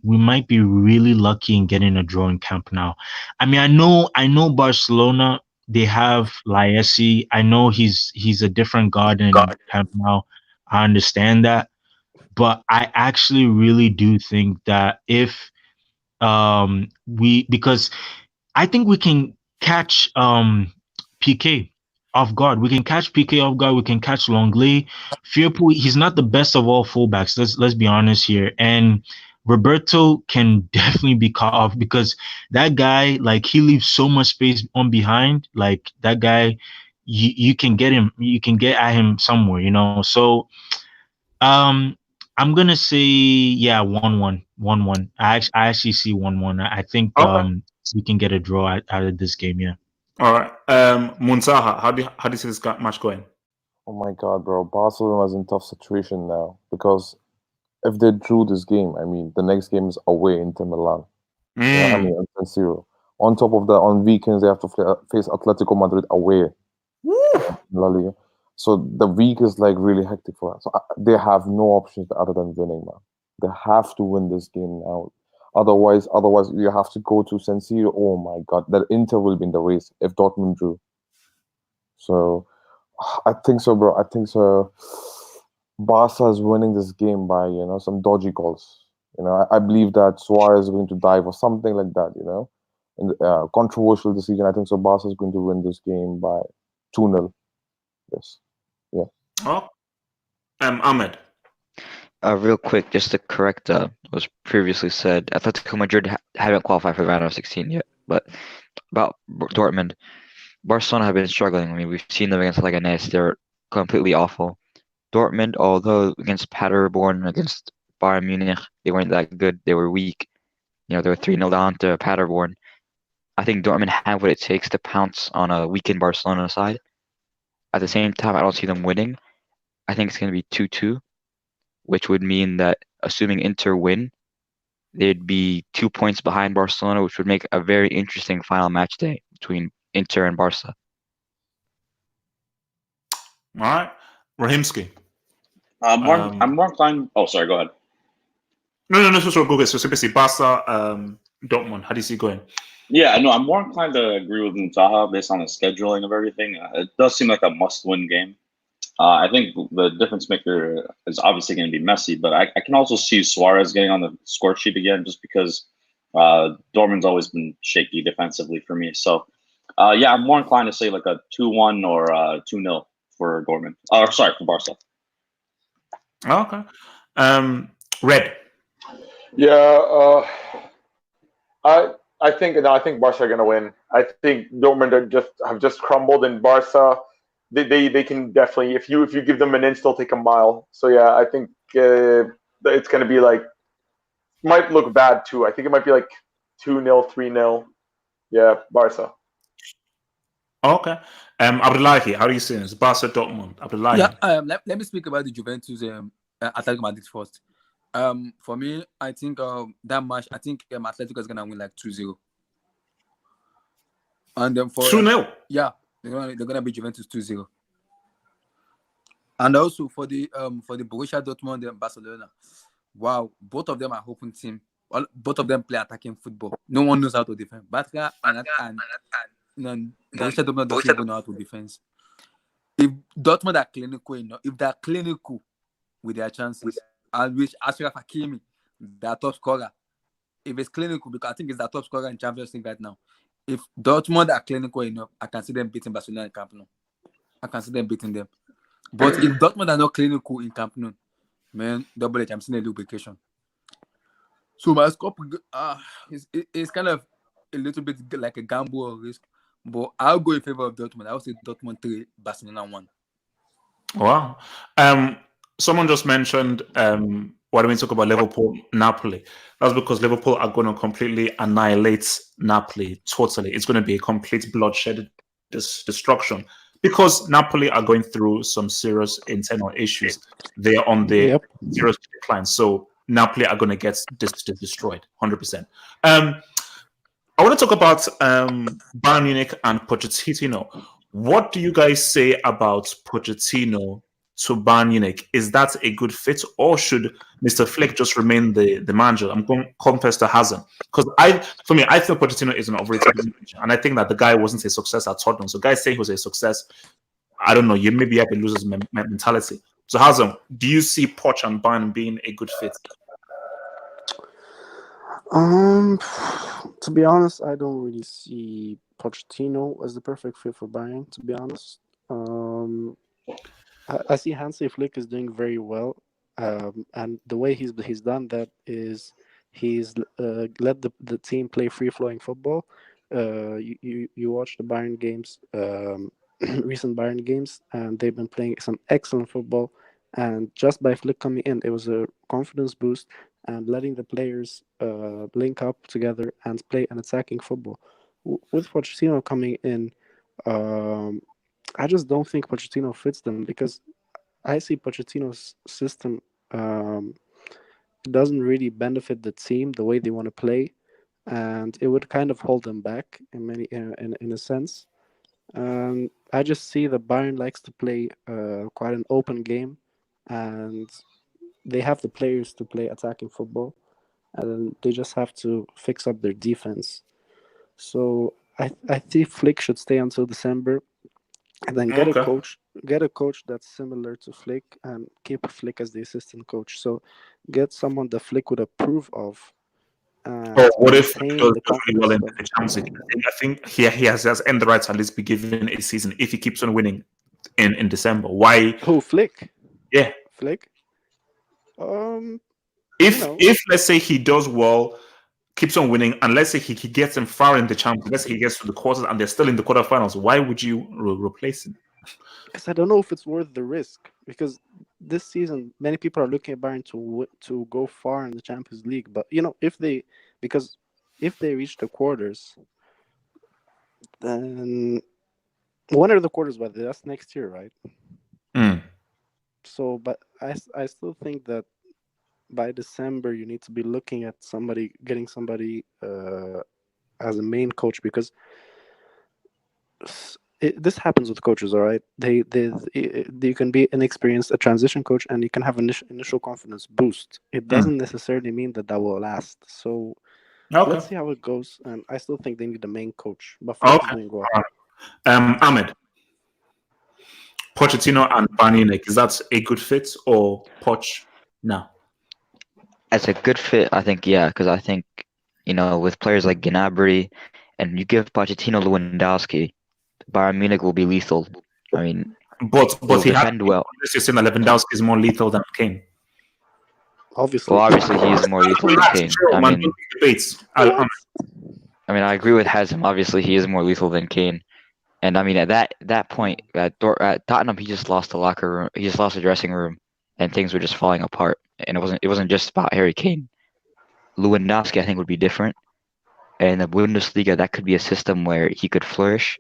we might be really lucky in getting a draw in Camp Nou. I mean, I know Barcelona, they have Laessi. I know he's a different god in Camp Nou. I understand that, but I actually really do think that if because I think we can catch PK off guard. We can catch PK off guard. We can catch Longley. Firpo, he's not the best of all fullbacks. Let's be honest here. And Roberto can definitely be caught off because that guy, like, he leaves so much space on behind. Like, that guy, you can get him. You can get at him somewhere. So um, I'm gonna say, yeah, 1-1, 1-1. I actually see 1-1. I think Okay. we can get a draw out of this game. Yeah. All right. Muntaha, how do you see this match going? Oh my God, bro. Barcelona is in tough situation now because if they drew this game, I mean, the next game is away in Milan. Yeah, I mean, on San Siro. On top of that, on weekends they have to face Atletico Madrid away in La Liga. So the week is like really hectic for us. So they have no options other than winning, man. They have to win this game now. Otherwise, you have to go to San Siro. Oh my God, that Inter will be in the race if Dortmund drew. So I think so, bro. I think so. Barca is winning this game by some dodgy calls. I believe that Suarez is going to dive or something like that. And controversial decision. I think so. Barca is going to win this game by 2-0. Yes. Yeah. Oh, Ahmed. Real quick, just to correct what was previously said, Atletico Madrid haven't qualified for the round of 16 yet. But about Dortmund, Barcelona have been struggling. I mean, we've seen them against Leganes; they're completely awful. Dortmund, although against Paderborn, against Bayern Munich, they weren't that good. They were weak. They were 3-0 down to Paderborn. I think Dortmund have what it takes to pounce on a weakened Barcelona side. At the same time, I don't see them winning. I think it's going to be 2-2, which would mean that assuming Inter win, they'd be 2 points behind Barcelona, which would make a very interesting final match day between Inter and Barca. All right. Rahimski. I'm more inclined. Oh, sorry. Go ahead. No. So go ahead. So basically, Barca, Dortmund. How do you see it going? Yeah, no, I'm more inclined to agree with Mutaha based on the scheduling of everything. It does seem like a must-win game. I think the difference maker is obviously going to be Messi, but I can also see Suarez getting on the score sheet again just because Dortmund's always been shaky defensively for me. So, yeah, I'm more inclined to say like a 2-1 or 2-0 for Dortmund. Or sorry, for Barca. Okay. Red. Yeah, I think no, I think Barca are gonna win. I think Dortmund have just crumbled, and Barca they can definitely if you give them an inch they'll take a mile. So yeah, I think it's gonna be like might look bad too. I think it might be like 2-0, 3-0. Yeah, Barca. Okay. Abdullahi, how are you saying? It's Barca Dortmund. Abdullahi. Yeah, let me speak about the Juventus Atletico Madrid first. For me, I think that match, I think Atletico is gonna win like 2-0. And then for 2-0. Yeah, they're gonna beat Juventus 2-0. And also for the Borussia Dortmund and Barcelona, wow, both of them are open team. Both of them play attacking football. No one knows how to defend. Barca and Borussia Dortmund doesn't even know how to defend. If Dortmund are clinical enough, if they're clinical with their chances, and which Ashraf Hakimi, their top scorer, if it's clinical, because I think it's their top scorer in Champions League right now. If Dortmund are clinical enough, I can see them beating Barcelona in Camp Nou. I can see them beating them. But if Dortmund are not clinical in Camp Nou, man, double H, I'm seeing a lubrication. So my scope is kind of a little bit like a gamble or risk, but I'll go in favor of Dortmund. I'll say Dortmund 3, Barcelona 1. Wow. Someone just mentioned why do we talk about Liverpool, Napoli? That's because Liverpool are going to completely annihilate Napoli totally. It's going to be a complete bloodshed destruction because Napoli are going through some serious internal issues. They're on the serious decline. So Napoli are going to get destroyed 100%. I want to talk about Bayern Munich and Pochettino. What do you guys say about Pochettino to Bayern Munich? Is that a good fit, or should Mr. Flick just remain the manager? I'm going to confess to Hazard because for me, I think Pochettino is an overrated manager, and I think that the guy wasn't a success at Tottenham. So, guys saying he was a success, I don't know. You maybe have a loser's mentality. So, Hazard, do you see Poch and Bayern being a good fit? To be honest, I don't really see Pochettino as the perfect fit for Bayern. To be honest, I see Hansi Flick is doing very well, and the way he's done that is he's let the team play free flowing football. You watch the Bayern games, recent Bayern games, and they've been playing some excellent football. And just by Flick coming in, it was a confidence boost and letting the players link up together and play an attacking football. With Pochettino coming in, I just don't think Pochettino fits them because I see Pochettino's system doesn't really benefit the team the way they want to play, and it would kind of hold them back in a sense. I just see that Bayern likes to play quite an open game, and they have the players to play attacking football, and they just have to fix up their defense. So I think Flick should stay until December, and then get a coach that's similar to Flick, and keep Flick as the assistant coach. So get someone that Flick would approve of. What if Flick does really well in the Champions League? I think he has earned the right to at least be given a season if he keeps on winning in December. Why? Who, Flick? Yeah, Flick. If let's say he does well, keeps on winning, and let's say he gets them far in the Champions, let's say he gets to the quarters and they're still in the quarterfinals, why would you replace him? Because I don't know if it's worth the risk. Because this season, many people are looking at Bayern to go far in the Champions League. But if they reach the quarters, then when are the quarters? By that's next year, right? So, but I still think that by December you need to be looking at getting somebody as a main coach, because this happens with coaches, all right? They you can be inexperienced, a transition coach, and you can have initial confidence boost. It doesn't necessarily mean that will last. So Okay. Let's see how it goes. And I still think they need a main coach. But Fred is Okay. doing well. Ahmed, Pochettino and Bayern, is that a good fit or Poch? No. As a good fit, I think, yeah, because I think, with players like Gnabry, and you give Pochettino Lewandowski, Bayern Munich will be lethal. I mean, But he'll he had defend well. you're saying that Lewandowski is more lethal than Kane. Obviously. Well, obviously, he is more lethal than Relax, Kane. chill, I man. mean, Don't make debates. What? I agree with Hazem. Obviously, he is more lethal than Kane. And I mean, at that point, at Tottenham, he just lost the locker room. He just lost the dressing room, and things were just falling apart. And it wasn't just about Harry Kane. Lewandowski, I think, would be different. And in the Bundesliga, that could be a system where he could flourish.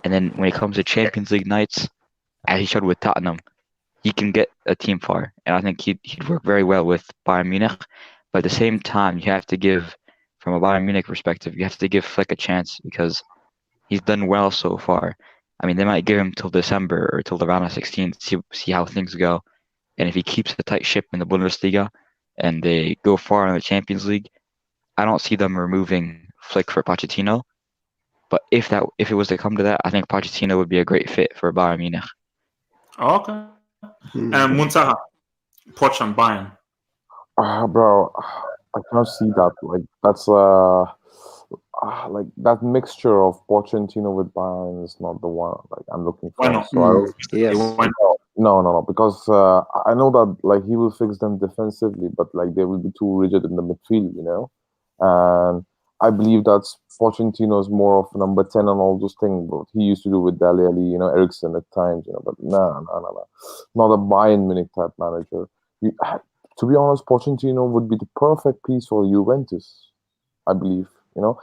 And then when it comes to Champions League nights, as he showed with Tottenham, he can get a team far. And I think he'd work very well with Bayern Munich. But at the same time, you have to give, from a Bayern Munich perspective, you have to give Flick a chance because he's done well so far. I mean, they might give him till December or till the round of 16 to see how things go. And if he keeps a tight ship in the Bundesliga and they go far in the Champions League, I don't see them removing Flick for Pochettino. But if it was to come to that, I think Pochettino would be a great fit for Bayern Munich. Okay. Muntaha, Poch and Bayern. Bro, I cannot see that. Like that's like that mixture of Pochettino with Bayern is not the one like I'm looking for. Why not? So I don't, Yes. Why not? no, because I know that like he will fix them defensively, but like they will be too rigid in the midfield, and I believe that's Pochettino is more of number 10 and all those things, but he used to do with Dele Alli, Ericsson at times, but no, not a Bayern Munich type manager. To be honest, Pochettino would be the perfect piece for Juventus, I believe, and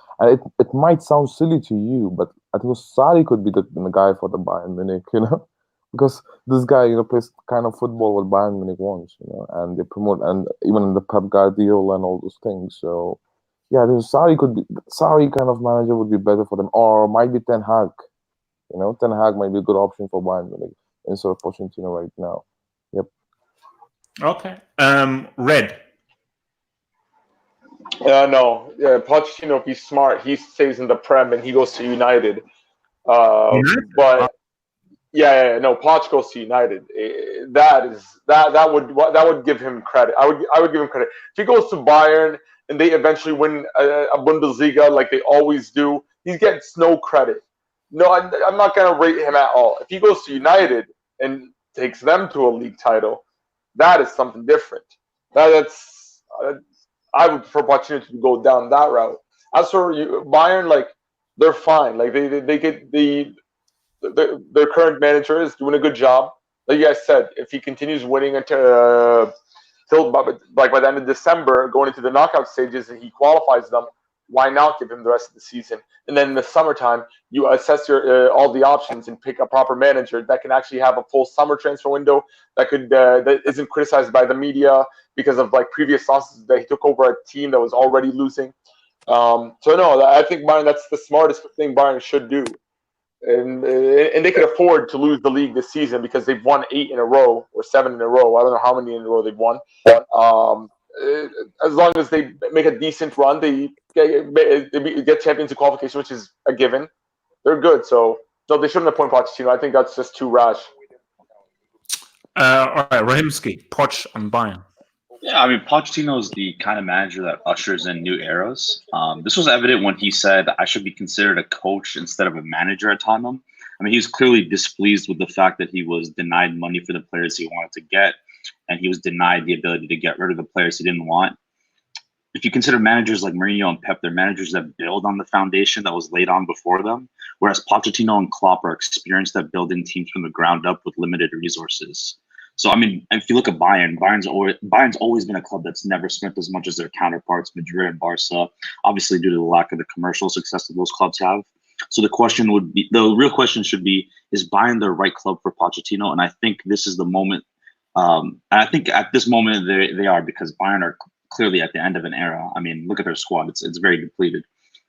it might sound silly to you, but I think Sarri could be the guy for the Bayern Munich, because this guy, plays kind of football what Bayern Munich wants, and they promote, and even in the Pep Guardiola and all those things. So, yeah, Sarri kind of manager would be better for them, or might be Ten Hag. Ten Hag might be a good option for Bayern Munich instead of Pochettino right now. Yep. Okay. Red. No. Yeah, Pochettino, if he's smart, he stays in the Prem and he goes to United. But no, Poch goes to United. That would give him credit. I would give him credit. If he goes to Bayern and they eventually win a Bundesliga like they always do, he gets no credit. No, I'm not gonna rate him at all. If he goes to United and takes them to a league title, that is something different. I would prefer Pochettino to go down that route. As for Bayern, like they're fine. Like they get their current manager is doing a good job. Like you guys said, if he continues winning until by the end of December, going into the knockout stages, and he qualifies them, why not give him the rest of the season? And then in the summertime, you assess your all the options and pick a proper manager that can actually have a full summer transfer window that isn't criticized by the media because of like previous losses that he took over a team that was already losing. So no, I think Bayern, that's the smartest thing Bayern should do. And they could afford to lose the league this season because they've won 8 in a row or 7 in a row. I don't know how many in a row they've won. As long as they make a decent run, they get Champions League qualification, which is a given. They're good, so they shouldn't appoint Pochettino. I think that's just too rash. All right, Rahimski, Poch and Bayern. Yeah, I mean, Pochettino is the kind of manager that ushers in new eras. This was evident when he said, I should be considered a coach instead of a manager at Tottenham. I mean, he was clearly displeased with the fact that he was denied money for the players he wanted to get, and he was denied the ability to get rid of the players he didn't want. If you consider managers like Mourinho and Pep, they're managers that build on the foundation that was laid on before them, whereas Pochettino and Klopp are experienced at building teams from the ground up with limited resources. So, I mean, if you look at Bayern, Bayern's always been a club that's never spent as much as their counterparts, Madrid and Barca, obviously due to the lack of the commercial success that those clubs have. So the real question should be, is Bayern the right club for Pochettino? And I think this is the moment. And I think at this moment they are, because Bayern are clearly at the end of an era. I mean, look at their squad; it's very depleted.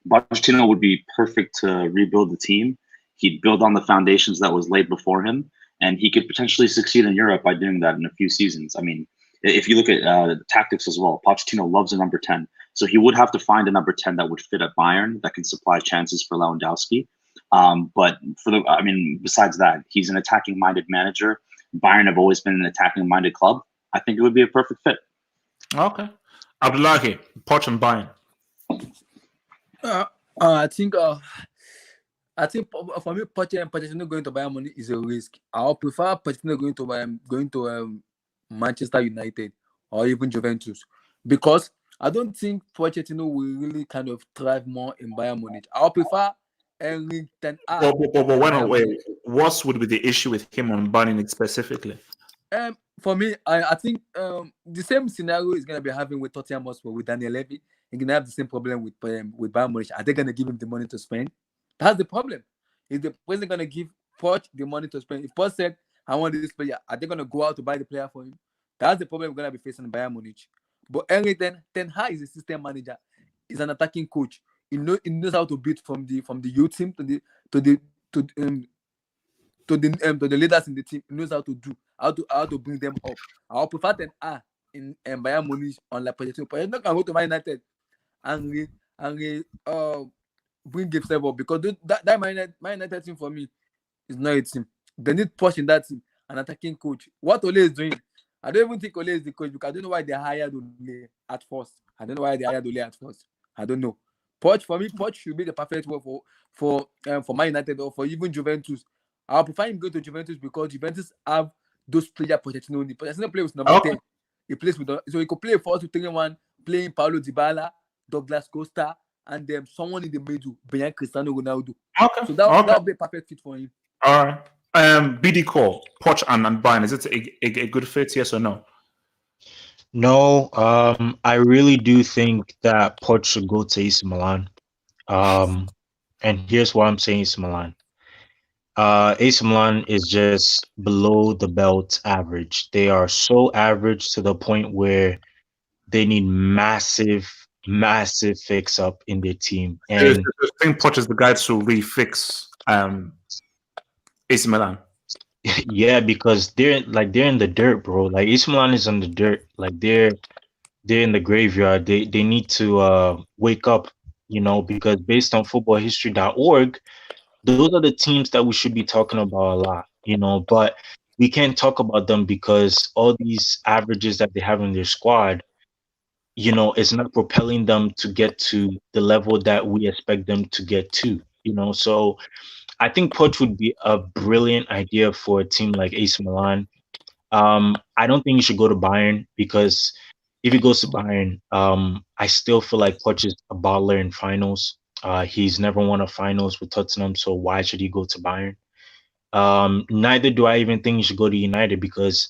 Pochettino would be perfect to rebuild the team. He'd build on the foundations that was laid before him, and he could potentially succeed in Europe by doing that in a few seasons. I mean, if you look at tactics as well, Pochettino loves a number 10. So he would have to find a number 10 that would fit at Bayern that can supply chances for Lewandowski. But besides that, he's an attacking-minded manager. Bayern have always been an attacking-minded club. I think it would be a perfect fit. Okay. Abdullahi, Poch and Bayern. I think for me, Pochettino going to Bayern Munich is a risk. I'll prefer Pochettino going to Manchester United or even Juventus, because I don't think Pochettino will really kind of thrive more in Bayern Munich. I'll prefer Eric Ten Hag. What would be the issue with him on Bayern specifically? For me, I think the same scenario is going to be having with Tottenham Hotspur with Daniel Levy. He's going to have the same problem with Bayern Munich. Are they going to give him the money to spend? That's the problem. Is the president going to give Poch the money to spend? If Poch said, I want this player, are they going to go out to buy the player for him? That's the problem we're going to be facing in Bayern Munich. But Eric Ten Hag is a system manager. He's an attacking coach. He knows how to build from the youth team to the leaders in the team. He knows how to bring them up. I'll prefer Ten Hag in Bayern Munich on La Pochettino. Pochettino can go to Man United and bring himself up, because that Man United team for me is not a team. They need push in that team, an attacking coach. What Ole is doing, I don't even think Ole is the coach, because I don't know why they hired Ole at first. I don't know. Poch should be the perfect one for Man United or for even Juventus. I'll prefer him going to Juventus, because Juventus have those players Pochettino need. Pochettino plays with number 10. He plays with, so he could play 4-2-3-1, playing Paulo Dybala, Douglas Costa, and then someone in the middle behind Cristiano Ronaldo. Okay. So that would be a perfect fit for him. All right. BD Call, Poch and Bayern, is it a good fit, yes or no? No, I really do think that Poch should go to AC Milan. And here's why I'm saying AC Milan. AC Milan is just below the belt average. They are so average to the point where they need massive fix up in their team. And I think Poch is the guy to refix AC Milan. Yeah, because they're in the dirt, bro. Like AC Milan is on the dirt. Like they're in the graveyard. They need to wake up, because based on footballhistory.org, those are the teams that we should be talking about a lot, but we can't talk about them because all these averages that they have in their squad, it's not propelling them to get to the level that we expect them to get to, So I think Poch would be a brilliant idea for a team like AC Milan. I don't think he should go to Bayern, because if he goes to Bayern, I still feel like Poch is a baller in finals. He's never won a finals with Tottenham, so why should he go to Bayern? Neither do I even think he should go to United, because,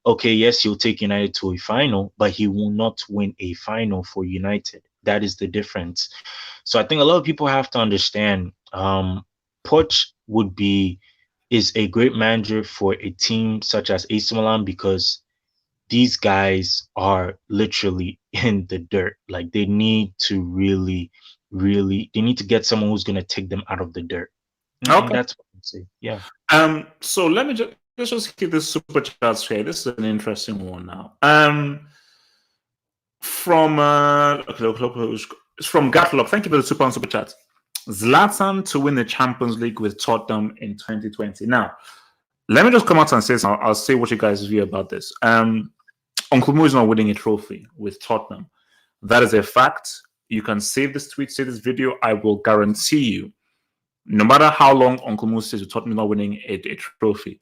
okay, yes, he'll take United to a final, but he will not win a final for United. That is the difference. So I think a lot of people have to understand, Poch is a great manager for a team such as AC Milan, because these guys are literally in the dirt. Like they need to really, they need to get someone who's going to take them out of the dirt. Okay. That's what I'm saying. Yeah. So let's just keep this super chat straight. This is an interesting one now. From Gatlop. Thank you for the super chat. Zlatan to win the Champions League with Tottenham in 2020. Now, let me just come out and say something. I'll say what you guys view about this. Uncle Mo is not winning a trophy with Tottenham. That is a fact. You can save this tweet, save this video. I will guarantee you, no matter how long Uncle Mo says with Tottenham not winning a trophy,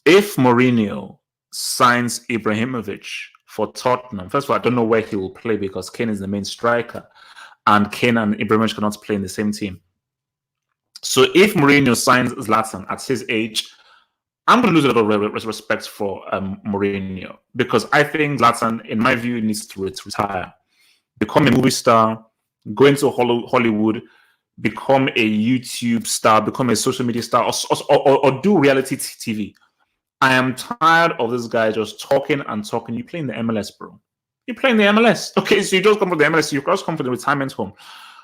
if Mourinho signs Ibrahimovic for Tottenham, first of all, I don't know where he will play, because Kane is the main striker, and Kane and Ibrahimovic cannot play in the same team. So if Mourinho signs Zlatan at his age, I'm going to lose a lot of respect for Mourinho, because I think Zlatan, in my view, needs to retire, become a movie star, go into Hollywood, become a YouTube star, become a social media star, or do reality TV. I am tired of this guy just talking and talking. You play in the MLS, bro. You play in the MLS. Okay, so you just come from the MLS. You just come from the retirement home.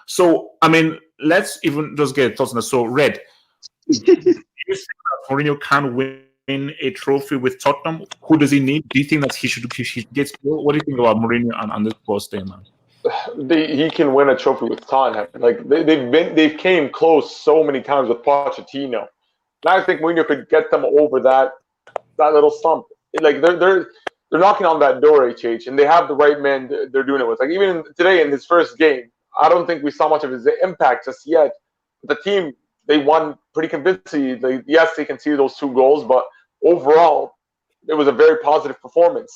So, I mean, let's even just get thoughts on that. So, Red, do you think that Mourinho can win a trophy with Tottenham? Who does he need? Do you think that he should get? What do you think about Mourinho and this post there, man? he can win a trophy with Tottenham. Like they've came close so many times with Pochettino. And I think Mourinho could get them over that little slump. Like they're knocking on that door, HH, and they have the right man they're doing it with. Like even today in his first game, I don't think we saw much of his impact just yet. The team, they won pretty convincingly. Yes, they can see those 2 goals, but overall, it was a very positive performance.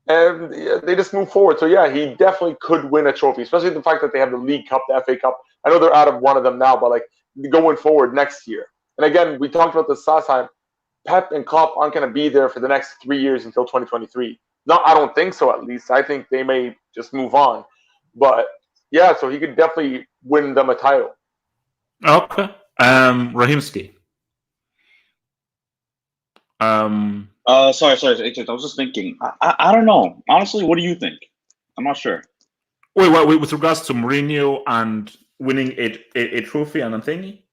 And they just move forward. So yeah, he definitely could win a trophy, especially the fact that they have the League Cup, the FA Cup. I know they're out of one of them now, but like going forward next year. And again, we talked about this last time. Pep and Klopp aren't going to be there for the next 3 years until 2023. No, I don't think so. At least I think they may just move on. But yeah, so he could definitely win them a title. Okay. Rahimski. Sorry. I was just thinking. I don't know. Honestly, what do you think? I'm not sure. Wait, with regards to Mourinho and winning a trophy and a thingy?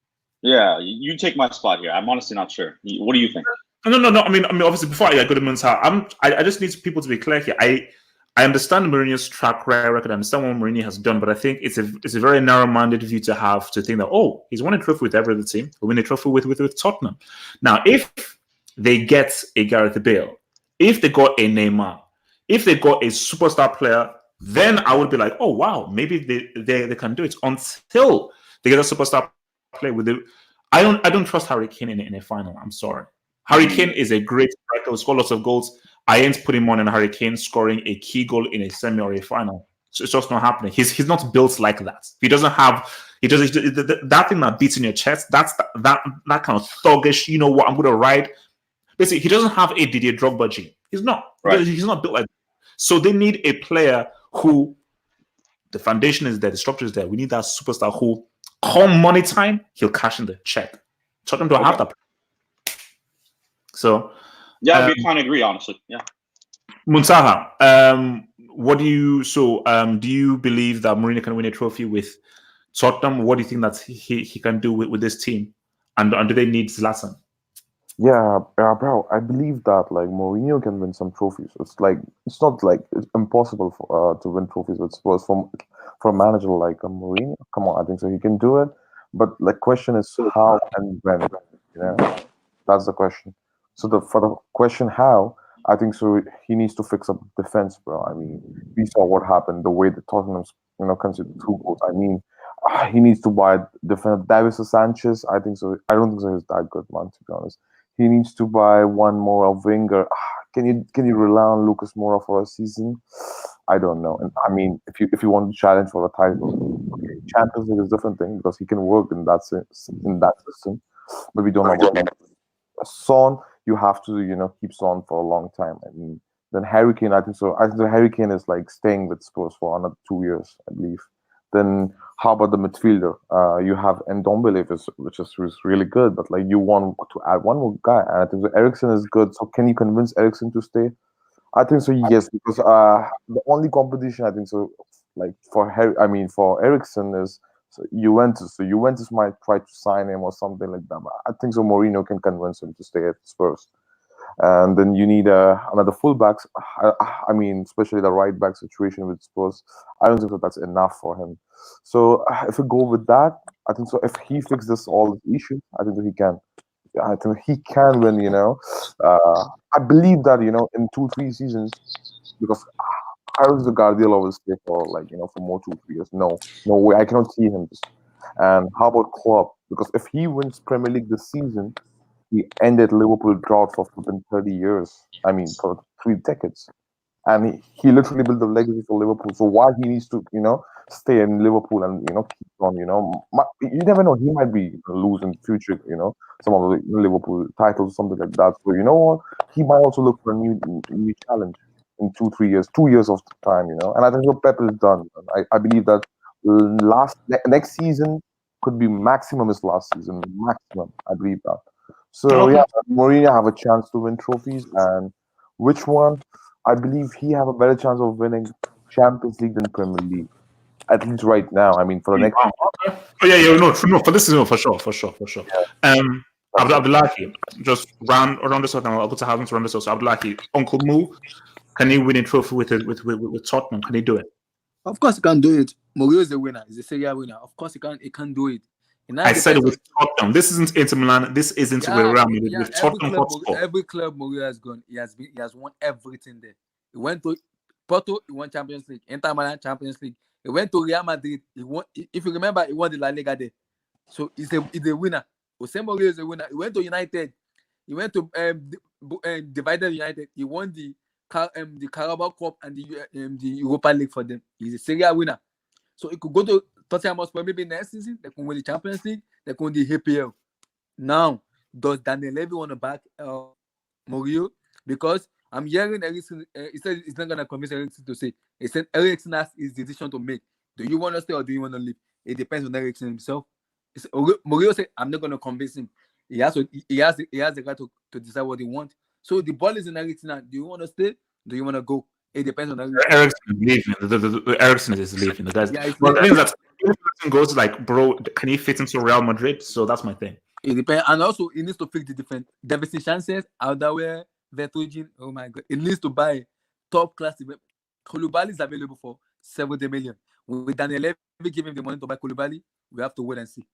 Yeah, you take my spot here. I'm honestly not sure. What do you think? No. I mean, obviously, before I go to Munsa, I just need people to be clear here. I understand Mourinho's track record. I understand what Mourinho has done, but I think it's a very narrow-minded view to have to think that he's won a trophy with every other team. He'll win a trophy with Tottenham. Now, if they get a Gareth Bale, if they got a Neymar, if they got a superstar player, then I would be like, oh wow, maybe they can do it. Until they get a superstar player with it, I don't trust Harry Kane in a final. I'm sorry. Harry Kane is a great striker who scored lots of goals. I ain't putting money on Harry Kane scoring a key goal in a semi or a final. So it's just not happening. He's not built like that. He doesn't have. He does that thing that beats in your chest. That's that kind of thuggish. You know what? I'm going to ride. Basically, he doesn't have a Didier Drogba gene. He's not. Right. He's not built like that. So they need a player who the foundation is there, the structure is there. We need that superstar who, come money time, he'll cash in the check. Tottenham don't have that. So yeah, we kind of agree, honestly. Yeah. Muntaha, what do you? So, do you believe that Mourinho can win a trophy with Tottenham? What do you think that he can do with this team? And do they need Zlatan? Yeah, bro. I believe that like Mourinho can win some trophies. It's not like it's impossible to win trophies with Spurs for a manager like Mourinho. Come on, I think so. He can do it, but the question is how and when. You know, that's the question. So for the question how, I think so. He needs to fix up defense, bro. I mean, we saw what happened. The way the Tottenham's conceded 2 goals. I mean, he needs to buy defender Davis Sanchez. I think so. I don't think so. He's that good, man. To be honest. He needs to buy one more of winger. Can you rely on Lucas Moura for a season? I don't know. And I mean, if you want to challenge for a title, okay, Champions League is a different thing because he can work in that system. But we don't know about Son. You have to keep Son for a long time. I mean, then Harry Kane. I think so. I think the Harry Kane is like staying with Spurs for another 2 years, I believe. Then how about the midfielder? You have Ndombele, which is really good, but like you want to add one more guy, and I think so Eriksen is good. So can you convince Eriksen to stay? I think so, yes, because the only competition I think so, like for Eriksen is Juventus. So Juventus might try to sign him or something like that. But I think so Mourinho can convince him to stay at Spurs. And then you need another fullback. I mean, especially the right back situation with Spurs. I don't think that that's enough for him. So if we go with that, I think so. If he fixes all the issues, I think that he can. Yeah, I think he can win. I believe that in 2-3 seasons, because I was the Guardiola will stay for for more 2-3 years. No way. I cannot see him. And how about Klopp? Because if he wins Premier League this season, he ended Liverpool drought for 30 years. I mean, for 3 decades. And he literally built the legacy for Liverpool. So why he needs to, stay in Liverpool and, keep on, you never know. He might be lose in the future, some of the Liverpool titles, something like that. So you know what? He might also look for a new challenge in 2-3 years, 2 years of time, And I think what Pep is done. I believe that next season could be maximum his last season. Maximum. I believe that. So yeah, Mourinho have a chance to win trophies, and which one? I believe he have a better chance of winning Champions League than Premier League, at least right now. I mean, for the next. Oh yeah, no, for this season, for sure. Yeah. Abdullahi, just around this one. I'll put to having to run this. So Abdullahi, Uncle Moo, can he win a trophy with Tottenham? Can he do it? Of course, he can do it. Mourinho is a winner. He's a Serie A winner. Of course, he can do it. And now I it said it depends with Tottenham. This isn't Inter Milan. This isn't yeah, Real but Madrid. yeah, With Tottenham Hotspur. every club Mourinho has gone, he has won everything there. He went to Porto, he won Champions League. Inter Milan, Champions League. He went to Real Madrid. He won. If you remember, he won the La Liga there. So he's a winner. Jose Mourinho is a winner. He went to United. He went to divided United. He won the Carabao Cup and the Europa League for them. He's a Serie A winner. So he could go to Tottenham Hotspur maybe next season. They can win the Champions League. They can win the EPL. Now, does Daniel Levy want to back Mourinho? Because I'm hearing Ericsson. He said he's not gonna convince Ericsson to say. He said Ericsson has his decision to make. Do you want to stay or do you want to leave? It depends on Ericsson himself. Mourinho said, "I'm not gonna convince him. He has the right to decide what he wants. So the ball is in Ericsson now. Do you want to stay? Do you want to go? It depends on Ericsson. Ericsson is leaving. The Ericsson is leaving. That's Yeah, it's well, the leaving. thing is that if Ericsson goes like, bro, can he fit into Real Madrid? So that's my thing. It depends, and also it needs to fix the different chances. Aldawe, Vertonghen, oh my god, it needs to buy top class. Koulibaly is available for 70 million. With Daniel Levy giving him the money to buy Koulibaly, we have to wait and see.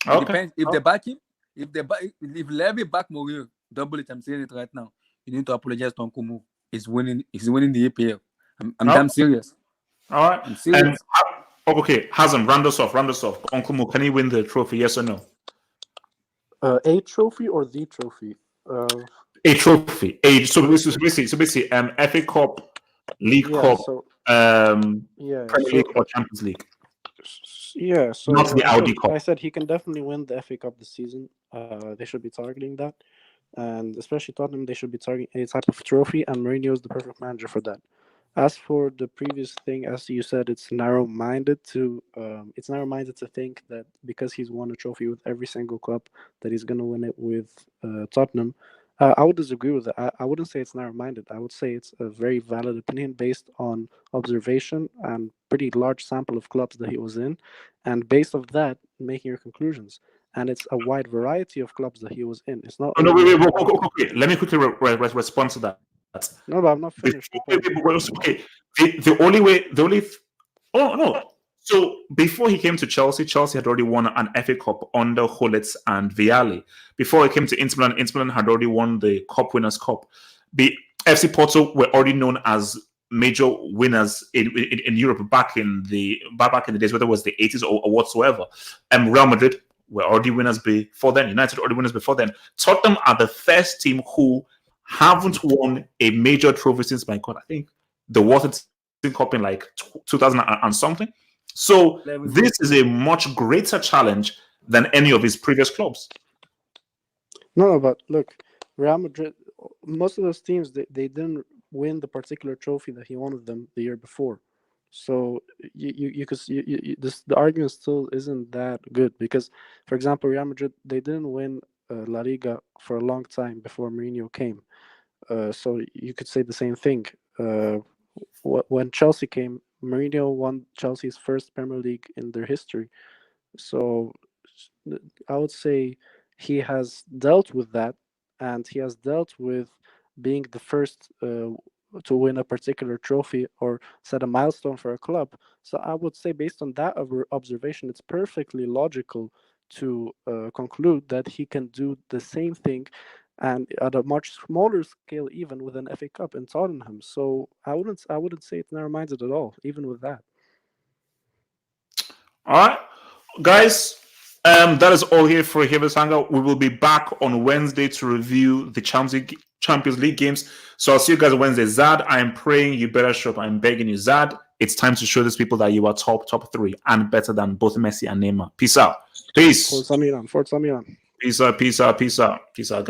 It depends if they back him. If Levy back Mourinho, double it. I'm saying it right now. You need to apologize to Nkumu. He's winning the EPL. I'm damn serious. All right. I'm serious. Okay, Hazem, round us off. Nkumu, can he win the trophy? Yes or no? A trophy or the trophy? A trophy. So basically, FA Cup, League Cup, Premier League or Champions League. Yeah, so not the Audi Cup. I said he can definitely win the FA Cup this season. They should be targeting that, and especially Tottenham, they should be targeting any type of trophy. And Mourinho is the perfect manager for that. As for the previous thing, as you said, it's narrow-minded to think that because he's won a trophy with every single club, that he's going to win it with Tottenham. I would disagree with that. I wouldn't say it's narrow-minded. I would say it's a very valid opinion based on observation and pretty large sample of clubs that he was in, and based off that, making your conclusions. And it's a wide variety of clubs that he was in. It's not. No, wait. Let me quickly respond to that. No, but I'm not finished. Okay. Oh no. So before he came to Chelsea had already won an FA Cup under Hullets and Vialli. Before he came to Inter Milan had already won the Cup Winners' Cup. The FC Porto were already known as major winners in Europe back in the days, whether it was the 80s or whatsoever. Real Madrid were already winners before then. United already winners before then. Tottenham are the first team who haven't won a major trophy since, my God, I think the Worthington Cup in like 2000 and something. So this is a much greater challenge than any of his previous clubs. No, but look, Real Madrid, most of those teams, they didn't win the particular trophy that he won with them the year before. So you could the argument still isn't that good because, for example, Real Madrid, they didn't win La Liga for a long time before Mourinho came. So you could say the same thing. When Chelsea came, Mourinho won Chelsea's first Premier League in their history. So I would say he has dealt with that, and he has dealt with being the first to win a particular trophy or set a milestone for a club. So I would say, based on that observation, it's perfectly logical to conclude that he can do the same thing, and at a much smaller scale, even with an FA Cup in Tottenham. So I wouldn't say it's narrow-minded at all, even with that. All right, guys. That is all here for Heroes Hangout. We will be back on Wednesday to review the Champions League games. So I'll see you guys on Wednesday. Zad, I am praying you better show up. I'm begging you, Zad. It's time to show these people that you are top three and better than both Messi and Neymar. Peace out. Peace. Forza Milan. Peace out, guys.